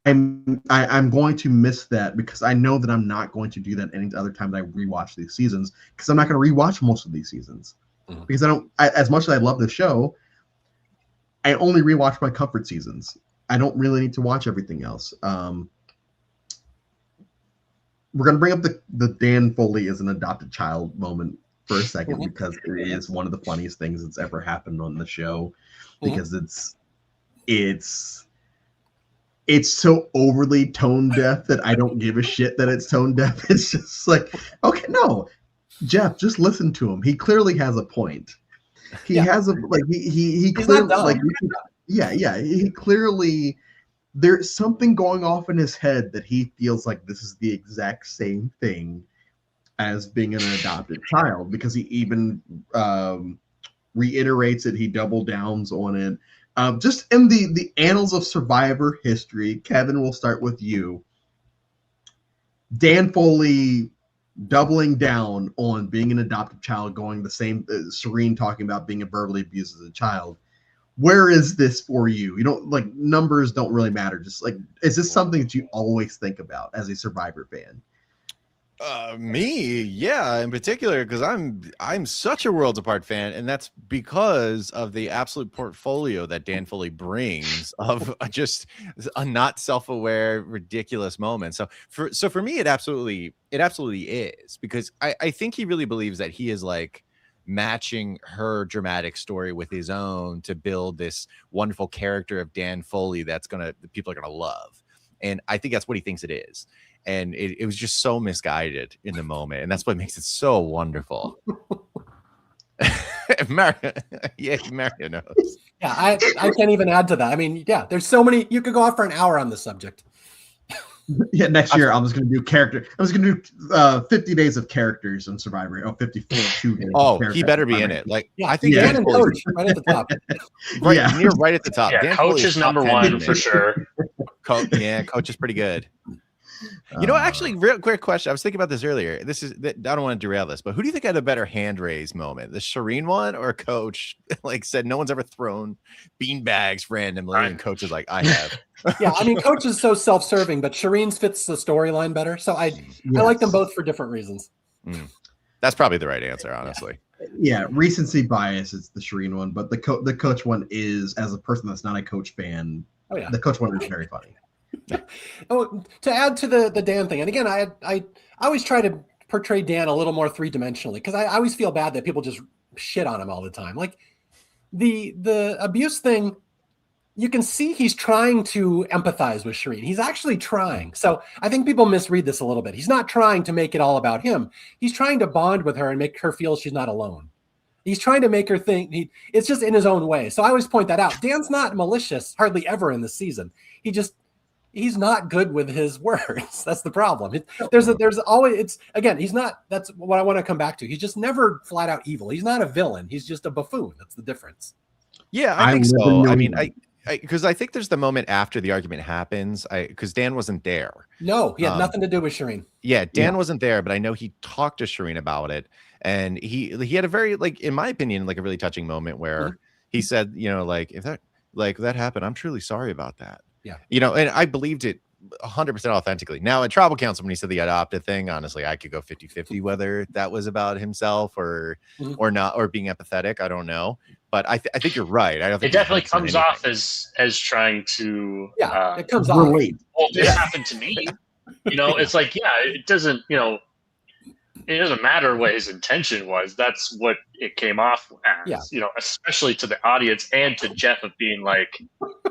Speaker 1: going to miss that, because I know that I'm not going to do that any other time that I rewatch these seasons, because I'm not going to rewatch most of these seasons. Because as much as I love the show, I only rewatch my comfort seasons. I don't really need to watch everything else. We're going to bring up the Dan Foley as an adopted child moment for a second, because it is one of the funniest things that's ever happened on the show, because it's so overly tone deaf that I don't give a shit that it's tone deaf. It's just like, okay, no, Jeff, just listen to him. He clearly has a point. He has a he clearly he clearly, there's something going off in his head that he feels like this is the exact same thing as being an adopted child, because he even reiterates it. He double downs on it. Just in the annals of Survivor history, Kevin, we'll start with you. Dan Foley doubling down on being an adopted child, going the same, Serene talking about being verbally abused as a child. Where is this for you? You don't, like, numbers don't really matter. Just like, is this something that you always think about as a Survivor fan?
Speaker 4: Me, yeah, in particular, because I'm such a Worlds Apart fan, and that's because of the absolute portfolio that Dan Foley brings of just a not self-aware, ridiculous moment. So for me, it absolutely is, because I think he really believes that he is like matching her dramatic story with his own to build this wonderful character of Dan Foley that people are gonna love, and I think that's what he thinks it is. And it was just so misguided in the moment, and that's what makes it so wonderful. Mario knows.
Speaker 2: Yeah, I can't even add to that. I mean, yeah, there's so many. You could go off for an hour on this subject.
Speaker 1: Yeah, next year I'm just going to do character. I was going to do 50 days of characters on Survivor. Oh, 52 days.
Speaker 4: Oh, he better be in it. Like,
Speaker 2: yeah,
Speaker 4: I think
Speaker 2: Dan and Coach right at the top.
Speaker 4: Right at the top.
Speaker 3: Yeah,
Speaker 4: Dan
Speaker 3: Coach is number one for sure.
Speaker 4: Coach is pretty good. You know, actually, real quick question. I was thinking about this earlier. I don't want to derail this, but who do you think had a better hand raise moment? The Shireen one or Coach like said no one's ever thrown bean bags randomly, and Coach is like, I have.
Speaker 2: Yeah, I mean, Coach is so self-serving, but Shireen's fits the storyline better. So I like them both for different reasons.
Speaker 4: That's probably the right answer, honestly.
Speaker 1: Yeah, recency bias is the Shireen one, but the Coach one is, as a person that's not a Coach fan, the Coach one is very funny.
Speaker 2: Oh, to add to the Dan thing, and again, I always try to portray Dan a little more three-dimensionally because I always feel bad that people just shit on him all the time. Like the abuse thing, you can see he's trying to empathize with Shireen. He's actually trying. So I think people misread this a little bit. He's not trying to make it all about him. He's trying to bond with her and make her feel she's not alone. He's trying to make her think it's just in his own way. So I always point that out. Dan's not malicious hardly ever in the season. He's not good with his words. That's the problem. There's always, he's not, that's what I want to come back to. He's just never flat out evil. He's not a villain. He's just a buffoon. That's the difference.
Speaker 4: Yeah, I think so. I mean, because I think there's the moment after the argument happens, because Dan wasn't there.
Speaker 2: No, he had nothing to do with Shireen.
Speaker 4: Yeah, Dan wasn't there, but I know he talked to Shireen about it. And he had a very, like, in my opinion, like a really touching moment where he said, you know, like, if that happened, I'm truly sorry about that.
Speaker 2: Yeah.
Speaker 4: You know, and I believed it 100% authentically. Now at tribal council, when he said the adopted thing, honestly, I could go 50-50 whether that was about himself or not, or being empathetic. I don't know. But I think you're right. I don't think
Speaker 3: it definitely comes off as trying to
Speaker 2: it comes off.
Speaker 3: Well, this happened to me. You know, it's like, it doesn't, it doesn't matter what his intention was. That's what it came off as, especially to the audience and to Jeff, of being like,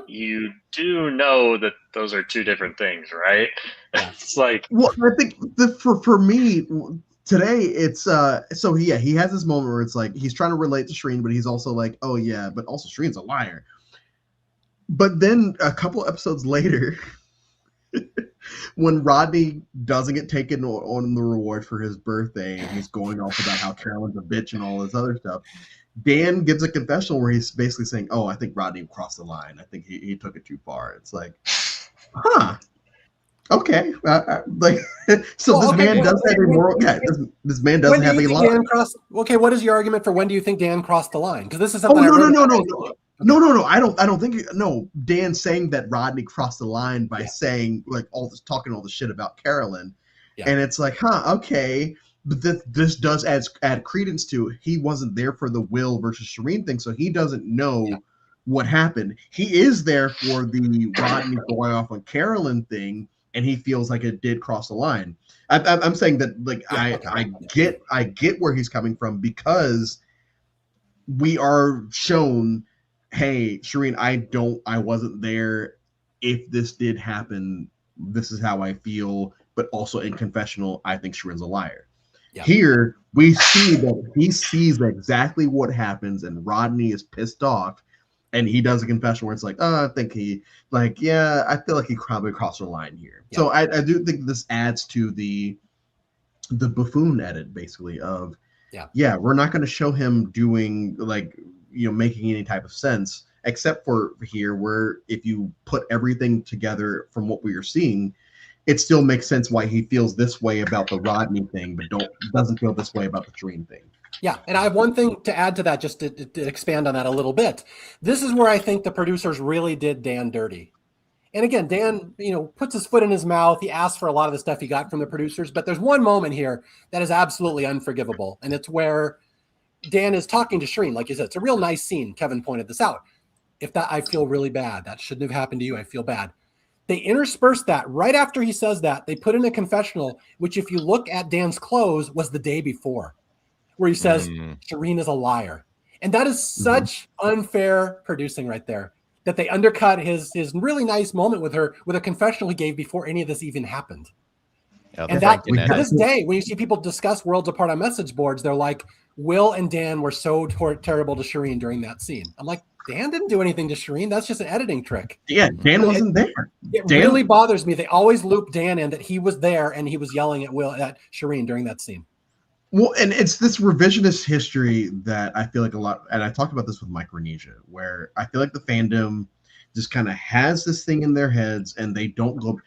Speaker 3: you do know that those are two different things, right? It's like,
Speaker 1: well, I think for me today, it's he has this moment where it's like he's trying to relate to Shireen, but he's also like, oh yeah, but also Shireen's a liar. But then a couple episodes later, when Rodney doesn't get taken on the reward for his birthday, and he's going off about how Carolyn's a bitch and all this other stuff, Dan gives a confessional where he's basically saying, oh, I think Rodney crossed the line. I think he took it too far. It's like, okay. This man does have a moral. Yeah, this man doesn't have a line.
Speaker 2: What is your argument for when do you think Dan crossed the line? Because this is
Speaker 1: something.
Speaker 2: No.
Speaker 1: I don't think. No, Dan saying that Rodney crossed the line by saying like talking all the shit about Carolyn, and it's like, okay. But this does add credence to he wasn't there for the Will versus Shireen thing, so he doesn't know what happened. He is there for the Rodney going off on Carolyn thing, and he feels like it did cross the line. I'm saying that like I get where he's coming from, because we are shown, hey, Shireen, I wasn't there. If this did happen, this is how I feel. But also in confessional, I think Shireen's a liar. Yeah. Here, we see that he sees exactly what happens, and Rodney is pissed off, and he does a confession where it's like, I think I feel like he probably crossed the line here. Yeah. So I do think this adds to the buffoon edit, basically, of, we're not going to show him doing, like, making any type of sense, except for here, where if you put everything together from what we are seeing, it still makes sense why he feels this way about the Rodney thing, but doesn't feel this way about the Shireen thing.
Speaker 2: Yeah, and I have one thing to add to that, just to expand on that a little bit. This is where I think the producers really did Dan dirty. And again, Dan, puts his foot in his mouth. He asked for a lot of the stuff he got from the producers, but there's one moment here that is absolutely unforgivable, and it's where Dan is talking to Shireen. Like you said, it's a real nice scene. Kevin pointed this out. I feel really bad. That shouldn't have happened to you. I feel bad. They intersperse that right after he says that. They put in a confessional, which if you look at Dan's close was the day before, where he says, Shireen is a liar. And that is such unfair producing right there, that they undercut his really nice moment with her with a confessional he gave before any of this even happened. And that to this day, when you see people discuss Worlds Apart on message boards, they're like, Will and Dan were so terrible to Shireen during that scene. I'm like, Dan didn't do anything to Shireen. That's just an editing trick.
Speaker 1: Yeah, Dan wasn't there.
Speaker 2: It really bothers me. They always loop Dan in, that he was there and he was yelling at Shireen during that scene.
Speaker 1: Well, and it's this revisionist history that I feel like a lot, and I talked about this with Micronesia, where I feel like the fandom just kind of has this thing in their heads, and they don't go.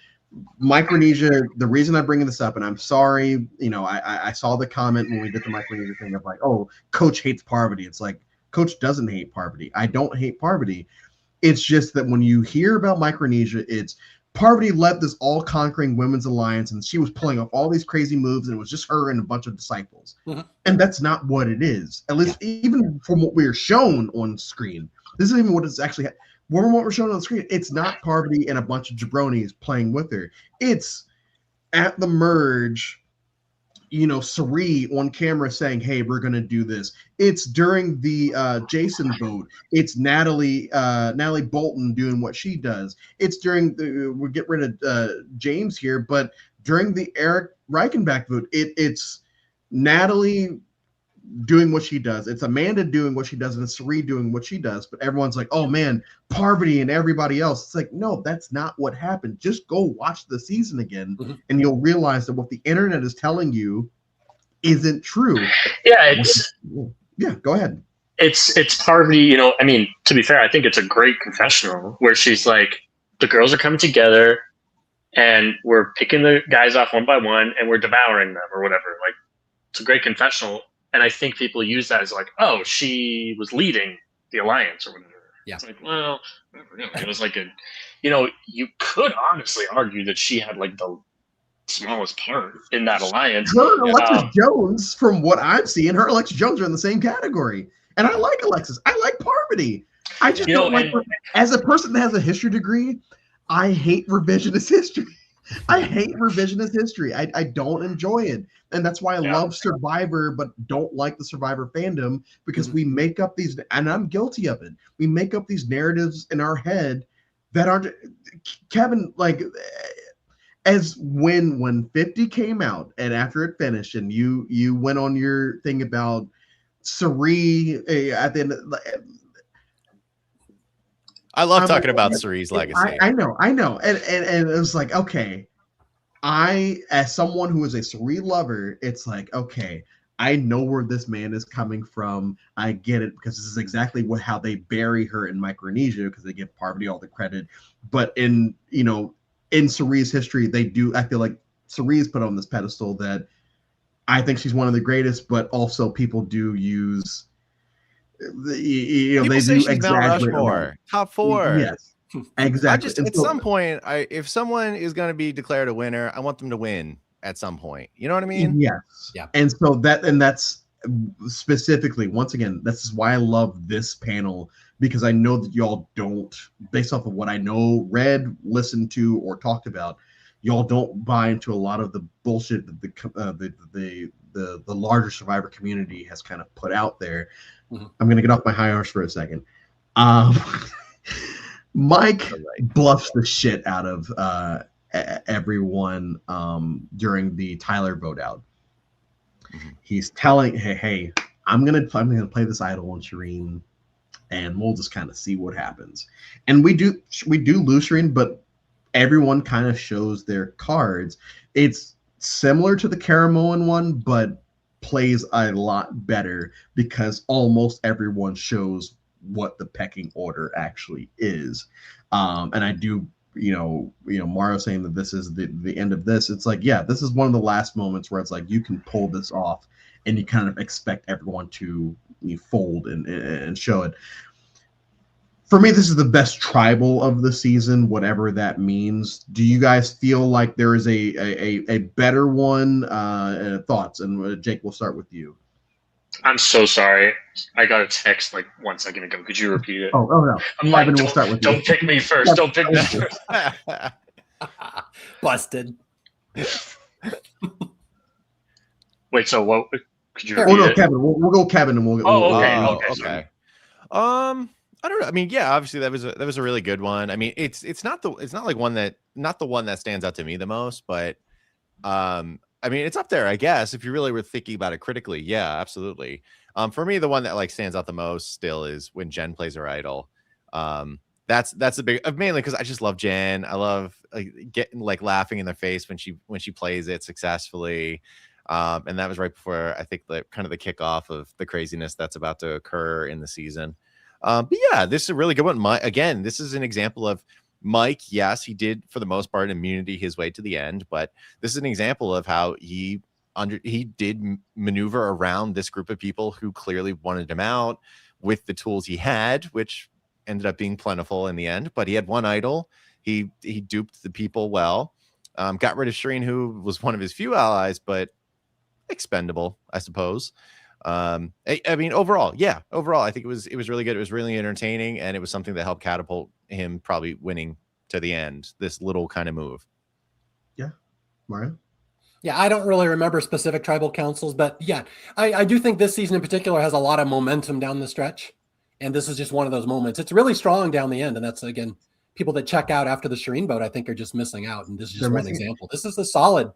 Speaker 1: Micronesia, the reason I'm bringing this up, and I'm sorry, I saw the comment when we did the Micronesia thing of like, oh, Coach hates Parvati. It's like, Coach doesn't hate Parvati. I don't hate Parvati. It's just that when you hear about Micronesia, it's Parvati led this all-conquering women's alliance, and she was pulling off all these crazy moves, and it was just her and a bunch of disciples.
Speaker 2: Mm-hmm.
Speaker 1: And that's not what it is. At least even from what we're shown on screen. This isn't even what it's actually what we're shown on the screen. It's not Parvati and a bunch of jabronis playing with her. It's at the merge, Sari on camera saying, hey, we're going to do this. It's during the Jason vote. It's Natalie Bolton doing what she does. It's during we'll get rid of James here, but during the Eric Reichenbach vote, it's Natalie doing what she does. It's Amanda doing what she does, and it's Sari doing what she does. But everyone's like, oh man, Parvati and everybody else. It's like, no, that's not what happened. Just go watch the season again, and you'll realize that what the internet is telling you isn't true.
Speaker 3: Yeah,
Speaker 1: go ahead.
Speaker 3: It's Parvati, I mean, to be fair, I think it's a great confessional where she's like, the girls are coming together and we're picking the guys off one by one and we're devouring them or whatever. Like, it's a great confessional. And I think people use that as like, oh, she was leading the alliance or whatever.
Speaker 2: Yeah.
Speaker 3: It's like, well, it was like you could honestly argue that she had like the smallest part in that alliance.
Speaker 1: Her and Alexis Jones, from what I'm seeing, her and Alexis Jones are in the same category. And I like Alexis. I like Parvati. I just don't like her. As a person that has a history degree, I hate revisionist history. I hate revisionist history. I don't enjoy it. And that's why I love Survivor, but don't like the Survivor fandom, because we make up these, and I'm guilty of it. We make up these narratives in our head that aren't, Kevin, like, as when 50 came out and after it finished and you went on your thing about Sari at the end of,
Speaker 4: I love talking about Sari's legacy.
Speaker 1: I know. And it was like, okay, as someone who is a Sari lover, it's like, okay, I know where this man is coming from. I get it, because this is exactly how they bury her in Micronesia, because they give Parvati all the credit. But in Sari's history, I feel like Sari is put on this pedestal that I think she's one of the greatest, but also people do use,
Speaker 4: people say she's Mount Rushmore, top 4.
Speaker 1: Yes. Exactly.
Speaker 4: At some point, if someone is going to be declared a winner, I want them to win at some point. You know what I mean?
Speaker 1: Yes.
Speaker 2: Yeah.
Speaker 1: And so that's specifically, once again, this is why I love this panel, because I know that y'all don't, based off of what I know, read, listened to, or talked about, y'all don't buy into a lot of the bullshit that the larger Survivor community has kind of put out there. Mm-hmm. I'm going to get off my high horse for a second. Mike bluffs the shit out of everyone during the Tyler vote out. Mm-hmm. He's telling, hey, I'm gonna play this idol on Shireen, and we'll just kind of see what happens. And we do lose Shireen, but everyone kind of shows their cards. It's similar to the Caramoan one, but plays a lot better because almost everyone shows what the pecking order actually is. And I do, Mario saying that this is the end of this. It's like, yeah, this is one of the last moments where it's like you can pull this off and you kind of expect everyone to fold and show it. For me, this is the best tribal of the season, whatever that means. Do you guys feel like there is a better one? Thoughts? And Jake, we'll start with you.
Speaker 3: I'm so sorry. I got a text like 1 second ago. Could you repeat it?
Speaker 1: Oh no.
Speaker 3: I'm like, we'll start with don't pick me first. Don't pick me first.
Speaker 2: Busted.
Speaker 3: Wait, so what? Could you repeat
Speaker 1: no,
Speaker 3: it?
Speaker 1: Kevin. We'll go Kevin, and we'll.
Speaker 3: Okay.
Speaker 4: I don't know. I mean, yeah, obviously that was a really good one. I mean, it's not the one that stands out to me the most, but I mean, it's up there, I guess, if you really were thinking about it critically. Yeah, absolutely. For me, the one that like stands out the most still is when Jen plays her idol. That's a big, mainly because I just love Jen. I love getting laughing in their face when she plays it successfully. And that was right before I think the kind of the kickoff of the craziness that's about to occur in the season. But yeah, this is a really good one. This is an example of Mike, yes, he did for the most part immunity his way to the end, but this is an example of how he did maneuver around this group of people who clearly wanted him out with the tools he had, which ended up being plentiful in the end. But he had one idol. He duped the people well. Got rid of Shireen, who was one of his few allies, but expendable, I suppose. I mean, overall, I think it was really good. It was really entertaining, and it was something that helped catapult him probably winning to the end. This little kind of move.
Speaker 1: Yeah, Mario.
Speaker 2: Yeah, I don't really remember specific tribal councils, but yeah, I do think this season in particular has a lot of momentum down the stretch, and this is just one of those moments. It's really strong down the end, and that's again people that check out after the Shireen vote, I think, are just missing out, and this is just one example. This is a solid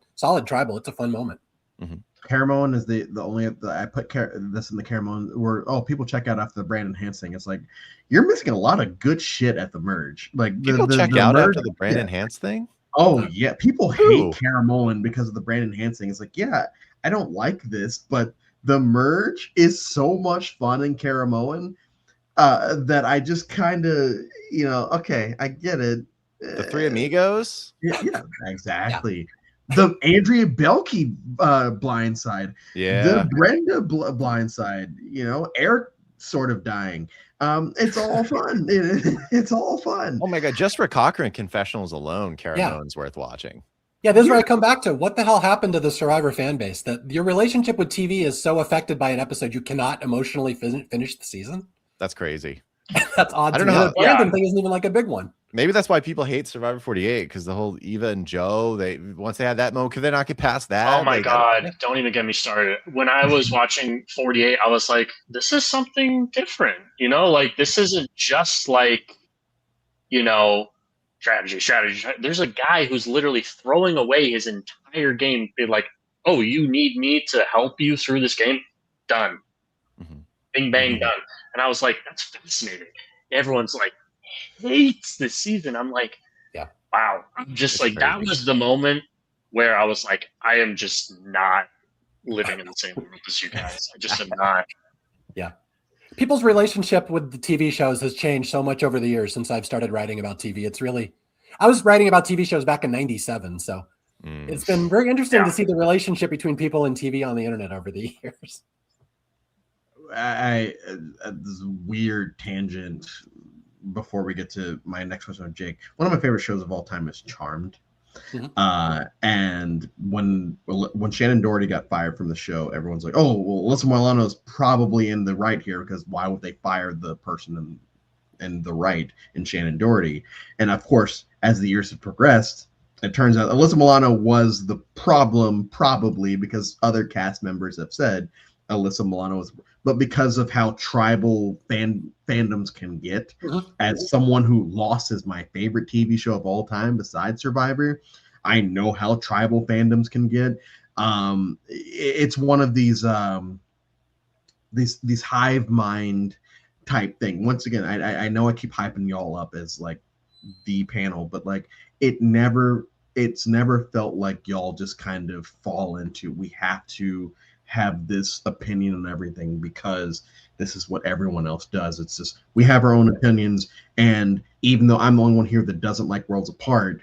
Speaker 2: tribal. It's a fun moment.
Speaker 1: Mm-hmm. Caramoan is the only I put this in the Caramoan where people check out after the brand enhancing. It's like you're missing a lot of good shit at the merge. Like
Speaker 4: people check out merge, after the brand enhance thing.
Speaker 1: Oh yeah, people hate Caramoan because of the brand enhancing. It's like, yeah, I don't like this, but the merge is so much fun in Caramoan that I just kind of okay, I get it.
Speaker 4: The Three Amigos.
Speaker 1: Yeah, exactly. Yeah. The Andrea Belkey blindside, the Brenda blindside, Eric sort of dying. It's all fun. It's all fun.
Speaker 4: Oh my god, just for Cochran confessionals alone, Caramoan's worth watching.
Speaker 2: Yeah, this is where I come back to what the hell happened to the Survivor fan base, that your relationship with TV is so affected by an episode you cannot emotionally finish the season.
Speaker 4: That's crazy.
Speaker 2: That's odd. I don't know. The Brandon thing isn't even like a big one.
Speaker 4: Maybe that's why people hate Survivor 48, because the whole Eva and Joe, once they had that moment, could they not get past that?
Speaker 3: Oh my God, don't even get me started. When I was watching 48, I was like, this is something different. Like this isn't just like, strategy. There's a guy who's literally throwing away his entire game. Be like, oh, you need me to help you through this game? Done. Mm-hmm. Bing, bang, done. And I was like, that's fascinating. Everyone's like, hates this season. I'm like, wow. I'm just like, that was the moment where I was like, I am just not living in the same world as you guys. I just am not.
Speaker 2: Yeah. People's relationship with the TV shows has changed so much over the years since I've started writing about TV. It's really, I was writing about TV shows back in 97. So it's been very interesting to see the relationship between people and TV on the internet over the years.
Speaker 1: This weird tangent before we get to my next question with Jake. One of my favorite shows of all time is Charmed. Mm-hmm. And when Shannon Doherty got fired from the show, everyone's like, oh, well, Alyssa Milano's probably in the right here, because why would they fire the person in the right in Shannon Doherty? And of course, as the years have progressed, it turns out Alyssa Milano was the problem, probably because other cast members have said Alyssa Milano was, but because of how tribal fandoms can get, as someone who Lost is my favorite TV show of all time besides Survivor, I know how tribal fandoms can get. It's one of these hive mind type thing. Once again, I know I keep hyping y'all up as like the panel, but like it's never felt like y'all just kind of fall into, we have to have this opinion on everything because this is what everyone else does. It's just, we have our own opinions. And even though I'm the only one here that doesn't like Worlds Apart,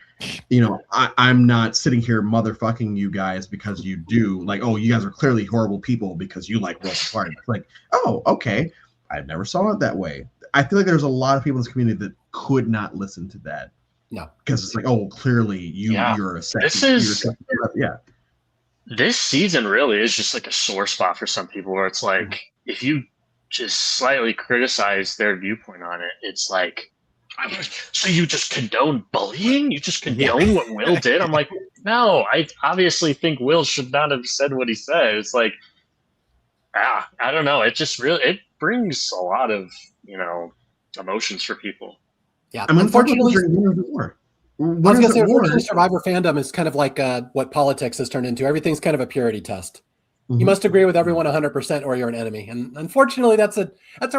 Speaker 1: I'm not sitting here motherfucking you guys because you do. Like, oh, you guys are clearly horrible people because you like Worlds Apart. It's like, oh, okay. I never saw it that way. I feel like there's a lot of people in this community that could not listen to that.
Speaker 2: No.
Speaker 1: Because it's like, oh, clearly you're a
Speaker 3: This season really is just like a sore spot for some people, where it's like, if you just slightly criticize their viewpoint on it, it's like, so you just condone bullying? You just condone what Will did? I'm like, no, I obviously think Will should not have said what he said. It's like, I don't know. It just really, it brings a lot of, emotions for people.
Speaker 2: Yeah. Unfortunately, Survivor fandom is kind of like what politics has turned into. Everything's kind of a purity test. Mm-hmm. You must agree with everyone 100% or you're an enemy. And unfortunately, that's a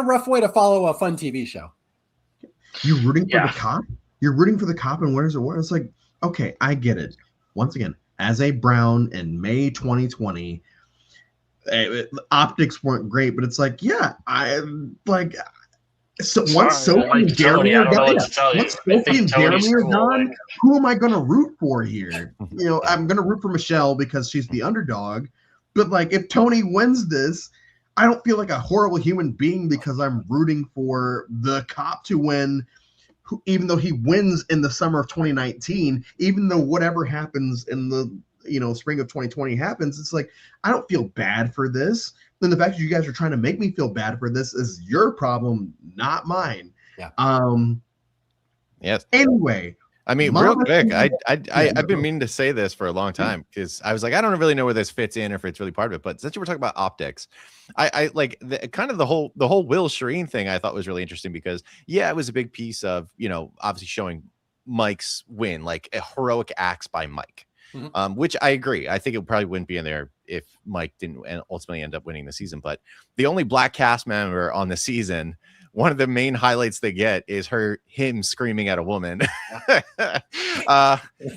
Speaker 2: rough way to follow a fun TV show.
Speaker 1: You're rooting for the cop? You're rooting for the cop and where's it? It's like, okay, I get it. Once again, as a Brown in May 2020, optics weren't great, but it's like, So once
Speaker 3: Sorry,
Speaker 1: Sophie
Speaker 3: like
Speaker 1: and Jeremy
Speaker 3: Tony, I
Speaker 1: are
Speaker 3: don't know
Speaker 1: gone,
Speaker 3: what
Speaker 1: yeah,
Speaker 3: to tell you.
Speaker 1: once
Speaker 3: I
Speaker 1: Sophie
Speaker 3: think
Speaker 1: and
Speaker 3: Tony's
Speaker 1: Jeremy are
Speaker 3: cool.
Speaker 1: gone,
Speaker 3: Like,
Speaker 1: who am I going to root for here? I'm going to root for Michelle because she's the underdog. But like, if Tony wins this, I don't feel like a horrible human being because I'm rooting for the cop to win. Even though he wins in the summer of 2019, even though whatever happens in the spring of 2020 happens, it's like I don't feel bad for this. Then the fact that you guys are trying to make me feel bad for this is your problem, not mine.
Speaker 2: Yeah.
Speaker 4: Yes.
Speaker 1: Anyway,
Speaker 4: I mean, real quick, I've been meaning to say this for a long time because I was like, I don't really know where this fits in or if it's really part of it. But since you were talking about optics, I like the whole Will Shireen thing. I thought was really interesting because it was a big piece of obviously showing Mike's win, like a heroic acts by Mike, which I agree. I think it probably wouldn't be in there if Mike didn't ultimately end up winning the season. But the only black cast member on the season, one of the main highlights they get is him screaming at a woman.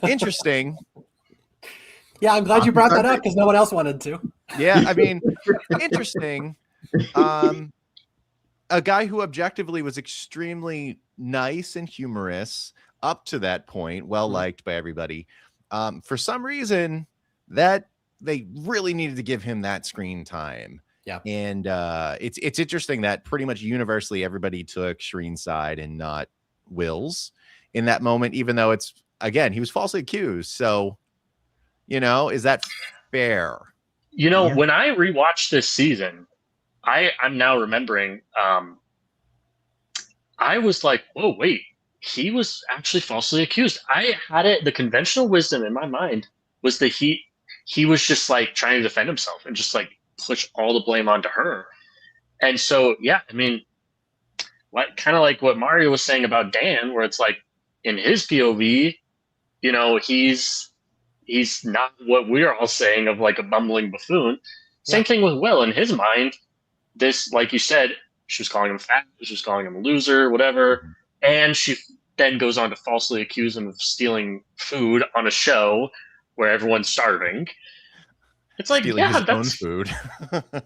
Speaker 4: Interesting.
Speaker 2: Yeah, I'm glad you brought that up because no one else wanted to.
Speaker 4: Yeah, I mean, interesting. A guy who objectively was extremely nice and humorous up to that point, well liked by everybody. For some reason, that they really needed to give him that screen time.
Speaker 2: Yeah.
Speaker 4: And it's interesting that pretty much universally everybody took Shireen's side and not Will's in that moment, even though he was falsely accused. So, is that fair?
Speaker 3: When I rewatched this season, I'm now remembering, I was like, whoa, wait, he was actually falsely accused. I had the conventional wisdom in my mind was that he was just like trying to defend himself and just like push all the blame onto her. And so, I mean, kind of like what Mario was saying about Dan, where it's like in his POV, he's not what we're all saying of like a bumbling buffoon. Same thing with Will. In his mind, this, like you said, she was calling him fat, she was calling him a loser, whatever. And she then goes on to falsely accuse him of stealing food on a show where everyone's starving. It's like,
Speaker 4: stealing his own food.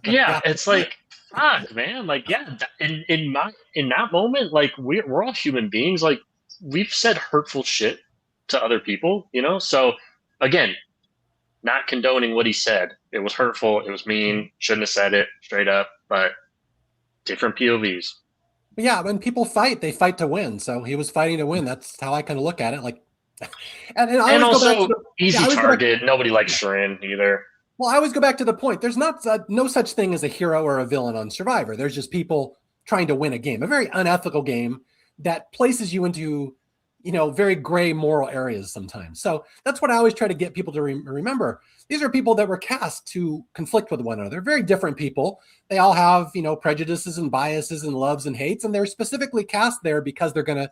Speaker 3: It's like, fuck, man. Like, in that moment, like we're all human beings. Like we've said hurtful shit to other people, So again, not condoning what he said. It was hurtful. It was mean. Shouldn't have said it straight up. But different POVs.
Speaker 2: Yeah, when people fight, they fight to win. So he was fighting to win. That's how I kind of look at it. Like, and
Speaker 3: also easy target. Nobody likes Shireen either.
Speaker 2: Well, I always go back to the point. There's no such thing as a hero or a villain on Survivor. There's just people trying to win a game, a very unethical game that places you into, very gray moral areas sometimes. So that's what I always try to get people to remember. These are people that were cast to conflict with one another. They're very different people. They all have, prejudices and biases and loves and hates, and they're specifically cast there because they're going to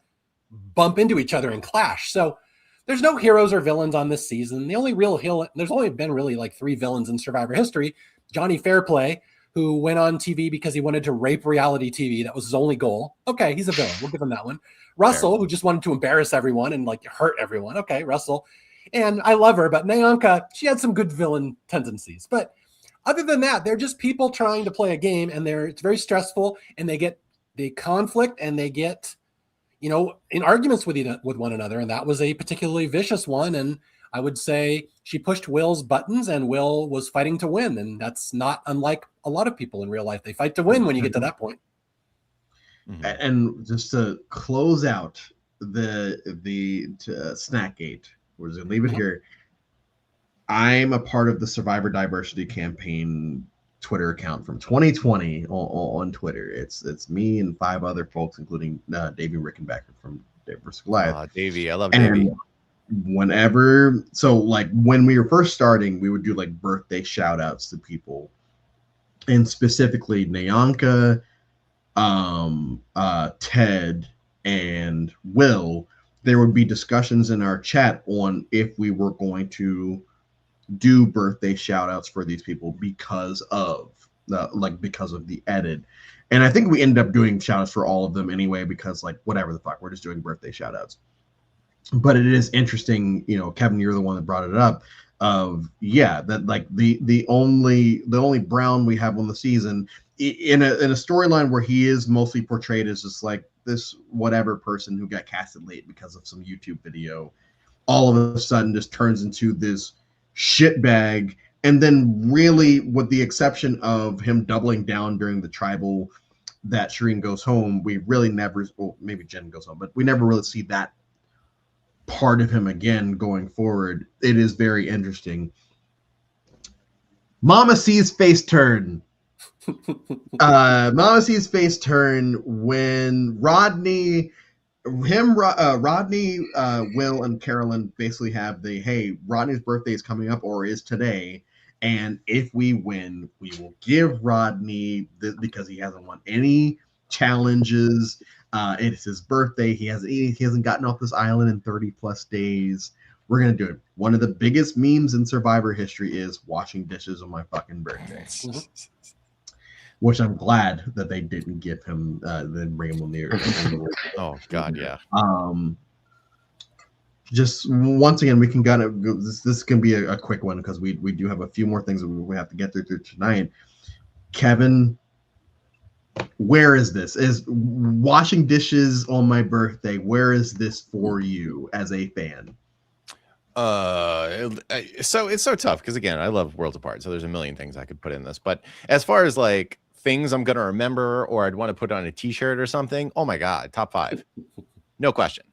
Speaker 2: bump into each other and clash. So there's no heroes or villains on this season. The only real there's only been really like 3 villains in Survivor history. Johnny Fairplay, who went on TV because he wanted to rape reality TV. That was his only goal. Okay, he's a villain. We'll give him that one. Russell, who just wanted to embarrass everyone and like hurt everyone. Okay, Russell. And I love her, but Nyanka, she had some good villain tendencies. But other than that, they're just people trying to play a game, and it's very stressful, and they conflict, and they get, in arguments with one another. And that was a particularly vicious one. And I would say she pushed Will's buttons, and Will was fighting to win. And that's not unlike a lot of people in real life. They fight to win when you get to that point.
Speaker 1: And just to close out the Snackgate, we're just gonna leave it here. I'm a part of the Survivor Diversity Campaign Twitter account from 2020 on Twitter. It's me and 5 other folks, including Davey Rickenbacker from Dave vs. Goliath.
Speaker 4: Davey, I love Davey.
Speaker 1: When we were first starting, we would do like birthday shout outs to people, and specifically Nyanka, Ted, and Will. There would be discussions in our chat on if we were going to do birthday shout outs for these people because of the edit. And I think we ended up doing shout outs for all of them anyway, because like whatever the fuck, we're just doing birthday shout outs. But it is interesting, Kevin, you're the one that brought it up. of that like the only Brown we have on the season in a storyline where he is mostly portrayed as just like this whatever person who got casted late because of some YouTube video, all of a sudden just turns into this shitbag. And then really, with the exception of him doubling down during the tribal that Shireen goes home, we really never, well, maybe Jen goes home, but we never really see that part of him again going forward. It is very interesting. Mama C's face turn. Mama C's face turn when Rodney, Will, and Carolyn basically have the, hey, Rodney's birthday is coming up or is today. And if we win, we will give Rodney this because he hasn't won any challenges. It's his birthday. He hasn't gotten off this island in 30 plus days. We're gonna do it. One of the biggest memes in Survivor history is washing dishes on my fucking birthday, which I'm glad that they didn't give him. Then bring him on the air.
Speaker 4: Oh God, yeah.
Speaker 1: Just once again, we can kind of this can be a quick one because we do have a few more things that we have to get through tonight. Kevin, where is this? Is washing dishes on my birthday? Where is this for you as a fan?
Speaker 4: So it's so tough because again, I love Worlds Apart, so there's a million things I could put in this. But as far as like things I'm gonna remember or I'd want to put on a T-shirt or something, oh my God, top 5, no question.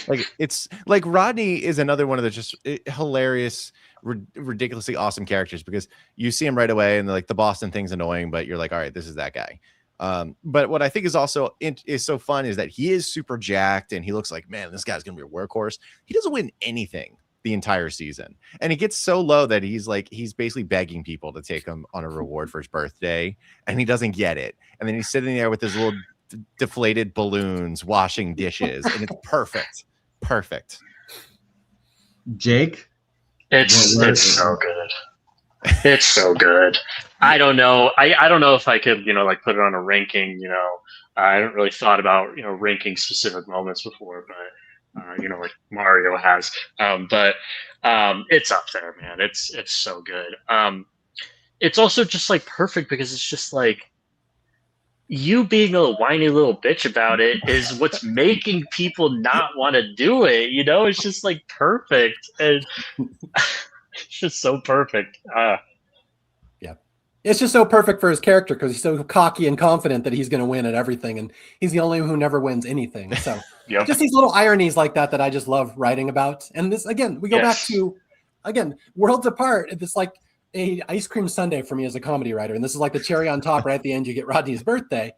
Speaker 4: Like it's like Rodney is another one of the just hilarious, ridiculously awesome characters because you see him right away and like the Boston thing's annoying, but you're like, all right, this is that guy. But what I think is also is so fun is that he is super jacked and he looks like, man, this guy's gonna be a workhorse. He doesn't win anything the entire season, and he gets so low that he's basically begging people to take him on a reward for his birthday, and he doesn't get it. And then he's sitting there with his little deflated balloons washing dishes, and it's perfect.
Speaker 1: Jake,
Speaker 3: it's so good. It's so good. I don't know. I don't know if I could like put it on a ranking. I haven't really thought about ranking specific moments before, but like Mario has. But it's up there, man. It's so good. It's also just like perfect because it's just like you being a whiny little bitch about it is what's making people not want to do it. It's just like perfect. And it's just so perfect.
Speaker 2: Yeah. It's just so perfect for his character because he's so cocky and confident that he's going to win at everything. And he's the only one who never wins anything. So
Speaker 3: Yep.
Speaker 2: Just these little ironies like that I just love writing about. And this, again, we go back to, Worlds Apart. It's like a ice cream sundae for me as a comedy writer. And this is like the cherry on top. Right at the end, you get Rodney's birthday.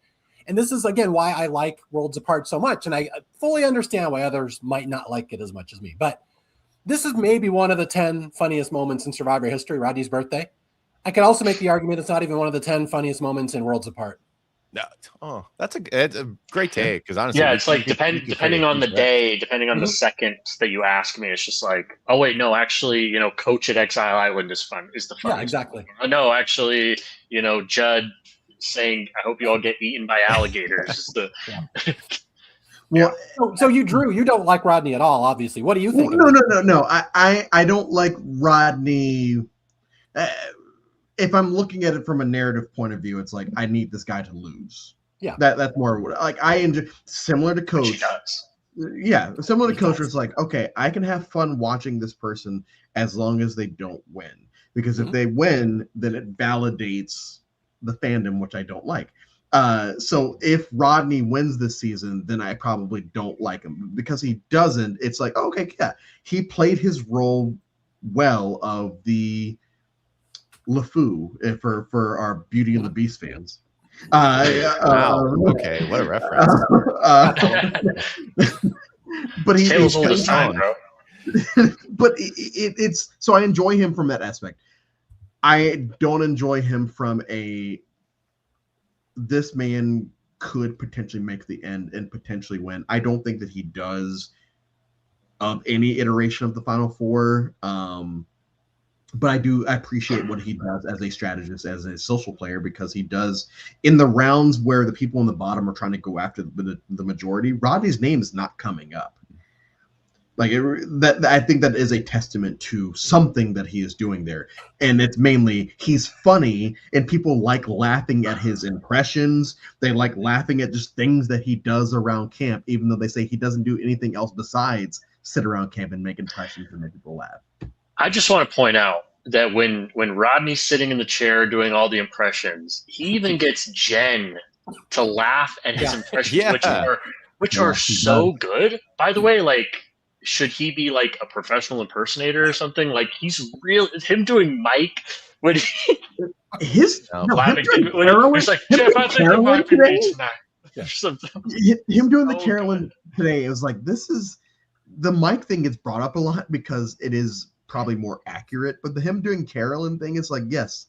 Speaker 2: And this is, again, why I like Worlds Apart so much. And I fully understand why others might not like it as much as me. But this is maybe one of the 10 funniest moments in Survivor history, Rodney's birthday. I could also make the argument it's not even one of the 10 funniest moments in Worlds Apart.
Speaker 4: No, it's a great take because honestly,
Speaker 3: yeah, it's like depending on the day, depending on the second that you ask me, it's just like, oh wait, no, actually, Coach at Exile Island is the fun.
Speaker 2: Yeah, exactly.
Speaker 3: No, actually, Judd saying, "I hope you all get eaten by alligators." Is the
Speaker 1: Well,
Speaker 2: so you don't like Rodney at all, obviously. What do you think?
Speaker 1: No. I don't like Rodney. If I'm looking at it from a narrative point of view, it's like I need this guy to lose.
Speaker 2: Yeah,
Speaker 1: that's more like I enjoy. Similar to Coach.
Speaker 3: She does.
Speaker 1: Yeah, similar to Coach. It's like, okay, I can have fun watching this person as long as they don't win, because if they win, then it validates the fandom, which I don't like. So if Rodney wins this season, then I probably don't like him because he doesn't. It's like, okay, yeah, he played his role well of the LeFou for our Beauty and the Beast fans.
Speaker 4: Wow. Okay, what a reference.
Speaker 1: But he's
Speaker 3: bro.
Speaker 1: But it's so I enjoy him from that aspect. I don't enjoy him from this man could potentially make the end and potentially win. I don't think that he does of any iteration of the Final Four. But I appreciate what he does as a strategist, as a social player, because he does in the rounds where the people on the bottom are trying to go after the majority. Rodney's name is not coming up. Like that, I think that is a testament to something that he is doing there, and it's mainly he's funny, and people like laughing at his impressions. They like laughing at just things that he does around camp, even though they say he doesn't do anything else besides sit around camp and make impressions and make people laugh.
Speaker 3: I just want to point out that when Rodney's sitting in the chair doing all the impressions, he even gets Jen to laugh at his impressions, which are so good. By the way, like, should he be like a professional impersonator or something? Like, he's real. Him doing Mike when he
Speaker 1: he's
Speaker 3: like, Jeff, I think it might be me tonight.
Speaker 1: Him doing the Carolyn today, it was like, this is the Mike thing gets brought up a lot because it is probably more accurate, but the him doing Carolyn thing is like, yes,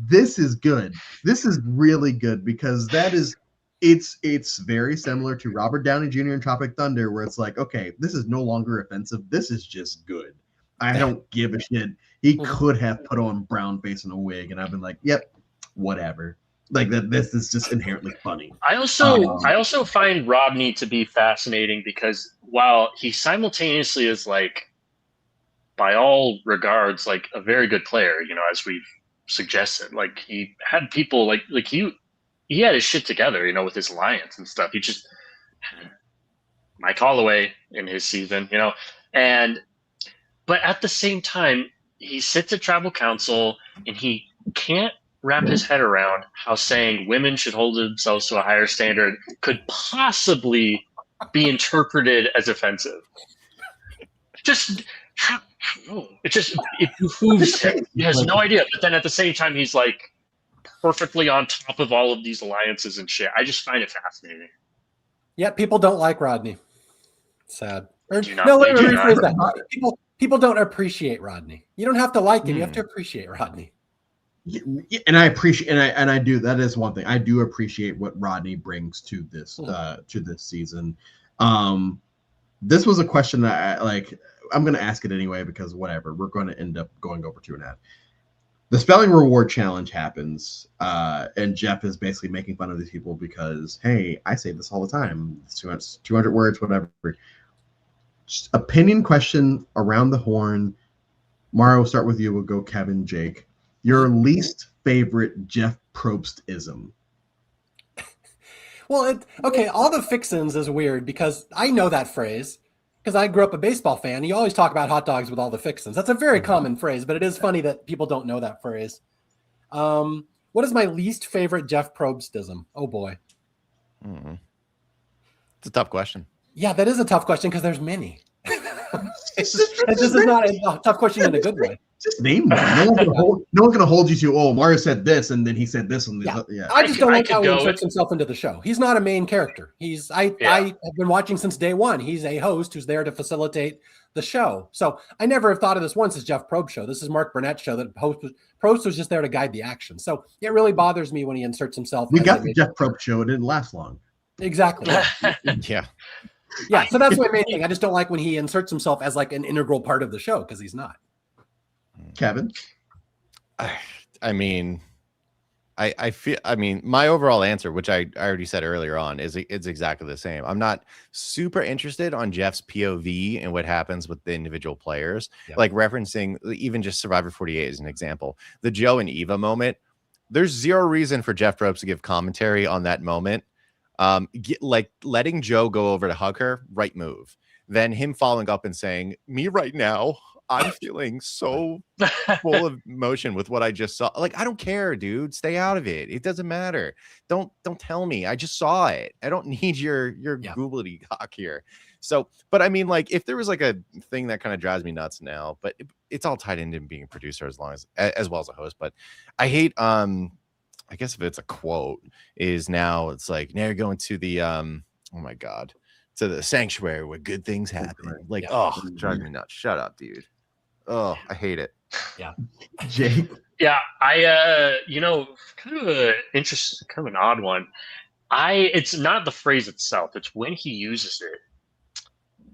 Speaker 1: this is good. This is really good because that is. It's very similar to Robert Downey Jr. in Tropic Thunder, where it's like, okay, this is no longer offensive. This is just good. I don't give a shit. He could have put on brown face and a wig, and I've been like, yep, whatever. Like that. This is just inherently funny.
Speaker 3: I also find Rodney to be fascinating because while he simultaneously is like, by all regards, like a very good player, as we've suggested, like he had people like he had his shit together, with his alliance and stuff. He just Mike Holloway in his season, but at the same time, he sits at tribal council and he can't wrap his head around how saying women should hold themselves to a higher standard could possibly be interpreted as offensive. It behooves him. He has no idea. But then at the same time, he's like perfectly on top of all of these alliances and shit. I just find it fascinating.
Speaker 2: Yeah, people don't like Rodney. Sad. Let me rephrase that. People don't appreciate Rodney. You don't have to like him. You have to appreciate Rodney.
Speaker 1: And I appreciate, and I do. That is one thing I do appreciate what Rodney brings to this season. This was a question that I'm going to ask it anyway because whatever, we're going to end up going over 2.5. The spelling reward challenge happens, and Jeff is basically making fun of these people because, hey, I say this all the time. It's 200 words, whatever. Just opinion question around the horn. Mario, we'll start with you. We'll go Kevin, Jake. Your least favorite Jeff Probst-ism?
Speaker 2: Well, all the fixins is weird because I know that phrase. Because I grew up a baseball fan, you always talk about hot dogs with all the fixins. That's a very common phrase, but it is funny that people don't know that phrase. What is my least favorite Jeff Probstism? Oh, boy.
Speaker 4: It's a tough question.
Speaker 2: Yeah, that is a tough question because there's many. This is not a tough question in a good way.
Speaker 1: Just name one. No one's going to hold you to, oh, Mario said this, and then he said this. And yeah.
Speaker 2: I just don't like how he inserts himself into the show. He's not a main character. I have been watching since day one. He's a host who's there to facilitate the show. So I never have thought of this once as Jeff Probst show. This is Mark Burnett's show. Probst was just there to guide the action. So it really bothers me when he inserts himself.
Speaker 1: We got the Jeff Probst show. It didn't last long.
Speaker 2: Exactly.
Speaker 4: Yeah.
Speaker 2: Yeah. So that's my main thing. I just don't like when he inserts himself as like an integral part of the show because he's not.
Speaker 1: Kevin?
Speaker 4: I mean, my overall answer, which I already said earlier on, is it's exactly the same. I'm not super interested on Jeff's POV and what happens with the individual players. Yep. Like referencing even just Survivor 48 as an example, the Joe and Eva moment. There's zero reason for Jeff Probst to give commentary on that moment. Like letting Joe go over to hug her, right move. Then him following up and saying, "Me right now, I'm feeling so full of emotion with what I just saw." Like, I don't care, dude. Stay out of it. It doesn't matter. Don't tell me. I just saw it. I don't need your googly-cock here. So, but I mean, like, if there was like a thing that kind of drives me nuts now, but it's all tied into being a producer as well as a host. But I hate, I guess if it's a quote, is now it's like, now you're going to the, oh my God, to the sanctuary where good things happen. Like, it drives me nuts. Shut up, dude. Oh, I hate it.
Speaker 2: Yeah.
Speaker 1: Jake?
Speaker 3: Yeah, I kind of an odd one. It's not the phrase itself, it's when he uses it.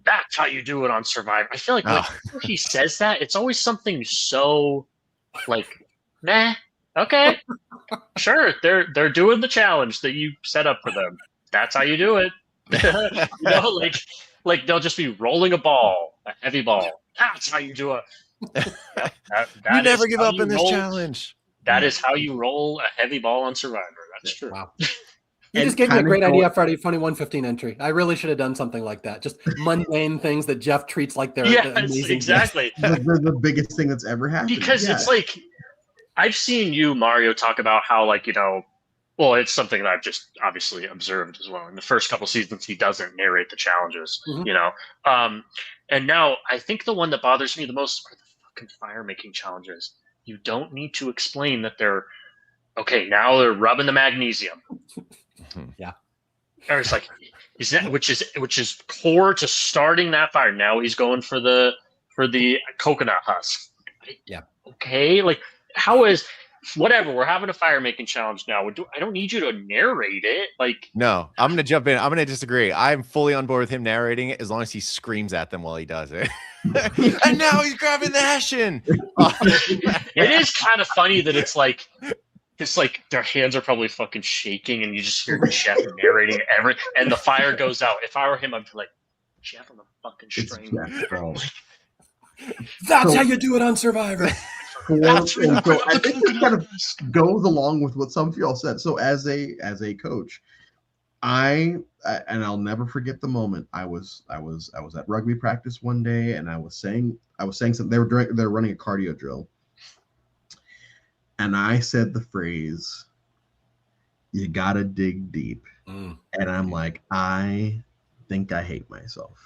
Speaker 3: That's how you do it on Survivor. I feel like when he says that, it's always something so like, nah, okay. Sure, they're doing the challenge that you set up for them. That's how you do it. Like they'll just be rolling a heavy ball. That's how you do it. Yep,
Speaker 4: You
Speaker 3: that is
Speaker 4: never give
Speaker 3: how
Speaker 4: up
Speaker 3: you
Speaker 4: in this
Speaker 3: roll.
Speaker 4: challenge.
Speaker 3: That is how you roll a heavy ball on Survivor. That's true.
Speaker 2: Wow. You
Speaker 1: And
Speaker 2: just gave me a
Speaker 1: kinda
Speaker 2: great
Speaker 1: go-
Speaker 2: idea for a funny 115 entry. I really should have done something like that. Just mundane things that Jeff treats like they're
Speaker 3: Yes,
Speaker 2: amazing.
Speaker 3: exactly.
Speaker 1: the biggest thing that's ever happened.
Speaker 3: Because
Speaker 1: Yeah.
Speaker 3: it's like I've seen you, Mario, talk about how like, well, it's something that I've just obviously observed as well. In the first couple seasons, he doesn't narrate the challenges,
Speaker 2: Mhm.
Speaker 3: And now I think the one that bothers me the most are the fucking fire making challenges. You don't need to explain that they're okay. Now they're rubbing the magnesium.
Speaker 2: Yeah.
Speaker 3: Or it's like, is that which is core to starting that fire. Now he's going for the coconut husk.
Speaker 2: Yeah.
Speaker 3: Okay, like how is whatever? We're having a fire making challenge now. I don't need you to narrate it. Like
Speaker 4: No, I'm gonna jump in. I'm gonna disagree. I'm fully on board with him narrating it as long as he screams at them while he does it. And now he's grabbing the Hessian.
Speaker 3: it is kind of funny that it's like their hands are probably fucking shaking, and you just hear Jeff narrating and the fire goes out. If I were him, I'd be like, Jeff on the fucking
Speaker 1: It's
Speaker 3: string.
Speaker 1: Jeff, bro.
Speaker 2: That's how you do it on Survivor.
Speaker 1: And so I think this kind of goes along with what some of y'all said. So as a coach, and I'll never forget the moment. I was at rugby practice one day, and I was saying something. They were running a cardio drill, and I said the phrase, "You gotta dig deep," and I'm like, I think I hate myself.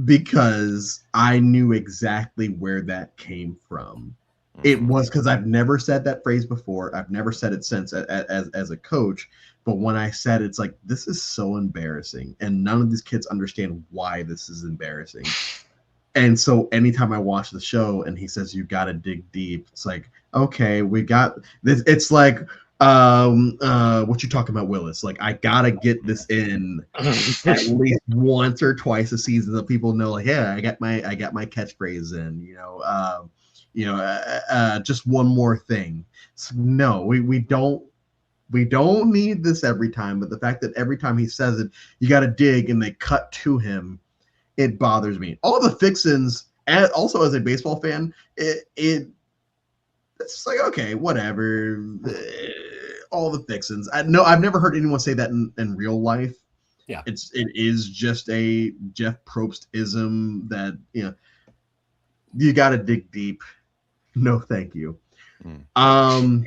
Speaker 1: Because I knew exactly where that came from. It was because I've never said that phrase before. I've never said it since as a coach. But when I said it, it's like, this is so embarrassing. And none of these kids understand why this is embarrassing. And so anytime I watch the show and he says, you got to dig deep, it's like, okay, we got this. It's like, what you talking about, Willis? Like, I gotta get this in at least once or twice a season so people know, like, yeah, I got my catchphrase in, just one more thing. So, no, we don't need this every time, but the fact that every time he says it, you got to dig, and they cut to him, it bothers me. All the fixins, and also as a baseball fan, it's just like, okay, whatever. All the fixins. I've never heard anyone say that in real life.
Speaker 2: Yeah,
Speaker 1: it is just a Jeff Probst-ism that you got to dig deep. No, thank you. The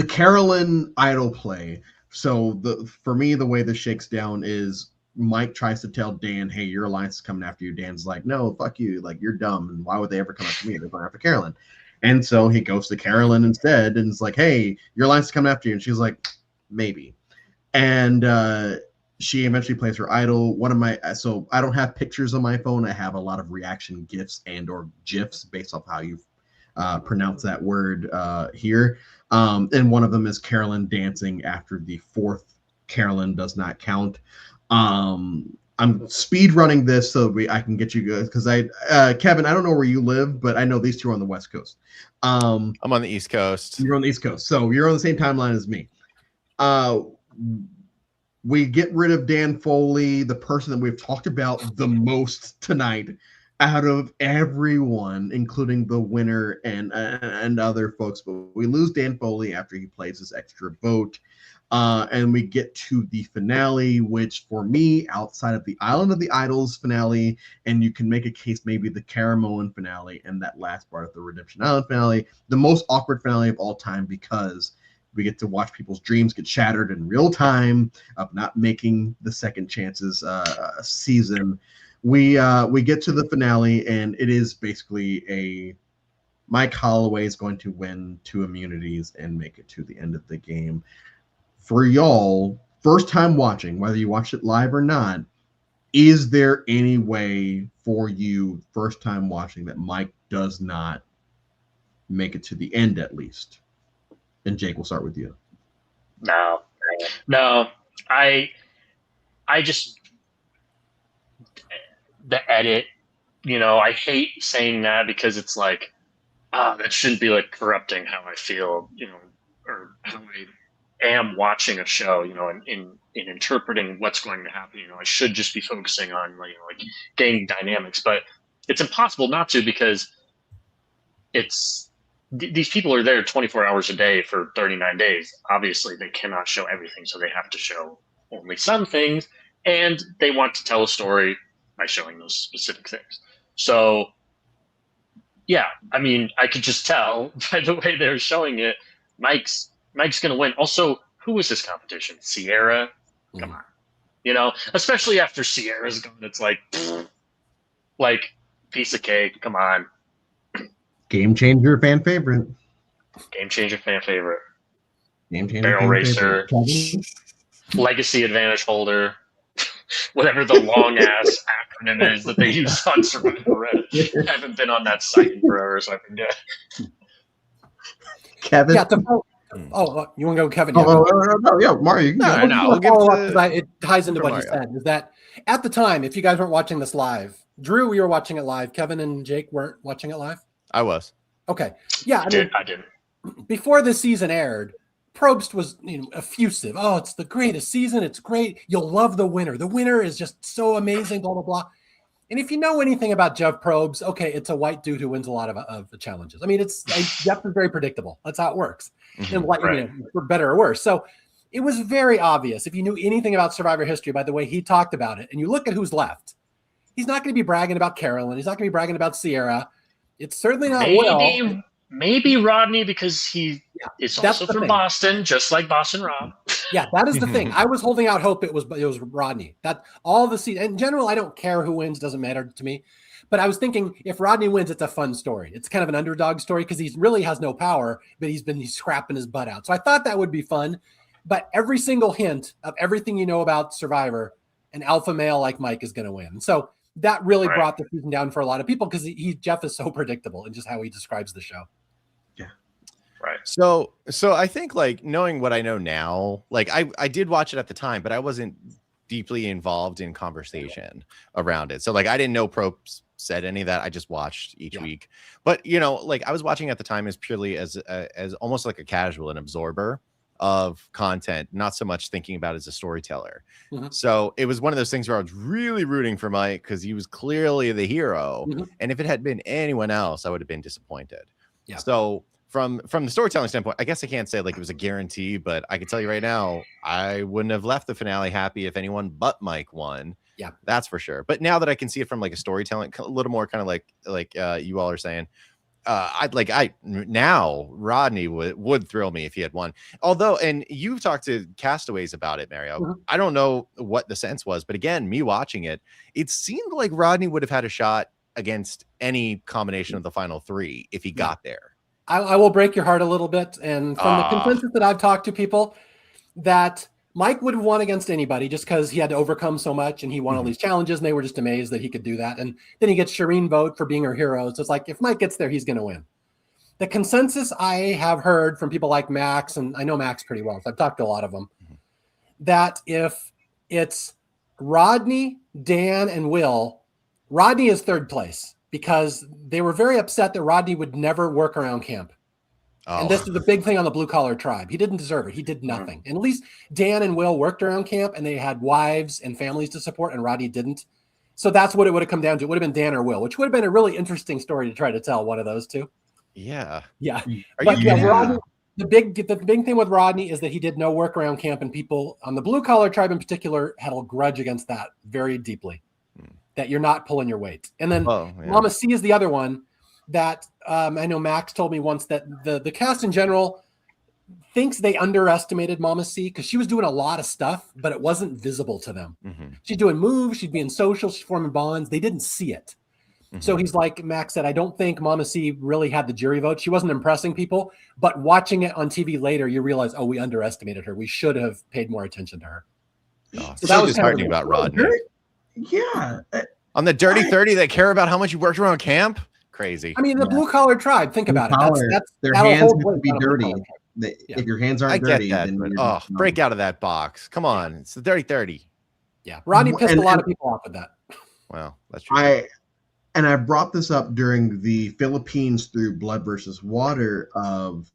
Speaker 1: Carolyn idol play. So for me, the way this shakes down is Mike tries to tell Dan, hey, your alliance is coming after you. Dan's like, no, fuck you. Like, you're dumb. And why would they ever come after me? They're going after Carolyn. And so he goes to Carolyn instead and is like, hey, your alliance is coming after you. And she's like, maybe. And she eventually plays her idol. So I don't have pictures on my phone. I have a lot of reaction GIFs and or GIFs based off how you pronounce that word here. And one of them is Carolyn dancing after the fourth Carolyn does not count. I'm speed running this so I can get you guys, because Kevin, I don't know where you live, but I know these two are on the West Coast.
Speaker 4: I'm on the East Coast.
Speaker 1: You're on the East Coast, so you're on the same timeline as me. We get rid of Dan Foley, the person that we've talked about the most tonight, out of everyone, including the winner and other folks. But we lose Dan Foley after he plays his extra vote. And we get to the finale, which for me, outside of the Island of the Idols finale, and you can make a case maybe the Caramoan finale and that last part of the Redemption Island finale, the most awkward finale of all time, because we get to watch people's dreams get shattered in real time of not making the second chances season. We get to the finale, and it is basically Mike Holloway is going to win 2 immunities and make it to the end of the game. For y'all, first time watching, whether you watched it live or not, is there any way for you, first time watching, that Mike does not make it to the end at least? And Jake, we'll start with you.
Speaker 3: No. I just, the edit, I hate saying that because it's like, that shouldn't be like corrupting how I feel, or how I am watching a show, in interpreting what's going to happen, I should just be focusing on like game dynamics, but it's impossible not to, because these people are there 24 hours a day for 39 days. Obviously, they cannot show everything, so they have to show only some things, and they want to tell a story by showing those specific things. So, yeah, I mean, I could just tell by the way they're showing it, Mike's going to win. Also, who was this competition? Sierra? Come on. Especially after Sierra's gone, it's like piece of cake. Come on.
Speaker 1: Game changer, fan favorite.
Speaker 3: Game changer, fan favorite.
Speaker 1: Game changer,
Speaker 3: Barrel
Speaker 1: fan
Speaker 3: racer.
Speaker 1: favorite.
Speaker 3: Legacy advantage holder. Whatever the long ass acronym is that they use on Survivor Reddit. I haven't been on that site in forever, so I forget.
Speaker 1: Kevin.
Speaker 2: Yeah. You want to go, Kevin?
Speaker 1: Yeah, Mario. You can go.
Speaker 2: We'll give it ties into what Mario. You said. Is that at the time, if you guys weren't watching this live, Drew, we were watching it live. Kevin and Jake weren't watching it live.
Speaker 4: I was.
Speaker 2: Okay. Yeah,
Speaker 3: I didn't.
Speaker 2: Before this season aired, Probst was effusive. Oh, it's the greatest season. It's great. You'll love the winner. The winner is just so amazing, blah, blah, blah. And if you know anything about Jeff Probst, okay, it's a white dude who wins a lot of the challenges. I mean, Jeff is very predictable. That's how it works. And right. For better or worse. So it was very obvious if you knew anything about Survivor history by the way he talked about it. And you look at who's left. He's not going to be bragging about Carolyn. He's not going to be bragging about Sierra. It's certainly not Will.
Speaker 3: Maybe Rodney, because he is also from Boston, just like Boston Rob.
Speaker 2: Yeah, that is the thing. I was holding out hope it was Rodney. That all the season in general, I don't care who wins, doesn't matter to me. But I was thinking if Rodney wins, it's a fun story. It's kind of an underdog story because he really has no power, but he's scrapping his butt out. So I thought that would be fun. But every single hint of everything you know about Survivor, an alpha male like Mike is going to win. So that really brought the season down for a lot of people because Jeff is so predictable in just how he describes the show.
Speaker 1: Yeah.
Speaker 3: Right.
Speaker 4: So I think like knowing what I know now, like I did watch it at the time, but I wasn't deeply involved in conversation around it. So like I didn't know Probst said any of that. I just watched each week. But like I was watching at the time as purely as almost like a casual, an absorber of content, not so much thinking about it as a storyteller. So it was one of those things where I was really rooting for Mike because he was clearly the hero. And if it had been anyone else, I would have been disappointed. Yeah. So from the storytelling standpoint, I guess I can't say like it was a guarantee, but I can tell you right now, I wouldn't have left the finale happy if anyone but Mike won. Yeah, that's for sure. But now that I can see it from like a storytelling, a little more kind of like you all are saying, now Rodney would thrill me if he had won. Although, and you've talked to castaways about it, Mario. I don't know what the sense was, but again, me watching it, it seemed like Rodney would have had a shot against any combination of the final three if he got there.
Speaker 2: I will break your heart a little bit. And from the consensus that I've talked to people, that Mike would have won against anybody just because he had to overcome so much and he won all these challenges and they were just amazed that he could do that. And then he gets Shireen vote for being her hero. So it's like, if Mike gets there, he's going to win. The consensus I have heard from people like Max, and I know Max pretty well, so I've talked to a lot of them, that if it's Rodney, Dan, and Will, Rodney is third place because they were very upset that Rodney would never work around camp. And this is the big thing on the blue collar tribe. He didn't deserve it. He did nothing. And at least Dan and Will worked around camp and they had wives and families to support and Rodney didn't. So that's what it would have come down to. It would have been Dan or Will, which would have been a really interesting story to try to tell, one of those two.
Speaker 4: Yeah.
Speaker 2: Yeah. Rodney, the big thing with Rodney is that he did no work around camp and people on the blue collar tribe in particular had a grudge against that very deeply, that you're not pulling your weight. And then Mama C is the other one. That I know Max told me once that the cast in general thinks they underestimated Mama C because she was doing a lot of stuff, but it wasn't visible to them. She's doing moves, she's being social, she's forming bonds. They didn't see it. So he's like, Max said, I don't think Mama C really had the jury vote. She wasn't impressing people, but watching it on TV later, you realize, we underestimated her. We should have paid more attention to her.
Speaker 4: So that was disheartening about Rodney.
Speaker 1: Yeah.
Speaker 4: On the Dirty 30 that care about how much you worked around camp? Crazy.
Speaker 2: I mean, the blue collar tribe. Think about it. That's
Speaker 1: their hands have to be dirty. If your hands aren't dirty, then
Speaker 4: break out of that box. Come on, it's the Dirty 30.
Speaker 2: Yeah, Rodney pissed a lot of people off with that.
Speaker 4: Well, that's true.
Speaker 1: I brought this up during the Philippines through Blood versus Water of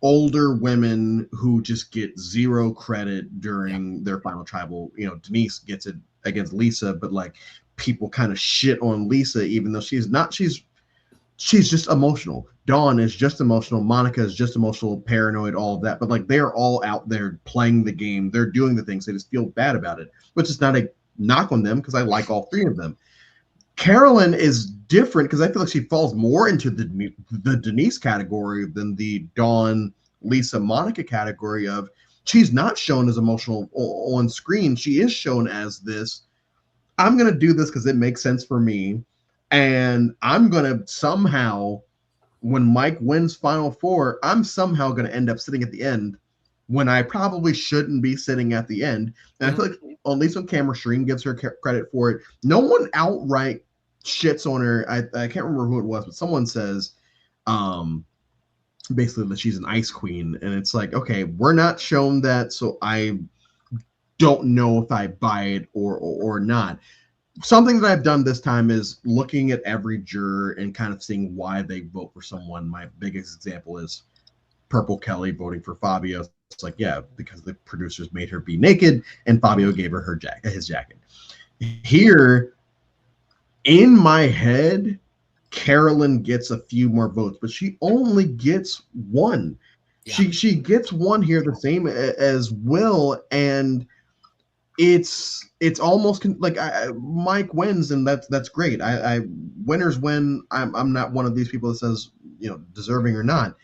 Speaker 1: older women who just get zero credit during their final tribal. You know, Denise gets it against Lisa, but like people kind of shit on Lisa, even though she's not. She's just emotional. Dawn is just emotional. Monica is just emotional, paranoid, all of that. But like they're all out there playing the game. They're doing the things. They just feel bad about it, which is not a knock on them because I like all three of them. Carolyn is different because I feel like she falls more into the Denise category than the Dawn, Lisa, Monica category of she's not shown as emotional on screen. She is shown as this, I'm going to do this because it makes sense for me. And I'm going to somehow, when Mike wins Final Four, I'm somehow going to end up sitting at the end when I probably shouldn't be sitting at the end. And I feel like at least when Camera Shreen gives her credit for it, no one outright shits on her. I can't remember who it was, but someone says basically that she's an ice queen. And it's like, okay, we're not shown that, so I don't know if I buy it or not. Something that I've done this time is looking at every juror and kind of seeing why they vote for someone. My biggest example is Purple Kelly voting for Fabio. It's like, yeah, because the producers made her be naked and Fabio gave her his jacket. Here, in my head, Carolyn gets a few more votes, but she only gets one. Yeah. She gets one here, the same as Will, and it's almost like Mike wins, and that's great. I winners win. I'm not one of these people that says, you know, deserving or not.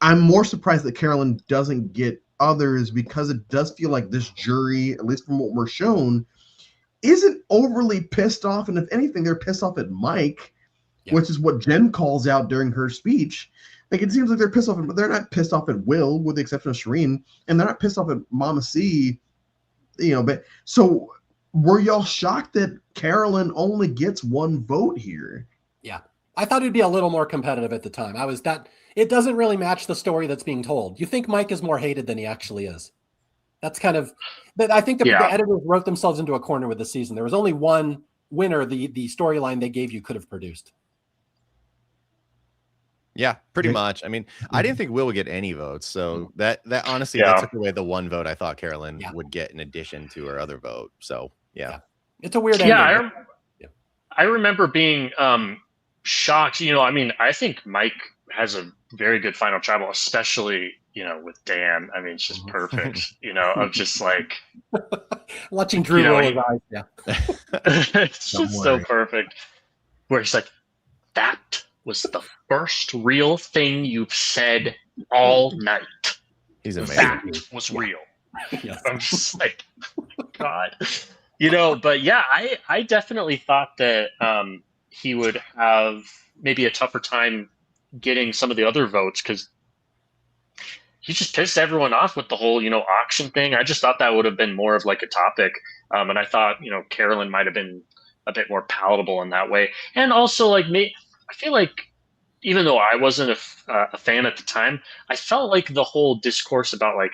Speaker 1: I'm more surprised that Carolyn doesn't get others because it does feel like this jury, at least from what we're shown, isn't overly pissed off, and if anything, they're pissed off at Mike, which is what Jen calls out during her speech. Like it seems like they're pissed off, but they're not pissed off at Will, with the exception of Shireen, and they're not pissed off at Mama C. You know, but so were y'all shocked that Carolyn only gets one vote here?
Speaker 2: Yeah, I thought it'd be a little more competitive at the time. It doesn't really match the story that's being told. You think Mike is more hated than he actually is. That's kind of, I think the editors wrote themselves into a corner with the season. There was only one winner the storyline they gave you could have produced.
Speaker 4: Yeah, pretty much. I mean, I didn't think Will would get any votes. So that honestly, that took away the one vote I thought Carolyn would get in addition to her other vote. So, yeah.
Speaker 2: It's a weird ending.
Speaker 3: I remember being shocked. You know, I mean, I think Mike has a very good final tribal, especially, you know, with Dan. I mean, it's just perfect, you know, of just like.
Speaker 2: Watching Drew roll his eyes. Yeah.
Speaker 3: It's just so perfect. Where he's like, that was the first real thing you've said all night.
Speaker 4: He's amazing.
Speaker 3: That was real. Yes. I'm just like, God, you know. But yeah, I definitely thought that he would have maybe a tougher time getting some of the other votes because he just pissed everyone off with the whole, you know, auction thing. I just thought that would have been more of like a topic, and I thought, you know, Carolyn might have been a bit more palatable in that way, and also like me. I feel like even though I wasn't a fan at the time, I felt like the whole discourse about like,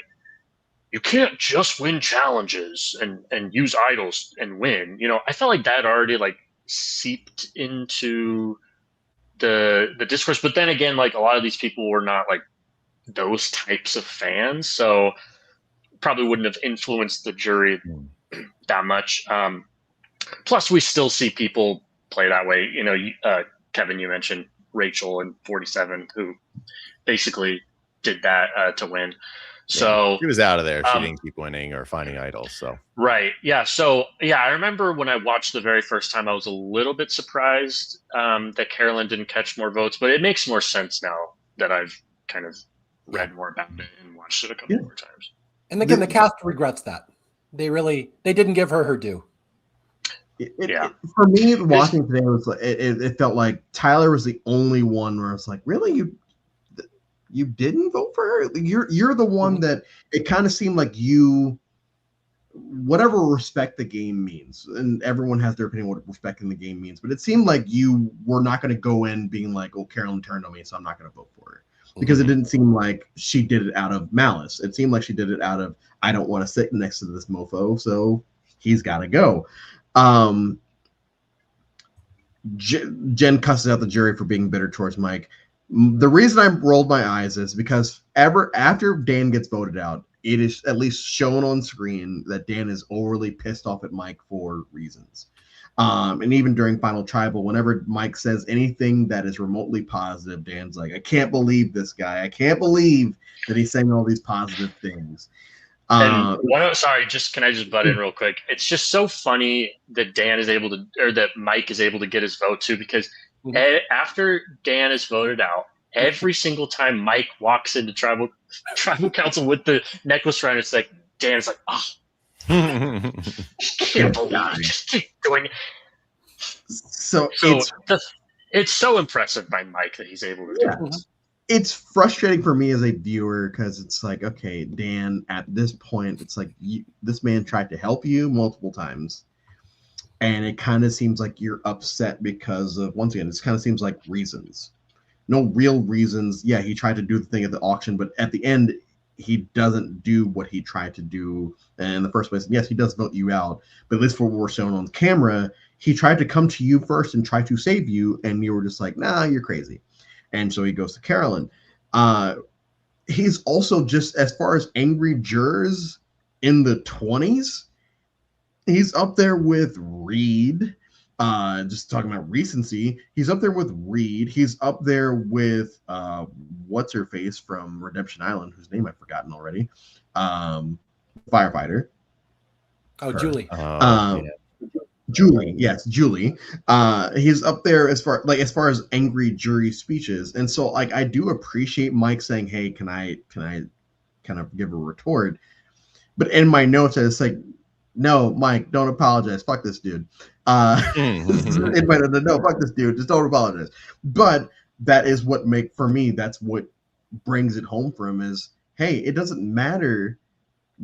Speaker 3: you can't just win challenges and use idols and win, you know, I felt like that already like seeped into the discourse. But then again, like a lot of these people were not like those types of fans, so probably wouldn't have influenced the jury that much. Plus, we still see people play that way. You know, Kevin, you mentioned Rachel in 47, who basically did that to win. So
Speaker 4: she was out of there. She didn't keep winning or finding idols. So
Speaker 3: right, yeah. So yeah, I remember when I watched the very first time, I was a little bit surprised that Carolyn didn't catch more votes, but it makes more sense now that I've kind of read more about it and watched it a couple more times.
Speaker 2: And again, the cast regrets that they didn't give her due.
Speaker 1: For me, watching today was it felt like Tyler was the only one where it's like, really, you didn't vote for her? You're the one that it kind of seemed like you, whatever respect the game means, and everyone has their opinion what respecting the game means, but it seemed like you were not going to go in being like, oh, Carolyn turned on me, so I'm not going to vote for her. Because it didn't seem like she did it out of malice. It seemed like she did it out of, I don't want to sit next to this mofo, so he's got to go. Jen cusses out the jury for being bitter towards Mike. The reason I rolled my eyes is because ever after Dan gets voted out, it is at least shown on screen that Dan is overly pissed off at Mike for reasons. And even during Final Tribal, whenever Mike says anything that is remotely positive, Dan's like, I can't believe this guy. I can't believe that he's saying all these positive things.
Speaker 3: And sorry, can I just butt in real quick? It's just so funny that Dan is able to, or that Mike is able to get his vote too, because after Dan is voted out, every single time Mike walks into tribal council with the necklace around, it's like Dan's like, oh, can't believe it. Just keep doing it.
Speaker 1: So
Speaker 3: it's so impressive by Mike that he's able to do this.
Speaker 1: It's frustrating for me as a viewer because it's like, okay, Dan, at this point, it's like this man tried to help you multiple times. And it kind of seems like you're upset because of, once again, this kind of seems like reasons. No real reasons. Yeah, he tried to do the thing at the auction, but at the end, he doesn't do what he tried to do in the first place. And yes, he does vote you out, but at least for what we're shown on camera, he tried to come to you first and try to save you, and you were just like, nah, you're crazy. And so he goes to Carolyn. He's also just, as far as angry jurors in the 20s, he's up there with Reed. Just talking about recency, he's up there with Reed. He's up there with what's her face from Redemption Island, whose name I've forgotten already. Firefighter.
Speaker 2: Oh, Julie.
Speaker 1: Julie, yes, Julie. He's up there as far as angry jury speeches, and so like I do appreciate Mike saying, "Hey, can I kind of give a retort?" But in my notes, it's like, "No, Mike, don't apologize. Fuck this dude." No, fuck this dude. Just don't apologize. But that is what that's what brings it home for him is, hey, it doesn't matter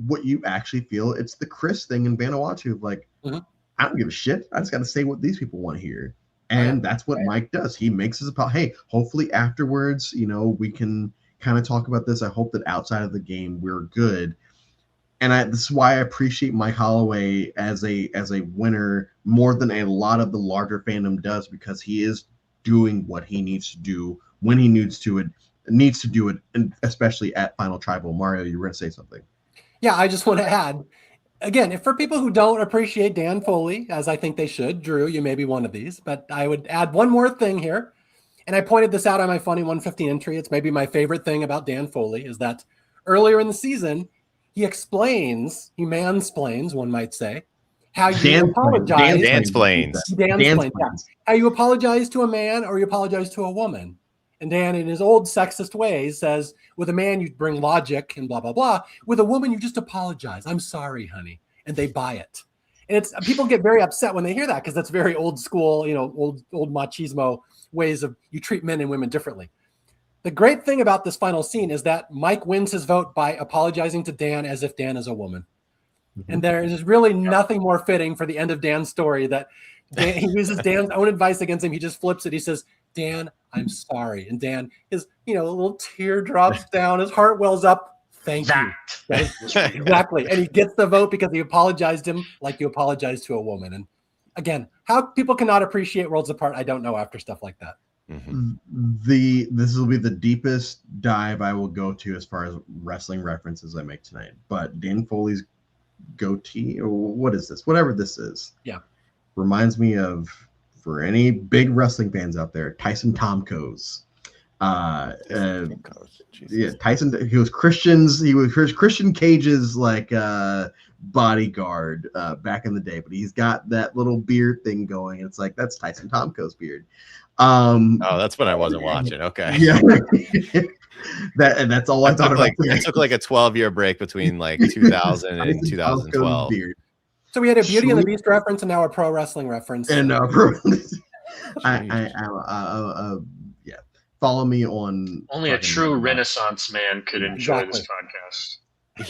Speaker 1: what you actually feel. It's the Chris thing in Vanuatu, like. I don't give a shit. I just got to say what these people want to hear. And that's what Mike does. He makes his apology. Hey, hopefully afterwards, we can kind of talk about this. I hope that outside of the game, we're good. And this is why I appreciate Mike Holloway as a winner more than a lot of the larger fandom does, because he is doing what he needs to do when he needs to do it, and especially at Final Tribal. Mario, you were going to say something.
Speaker 2: Yeah, I just want to add, again, if for people who don't appreciate Dan Foley, as I think they should, Drew, you may be one of these, but I would add one more thing here. And I pointed this out on my Funny 115 entry. It's maybe my favorite thing about Dan Foley is that earlier in the season, he mansplains, one might say, how you apologize.
Speaker 4: Dansplains.
Speaker 2: How you apologize to a man or you apologize to a woman. And Dan, in his old sexist ways, says, with a man, you bring logic and blah, blah, blah. With a woman, you just apologize. I'm sorry, honey. And they buy it. And people get very upset when they hear that because that's very old school, old machismo ways of you treat men and women differently. The great thing about this final scene is that Mike wins his vote by apologizing to Dan as if Dan is a woman. Mm-hmm. And there is really nothing more fitting for the end of Dan's story that he uses Dan's own advice against him. He just flips it. He says, Dan, I'm sorry. And Dan, a little tear drops down. His heart wells up. Thank you. Exactly. And he gets the vote because he apologized to him like you apologize to a woman. And again, how people cannot appreciate Worlds Apart, I don't know after stuff like that.
Speaker 1: Mm-hmm. This will be the deepest dive I will go to as far as wrestling references I make tonight. But Dan Foley's goatee, or what is this? Whatever this is.
Speaker 2: Yeah.
Speaker 1: Reminds me of, for any big wrestling fans out there, Tyson Tomko's. Tyson. He was Christian Cage's bodyguard back in the day, but he's got that little beard thing going. It's like that's Tyson Tomko's beard.
Speaker 4: That's when I wasn't watching. Okay.
Speaker 1: Yeah. That's all I thought about.
Speaker 4: It took like a 12-year break between like 2000 and 2012.
Speaker 2: So we had a Beauty and the Beast reference and now a pro wrestling reference.
Speaker 1: And follow me on.
Speaker 3: Only a true Renaissance man could enjoy this podcast.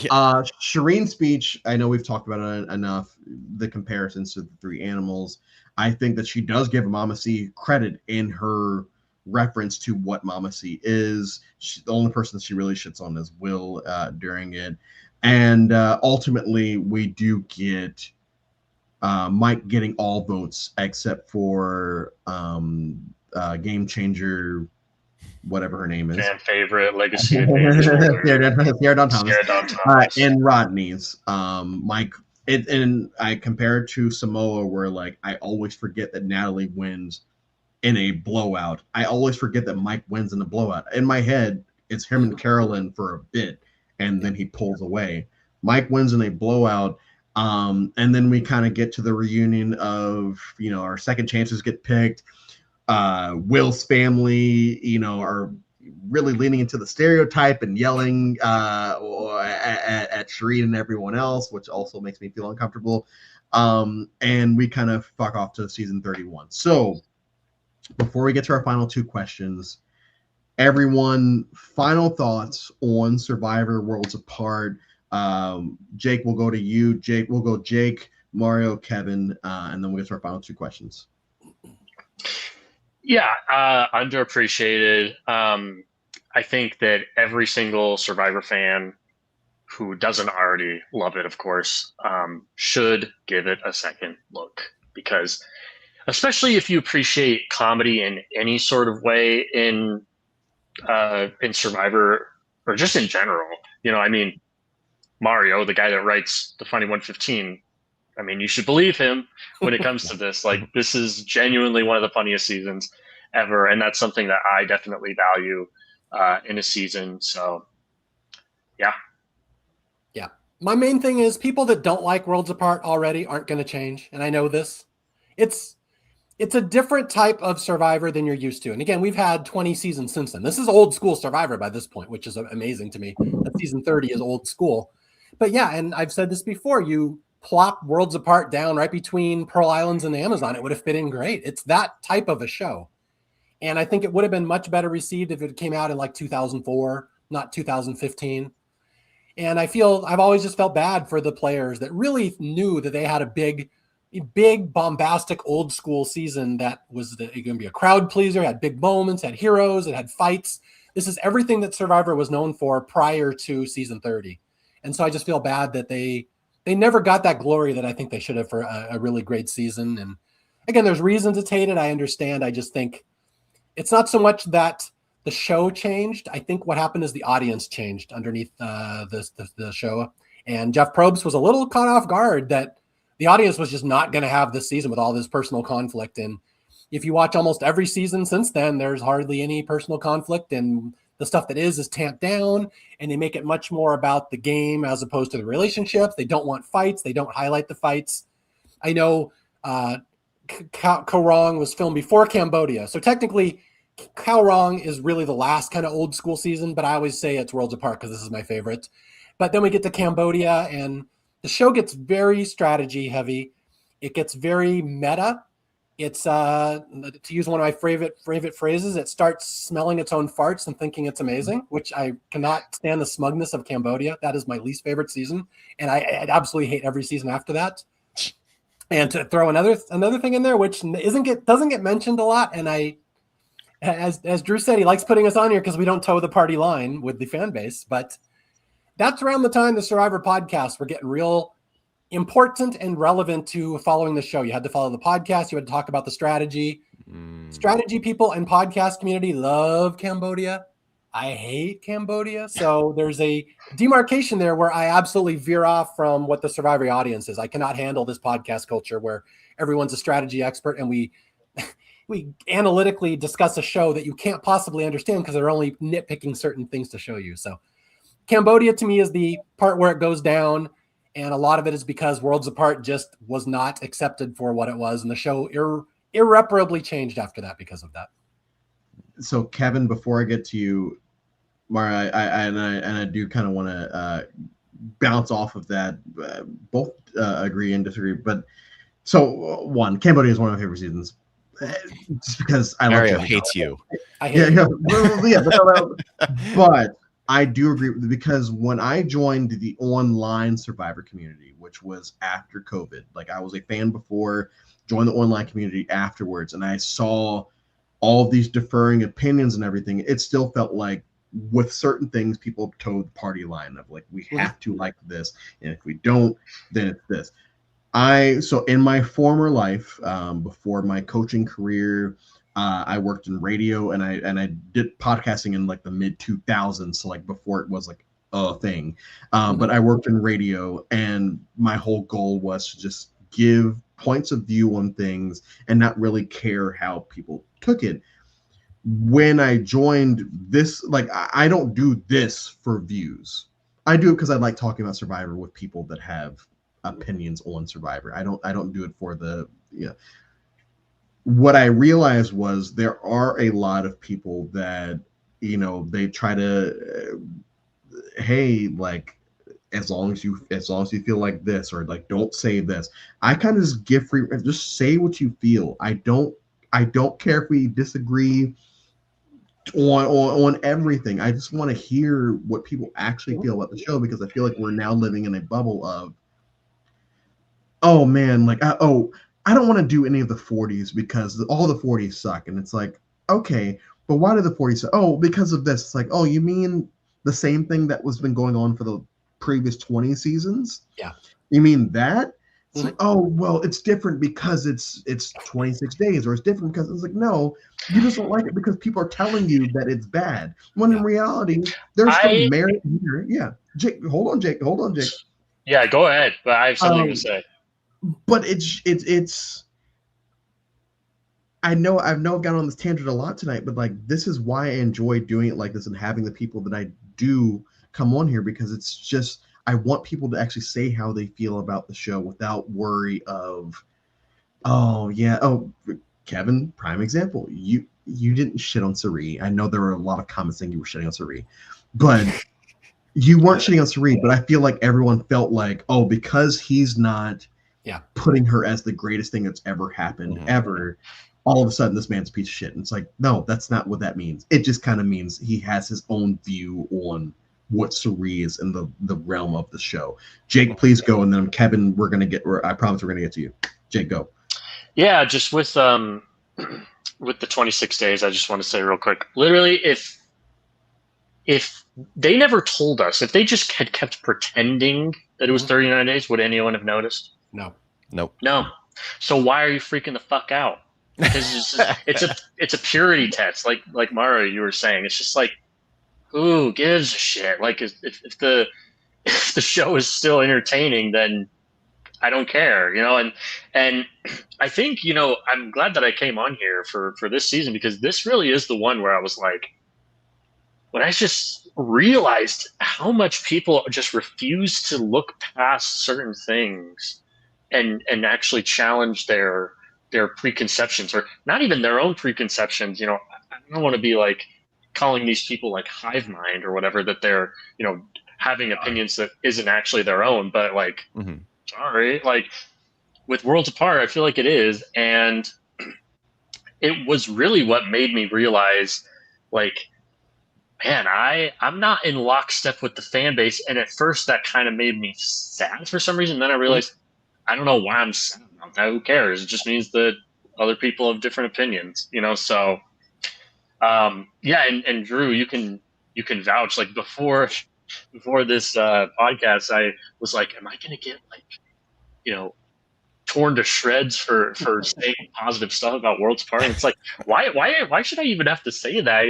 Speaker 1: Yeah. Shireen's speech, I know we've talked about it enough, the comparisons to the three animals. I think that she does give Mama C credit in her reference to what Mama C is. The only person she really shits on is Will during it. And ultimately, we do get Mike getting all votes except for Game Changer whatever her name is.
Speaker 3: Fan favorite, legacy advantage holder.
Speaker 1: Sierra Dawn Thomas.
Speaker 3: Sierra Dawn Thomas.
Speaker 1: And Rodney's. Mike, and I compare it to Samoa, where like I always forget that Natalie wins in a blowout. I always forget that Mike wins in a blowout. In my head, it's him and Carolyn for a bit, and then he pulls away. Mike wins in a blowout. And then we kind of get to the reunion of, you know, our second chances get picked. Will's family, you know, are really leaning into the stereotype and yelling at Shireen and everyone else, which also makes me feel uncomfortable. And we kind of fuck off to season 31. So before we get to our final two questions, everyone, final thoughts on Survivor Worlds Apart. Jake, will go to you. Jake, Mario, Kevin, and then we'll get to our final two questions.
Speaker 3: Yeah, underappreciated. I think that every single Survivor fan who doesn't already love it, of course, should give it a second look, because especially if you appreciate comedy in any sort of way in Survivor or just in general, you know, I mean, Mario, the guy that writes the Funny 115, I mean, you should believe him when it comes to this. Like, this is genuinely one of the funniest seasons ever, and that's something that I definitely value in a season. So, yeah.
Speaker 2: Yeah. My main thing is people that don't like Worlds Apart already aren't going to change, and I know this. It's a different type of Survivor than you're used to. And again, we've had 20 seasons since then. This is old school Survivor by this point, which is amazing to me. That season 30 is old school. But yeah, and I've said this before, you plop Worlds Apart down right between Pearl Islands and the Amazon, it would have fit in great. It's that type of a show. And I think it would have been much better received if it came out in like 2004, not 2015. And I've always just felt bad for the players that really knew that they had a big, bombastic, old school season that was going to be a crowd pleaser, had big moments, had heroes, it had fights. This is everything that Survivor was known for prior to season 30. And so I just feel bad that they never got that glory that I think they should have for a really great season. And again, there's reasons to hate it. I understand. I just think it's not so much that the show changed. I think what happened is the audience changed underneath the show. And Jeff Probst was a little caught off guard that the audience was just not going to have this season with all this personal conflict. And if you watch almost every season since then, there's hardly any personal conflict, and the stuff that is tamped down, and they make it much more about the game as opposed to the relationships. They don't want fights. They don't highlight the fights. I know Kaurong was filmed before Cambodia. So technically Kaurong is really the last kind of old school season, but I always say it's Worlds Apart because this is my favorite. But then we get to Cambodia, and the show gets very strategy heavy. It gets very meta. It's to use one of my favorite phrases, it starts smelling its own farts and thinking it's amazing, which I cannot stand the smugness of Cambodia. That is my least favorite season, and I absolutely hate every season after that. And to throw another thing in there, which doesn't get mentioned a lot, and as Drew said, he likes putting us on here because we don't toe the party line with the fan base, but that's around the time the Survivor podcasts were getting real important and relevant to following the show. You had to follow the podcast. You had to talk about the strategy. Strategy people and podcast community love Cambodia. I hate Cambodia. So there's a demarcation there where I absolutely veer off from what the Survivor audience is. I cannot handle this podcast culture where everyone's a strategy expert and we analytically discuss a show that you can't possibly understand because they're only nitpicking certain things to show you. So Cambodia to me is the part where it goes down. And a lot of it is because Worlds Apart just was not accepted for what it was. And the show irreparably changed after that because of that.
Speaker 1: So Kevin, before I get to you, Mara, I do kind of want to bounce off of that. Both agree and disagree. But so one, Cambodia is one of my favorite seasons. Just because I
Speaker 4: Mario hates you.
Speaker 2: I hate
Speaker 1: but I do agree with it because when I joined the online Survivor community, which was after COVID, like I was a fan before, joined the online community afterwards, and I saw all of these differing opinions and everything, it still felt like with certain things, people towed the party line of like, we have to like this, and if we don't, then it's this. So in my former life, before my coaching career, I worked in radio, and I did podcasting in like the mid 2000s, so like before it was like a thing. But I worked in radio, and my whole goal was to just give points of view on things and not really care how people took it. When I joined this, like I don't do this for views. I do it because I like talking about Survivor with people that have opinions on Survivor. I don't do it for the What I realized was there are a lot of people that they try to hey, like as long as you feel like this, or like don't say this. I kind of just give free, just say what you feel. I don't care if we disagree on everything. I just want to hear what people actually feel about the show, because I feel like we're now living in a bubble of, oh man, like I don't want to do any of the 40s because all the 40s suck. And it's like, okay, but why do the 40s suck? Oh, because of this. It's like, oh, you mean the same thing that was been going on for the previous 20 seasons?
Speaker 2: Yeah.
Speaker 1: You mean that? It's like, oh, well, it's different because it's 26 days, or it's different because it's like, no, you just don't like it because people are telling you that it's bad. When in reality, there's some merit here. Yeah. Jake, hold on, Jake.
Speaker 3: Yeah, go ahead. But I have something to say.
Speaker 1: But it's I know I've gone on this tangent a lot tonight, but like this is why I enjoy doing it like this and having the people that I do come on here, because it's just I want people to actually say how they feel about the show without worry of, oh yeah, oh Kevin, prime example. You didn't shit on Sari. I know there were a lot of comments saying you were shitting on Sari, but you weren't shitting on Sari. But I feel like everyone felt like, oh, because he's not putting her as the greatest thing that's ever happened ever, all of a sudden this man's a piece of shit. And it's like, no, that's not what that means. It just kind of means he has his own view on what Sari is in the realm of the show. Jake, please go, and then Kevin, I promise we're gonna get to you. Jake, go.
Speaker 3: Yeah, just with the 26 days, I just want to say real quick. Literally, if they never told us, if they just had kept pretending that it was 39 days, would anyone have noticed?
Speaker 2: No.
Speaker 4: Nope.
Speaker 3: No. So why are you freaking the fuck out? Because it's a purity test, like Mario, you were saying. It's just like, who gives a shit? Like if the show is still entertaining, then I don't care, and I think, I'm glad that I came on here for this season, because this really is the one where I was like, when I just realized how much people just refuse to look past certain things and actually challenge their preconceptions, or not even their own preconceptions. I don't want to be like calling these people like hive mind or whatever, that they're, having opinions that isn't actually their own, but like, sorry, like with Worlds Apart, I feel like it is. And it was really what made me realize, like, man, I'm not in lockstep with the fan base. And at first that kind of made me sad for some reason. Then I realized, I don't know why I'm sad about that. Who cares? It just means that other people have different opinions, so yeah. And Drew, you can vouch, like before this podcast, I was like, am I going to get like, torn to shreds for saying positive stuff about Worlds Apart? And it's like, why should I even have to say that?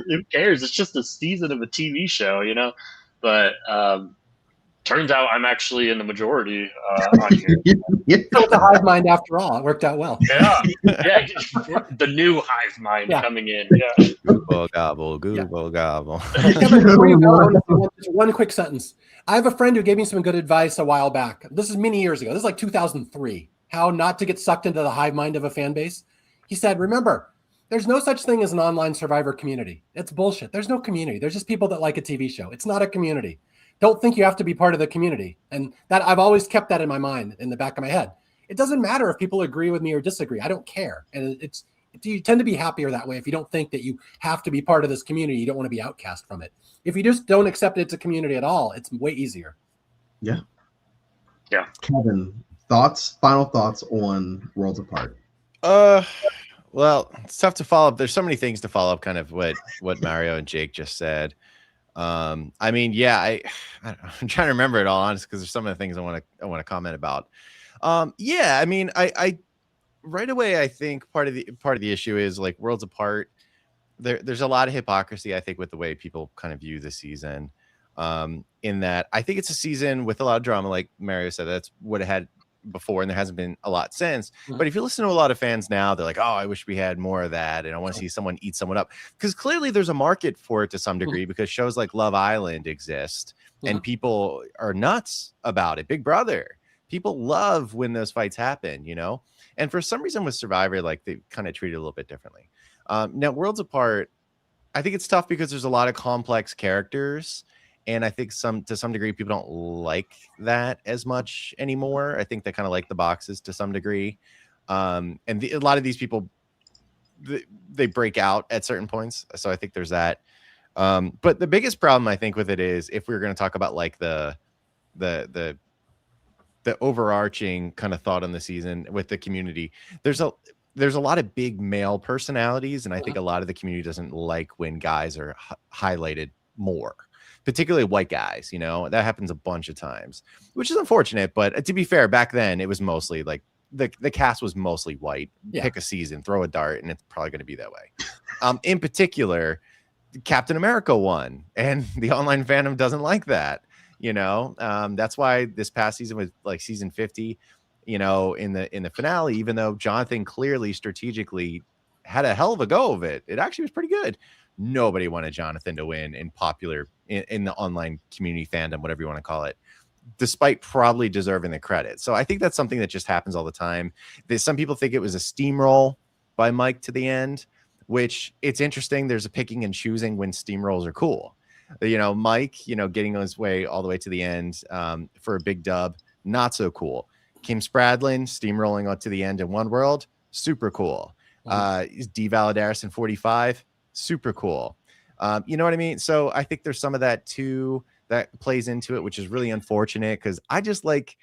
Speaker 3: Who cares? It's just a season of a TV show, But turns out I'm actually in the majority on here.
Speaker 2: So it's a hive mind after all. It worked out well.
Speaker 3: Yeah. The new hive mind coming in. Yeah.
Speaker 4: Google gobble.
Speaker 2: One quick sentence. I have a friend who gave me some good advice a while back. This is many years ago. This is like 2003. How not to get sucked into the hive mind of a fan base. He said, remember, there's no such thing as an online Survivor community. It's bullshit. There's no community. There's just people that like a TV show. It's not a community. Don't think you have to be part of the community. And that I've always kept that in my mind, in the back of my head. It doesn't matter if people agree with me or disagree. I don't care. And you tend to be happier that way if you don't think that you have to be part of this community. You don't want to be outcast from it. If you just don't accept it's a community at all, it's way easier.
Speaker 1: Yeah.
Speaker 3: Yeah.
Speaker 1: Kevin, final thoughts on Worlds Apart?
Speaker 4: Well, it's tough to follow up. There's so many things to follow up, kind of what Mario and Jake just said. I mean, yeah, I'm trying to remember it all, honest, because there's some of the things I want to comment about. Yeah, I mean, right away, I think part of the issue is like Worlds Apart. There's a lot of hypocrisy, I think, with the way people kind of view the season. In that, I think it's a season with a lot of drama, like Mario said. That's what it had before, and there hasn't been a lot since. But if you listen to a lot of fans now, they're like, "Oh, I wish we had more of that, and I want to see someone eat someone up." Because clearly, there's a market for it to some degree, because shows like Love Island exist, and people are nuts about it. Big Brother, people love when those fights happen, you know. And for some reason, with Survivor, like they kind of treat it a little bit differently. Now, Worlds Apart, I think it's tough because there's a lot of complex characters, and I think to some degree people don't like that as much anymore. I think they kind of like the boxes to some degree, and a lot of these people they break out at certain points. So I think there's that. But the biggest problem I think with it is, if we were going to talk about like the overarching kind of thought on the season with the community, there's a lot of big male personalities, and I think a lot of the community doesn't like when guys are highlighted more, particularly white guys. You know, that happens a bunch of times, which is unfortunate. But to be fair, back then it was mostly like the cast was mostly white. Pick a season, throw a dart, and it's probably going to be that way. In particular, Captain America won, and the online fandom doesn't like that. You know, that's why this past season was like season 50. You know, in the finale, even though Jonathan clearly strategically had a hell of a go of it, it actually was pretty good. Nobody wanted Jonathan to win in the online community fandom, whatever you want to call it, despite probably deserving the credit. So I think that's something that just happens all the time. Some people think it was a steamroll by Mike to the end, which it's interesting. There's a picking and choosing when steamrolls are cool. You know, Mike, you know, getting his way all the way to the end for a big dub, not so cool. Kim Spradlin steamrolling on to the end in One World, super cool. D. Valadares in 45, super cool. You know what I mean? So I think there's some of that too that plays into it, which is really unfortunate, because I just like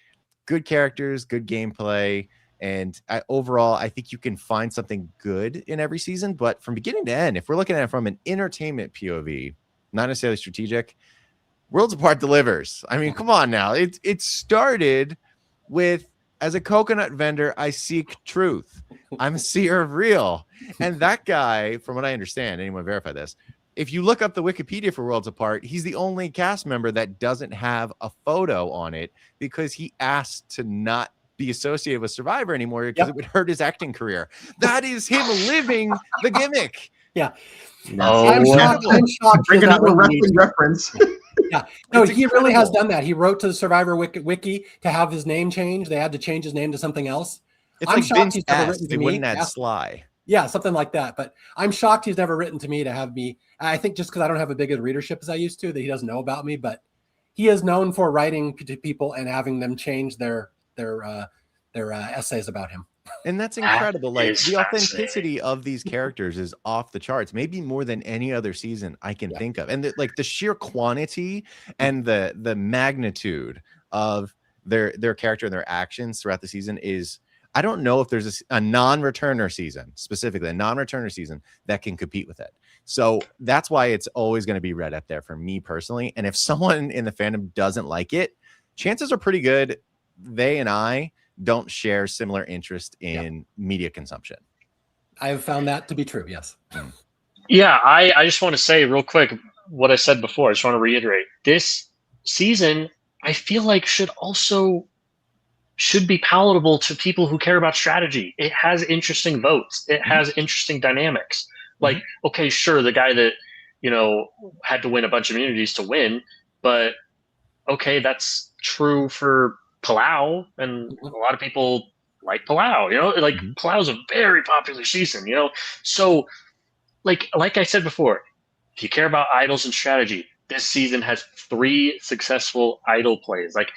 Speaker 4: good characters, good gameplay, and overall, I think you can find something good in every season. But from beginning to end, if we're looking at it from an entertainment POV, not necessarily strategic, Worlds Apart delivers. I mean, come on now. It started with, as a coconut vendor, I seek truth. I'm a seer of real. And that guy, from what I understand, anyone verify this, if you look up the Wikipedia for Worlds Apart, he's the only cast member that doesn't have a photo on it, because he asked to not be associated with Survivor anymore because it would hurt his acting career. That is him living the gimmick.
Speaker 2: Yeah.
Speaker 3: Oh,
Speaker 2: I'm shocked.
Speaker 1: Bringing up a wrestling reference.
Speaker 2: Yeah, no, he really has done that. He wrote to the Survivor Wiki to have his name changed. They had to change his name to something else.
Speaker 4: It's like Vince S. They wouldn't add Sly.
Speaker 2: Yeah, something like that. But I'm shocked he's never written to me to have me. I think just because I don't have a big readership as I used to, that he doesn't know about me. But he is known for writing to people and having them change their essays about him.
Speaker 4: And that's incredible. Like, the authenticity of these characters is off the charts, maybe more than any other season I can think of. And the sheer quantity and the magnitude of their character and their actions throughout the season is, I don't know if there's a non-returner season, specifically a non-returner season, that can compete with it. So that's why it's always going to be right up there for me personally. And if someone in the fandom doesn't like it, chances are pretty good they and I don't share similar interest in media consumption.
Speaker 2: I have found that to be true. Yes.
Speaker 3: Yeah. I just want to say real quick what I said before. I just want to reiterate, this season, I feel like should be palatable to people who care about strategy. It has interesting votes. It has interesting dynamics. Like, okay, sure, the guy that, you know, had to win a bunch of immunities to win, but okay, that's true for Palau, and a lot of people like Palau, you know, like Palau's a very popular season, you know. So like I said before, if you care about idols and strategy, this season has 3 successful idol plays. Like,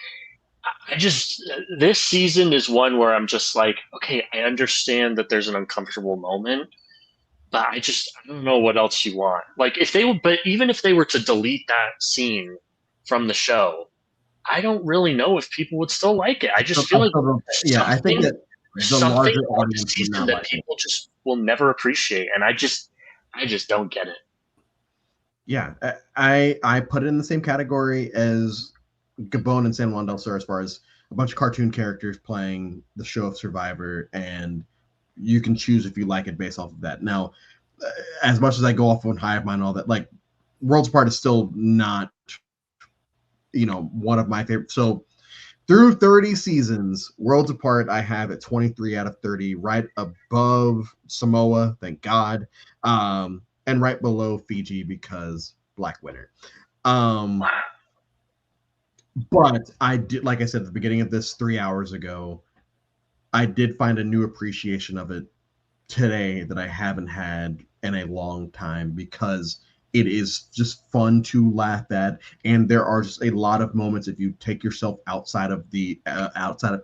Speaker 3: this season is one where I'm just like, okay, I understand that there's an uncomfortable moment, but I don't know what else you want. Like, even if they were to delete that scene from the show, I don't really know if people would still like it. I just feel like
Speaker 1: I think that the larger audience
Speaker 3: season that people just will never appreciate, and I just don't get it.
Speaker 1: Yeah, I put it in the same category as Gabon and San Juan del Sur, as far as a bunch of cartoon characters playing the show of Survivor, and you can choose if you like it based off of that. Now, as much as I go off on Hive Mind and all that, like Worlds Apart is still not, one of my favorite. So through 30 seasons, Worlds Apart, I have at 23 out of 30, right above Samoa, thank God, and right below Fiji because Black Winter. But I did, like I said at the beginning of this 3 hours ago, I did find a new appreciation of it today that I haven't had in a long time because it is just fun to laugh at, and there are just a lot of moments if you take yourself outside of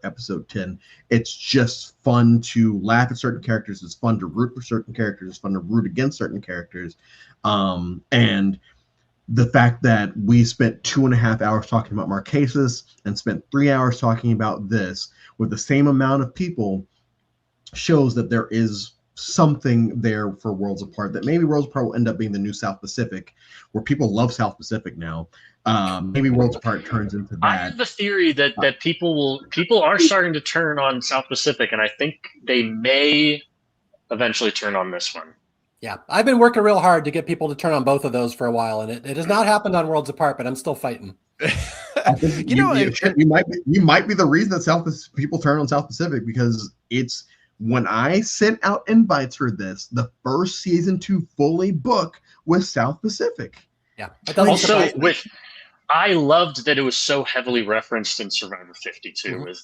Speaker 1: episode 10. It's just fun to laugh at certain characters. It's fun to root for certain characters. It's fun to root against certain characters, and the fact that we spent 2.5 hours talking about Marquesas and spent 3 hours talking about this with the same amount of people shows that there is something there for Worlds Apart, that maybe Worlds Apart will end up being the new South Pacific, where people love South Pacific now. Maybe Worlds Apart turns into that.
Speaker 3: I have the theory that people are starting to turn on South Pacific, and I think they may eventually turn on this one.
Speaker 2: Yeah, I've been working real hard to get people to turn on both of those for a while, and it has not happened on Worlds Apart, but I'm still fighting.
Speaker 1: I think you might be the reason that people turn on South Pacific, because it's when I sent out invites for this, the first season to fully book was South Pacific.
Speaker 2: Yeah.
Speaker 3: Also, I loved that it was so heavily referenced in Survivor 52 with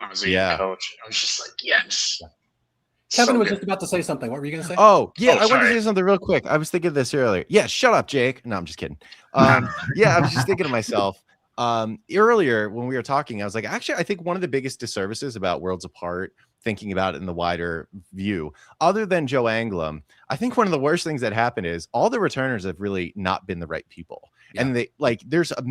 Speaker 3: Ozzy coach. I was just like, yes.
Speaker 2: Yeah. Kevin was just about to say something. What were you going to say?
Speaker 4: Oh, yeah. I wanted to say something real quick. I was thinking of this earlier. Yeah, shut up, Jake. No, I'm just kidding. Yeah, I was just thinking to myself earlier when we were talking, I was like, actually, I think one of the biggest disservices about Worlds Apart, thinking about it in the wider view, other than Joe Anglim, I think one of the worst things that happened is all the returners have really not been the right people. Yeah. And there's a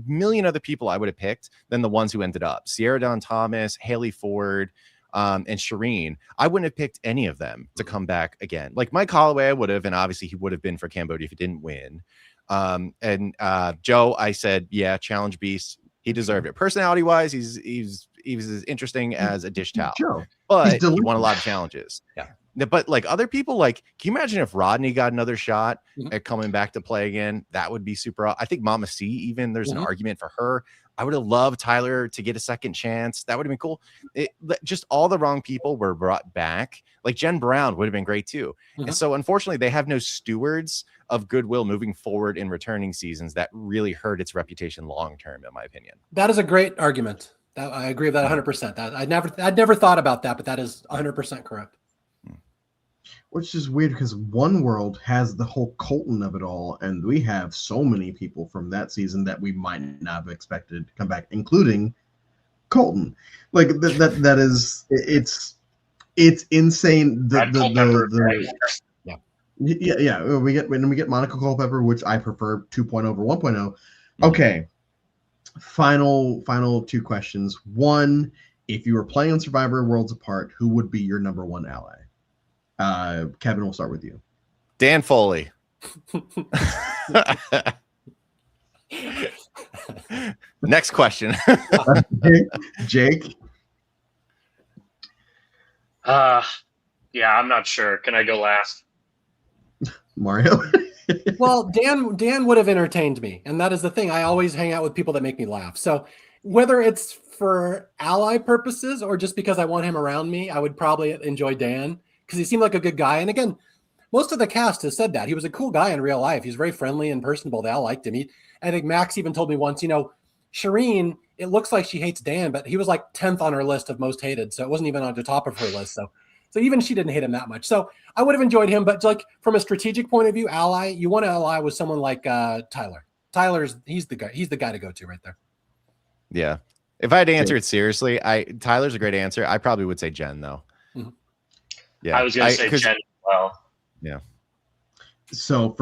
Speaker 4: million other people I would have picked than the ones who ended up. Sierra Dawn Thomas, Haley Ford, and Shireen. I wouldn't have picked any of them to come back again. Like Mike Holloway, I would have, and obviously he would have been for Cambodia if he didn't win. And Joe, I said, yeah, challenge beast. He deserved it. Personality wise, he was as interesting as a dish towel, Joe. But he won a lot of challenges. Yeah. But like other people, like, can you imagine if Rodney got another shot at coming back to play again? That would be super. I think Mama C, even there's an argument for her. I would have loved Tyler to get a second chance. That would have been cool. Just all the wrong people were brought back. Like Jen Brown would have been great too. And so unfortunately, they have no stewards of goodwill moving forward in returning seasons that really hurt its reputation long term, in my opinion. That
Speaker 2: is a great argument. I agree with that 100%. That I'd never thought about that, but that is 100% correct.
Speaker 1: Which is weird because One World has the whole Colton of it all, and we have so many people from that season that we might not have expected to come back, including Colton. Like that is it's insane. We get Monica Culpepper, which I prefer 2.0 over 1.0. Okay. Final two questions. One, if you were playing on Survivor Worlds Apart, who would be your number one ally? Kevin, we'll start with you.
Speaker 4: Dan Foley. Next question.
Speaker 1: Jake.
Speaker 3: Yeah, I'm not sure. Can I go last?
Speaker 1: Mario.
Speaker 2: Well, Dan would have entertained me, and that is the thing. I always hang out with people that make me laugh. So whether it's for ally purposes or just because I want him around me, I would probably enjoy Dan because he seemed like a good guy. And again, most of the cast has said that. He was a cool guy in real life. He's very friendly and personable. They all liked him. I think Max even told me once, Shireen, it looks like she hates Dan, but he was like 10th on her list of most hated. So it wasn't even on the top of her list. So even she didn't hate him that much. So I would have enjoyed him. But like from a strategic point of view, ally, you want to ally with someone like Tyler. He's the guy to go to right there.
Speaker 4: Yeah. If I had to answer it seriously, Tyler's a great answer. I probably would say Jen though.
Speaker 3: Mm-hmm. Yeah. I was going to say Jen as well.
Speaker 4: Yeah.
Speaker 1: So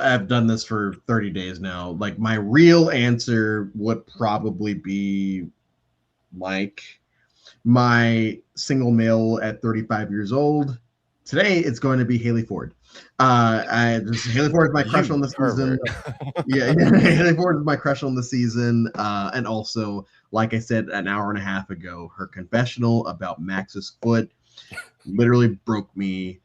Speaker 1: I've done this for 30 days now. Like my real answer would probably be Mike. My single male at 35 years old. Today it's going to be Haley Ford. Haley Ford is my crush on the season. yeah, Haley Ford is my crush on the season. And also, like I said an hour and a half ago, her confessional about Max's foot. literally broke me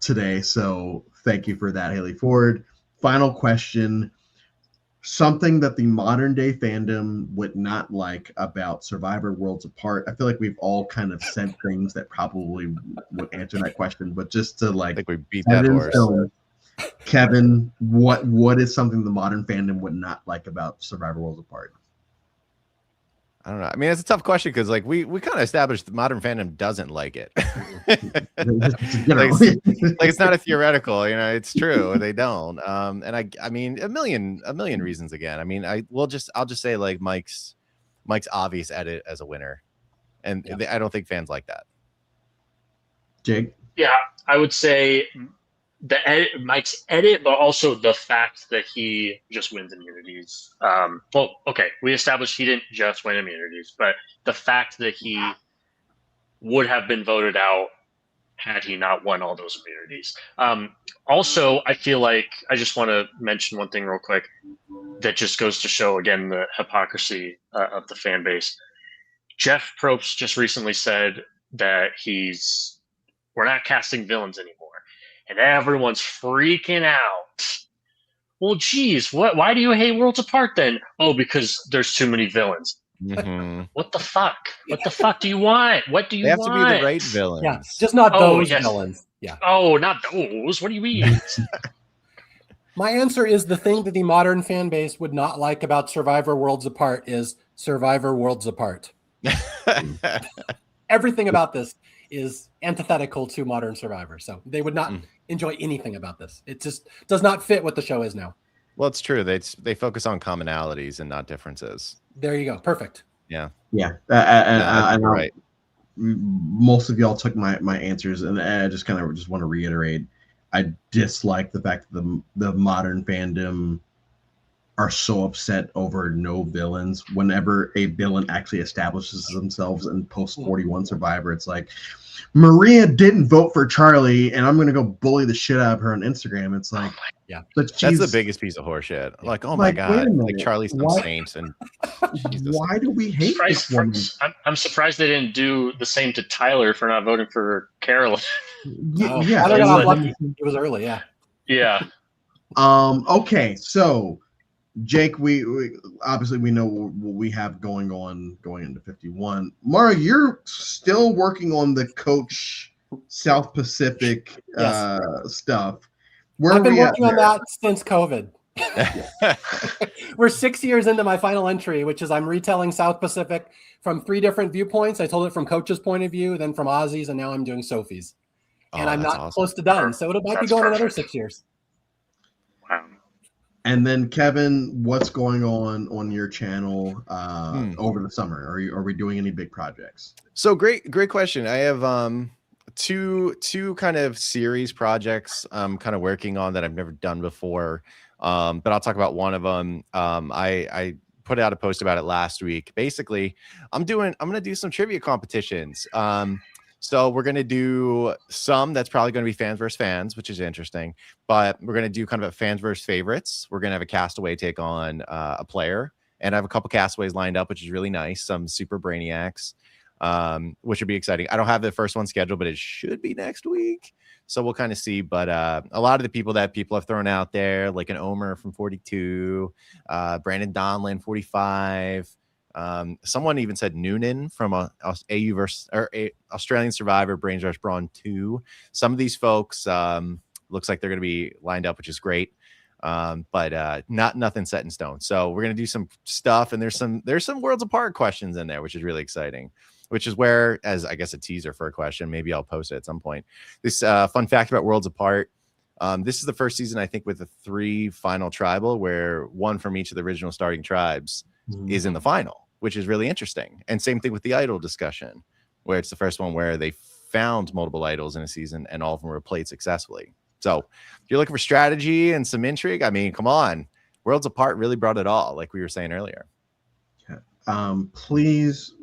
Speaker 1: today. So thank you for that, Haley Ford. Final question. Something that the modern day fandom would not like about Survivor Worlds Apart. I feel like we've all kind of said things that probably would answer that question, but just to
Speaker 4: I
Speaker 1: like
Speaker 4: think we beat
Speaker 1: set
Speaker 4: that
Speaker 1: it in
Speaker 4: horse.
Speaker 1: stone, Kevin, what is something the modern fandom would not like about Survivor Worlds Apart?
Speaker 4: I don't know. I mean, it's a tough question because like we kind of established the modern fandom doesn't like it. Like it's not a theoretical, you know, it's true. They don't. And I mean a million reasons again. I mean, I'll just say like Mike's obvious edit as a winner. And I don't think fans like that.
Speaker 1: Jake?
Speaker 3: Yeah, I would say Mike's edit, but also the fact that he just wins immunities. Well, okay, we established he didn't just win immunities, but the fact that he would have been voted out had he not won all those immunities. Also, I feel like I just want to mention one thing real quick that just goes to show again the hypocrisy of the fan base. Jeff Probst just recently said that we're not casting villains anymore. And everyone's freaking out. Well, geez, why do you hate Worlds Apart then? Oh, because there's too many villains.
Speaker 4: Mm-hmm.
Speaker 3: What the fuck? What the fuck do you want? What do you want?
Speaker 4: They have to be the right villains.
Speaker 2: Yeah, just not those villains. Yeah.
Speaker 3: Oh, not those. What do you mean?
Speaker 2: My answer is the thing that the modern fan base would not like about Survivor Worlds Apart is Survivor Worlds Apart. Everything about this is antithetical to modern Survivor. So they would not enjoy anything about this. It just does not fit what the show is now.
Speaker 4: Well, it's true. They focus on commonalities and not differences.
Speaker 2: There you go. Perfect.
Speaker 4: Yeah.
Speaker 1: Yeah.
Speaker 4: Right.
Speaker 1: Most of y'all took my answers, and I just want to reiterate. I dislike the fact that the modern fandom are so upset over no villains. Whenever a villain actually establishes themselves in post 41 Survivor, it's like, Maria didn't vote for Charlie, and I'm gonna go bully the shit out of her on Instagram. It's like,
Speaker 2: yeah,
Speaker 1: but
Speaker 4: that's the biggest piece of horseshit. Like, oh my god, like Charlie's some saints, and
Speaker 1: why do we hate this woman?
Speaker 3: I'm surprised they didn't do the same to Tyler for not voting for Carolyn.
Speaker 1: Yeah,
Speaker 2: I don't know how lucky it was early. Yeah.
Speaker 3: Yeah.
Speaker 1: Okay, so Jake, we obviously we know what we have going into 51. Mara, you're still working on the Coach South Pacific stuff.
Speaker 2: I've been working on that since COVID. We're 6 years into my final entry, which is I'm retelling South Pacific from 3 different viewpoints. I told it from Coach's point of view, then from Ozzy's, and now I'm doing Sophie's. And I'm not close to done, so it might be going another 6 years.
Speaker 3: Wow.
Speaker 1: And then Kevin, what's going on your channel over the summer? Are we doing any big projects?
Speaker 4: So great question. I have two kind of series projects I'm kind of working on that I've never done before. But I'll talk about one of them. I put out a post about it last week. Basically, I'm going to do some trivia competitions. So we're going to do some that's probably going to be fans versus fans, which is interesting, but we're going to do kind of a fans versus favorites. We're going to have a castaway take on a player, and I have a couple castaways lined up, which is really nice. Some super brainiacs, which would be exciting. I don't have the first one scheduled, but it should be next week. So we'll kind of see. But a lot of the people have thrown out there, like an Omer from 42, Brandon Donlin, 45. Someone even said Noonan from AU versus Australian Survivor Brains Rush Brawn 2. Some of these folks looks like they're going to be lined up, which is great. But nothing set in stone. So we're going to do some stuff, and there's some Worlds Apart questions in there, which is really exciting. Which is where, as I guess a teaser for a question, maybe I'll post it at some point. This fun fact about Worlds Apart. This is the first season, I think, with the 3 final tribal, where one from each of the original starting tribes is in the final, which is really interesting. And same thing with the idol discussion, where it's the first one where they found multiple idols in a season and all of them were played successfully. So if you're looking for strategy and some intrigue, I mean, come on. Worlds Apart really brought it all, like we were saying earlier.
Speaker 1: Please,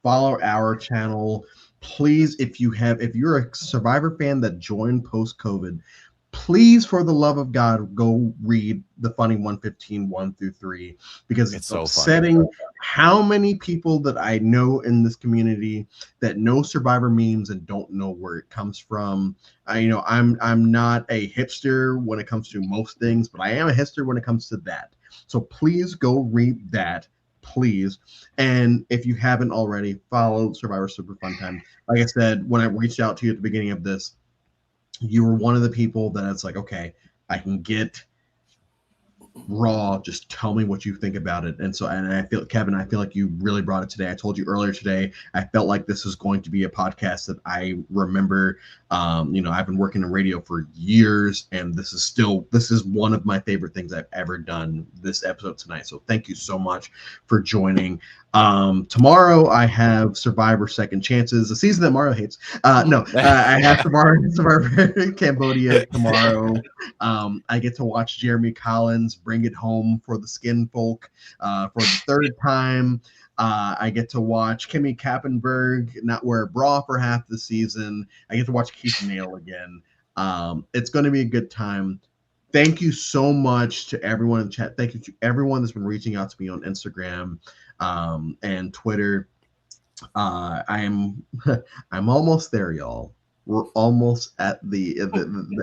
Speaker 1: follow our channel. Please, if you're a Survivor fan that joined post-COVID, please, for the love of God, go read the Funny 115 1-3 because it's
Speaker 4: so
Speaker 1: upsetting
Speaker 4: funny
Speaker 1: how many people that I know in this community that know Survivor memes and don't know where it comes from. I'm not a hipster when it comes to most things, but I am a hipster when it comes to that. So please go read that, please. And if you haven't already, follow Survivor Super Fun Time. Like I said, when I reached out to you at the beginning of this, you were one of the people that it's like, okay, I can get raw, just tell me what you think about it. And I feel, Kevin, I feel like you really brought it today. I told you earlier today, I felt like this was going to be a podcast that I remember. I've been working in radio for years, and this is one of my favorite things I've ever done, this episode tonight. So thank you so much for joining. Tomorrow I have Survivor Second Chances, a season that Mario hates. I have Survivor Cambodia tomorrow. I get to watch Jeremy Collins bring it home for the skin folk for the third time. I get to watch Kimmy Kappenberg not wear a bra for half the season. I get to watch Keith Nail again. It's going to be a good time. Thank you so much to everyone in the chat. Thank you to everyone that's been reaching out to me on Instagram and Twitter. I'm almost there, y'all. We're almost at the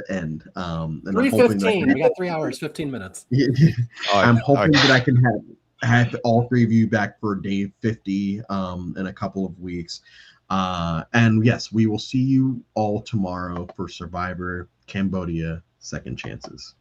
Speaker 1: end. And
Speaker 2: 3:15. We got 3 hours, 15 minutes.
Speaker 1: I'm hoping that I can have all three of you back for day 50 in a couple of weeks. And yes, we will see you all tomorrow for Survivor Cambodia Second Chances.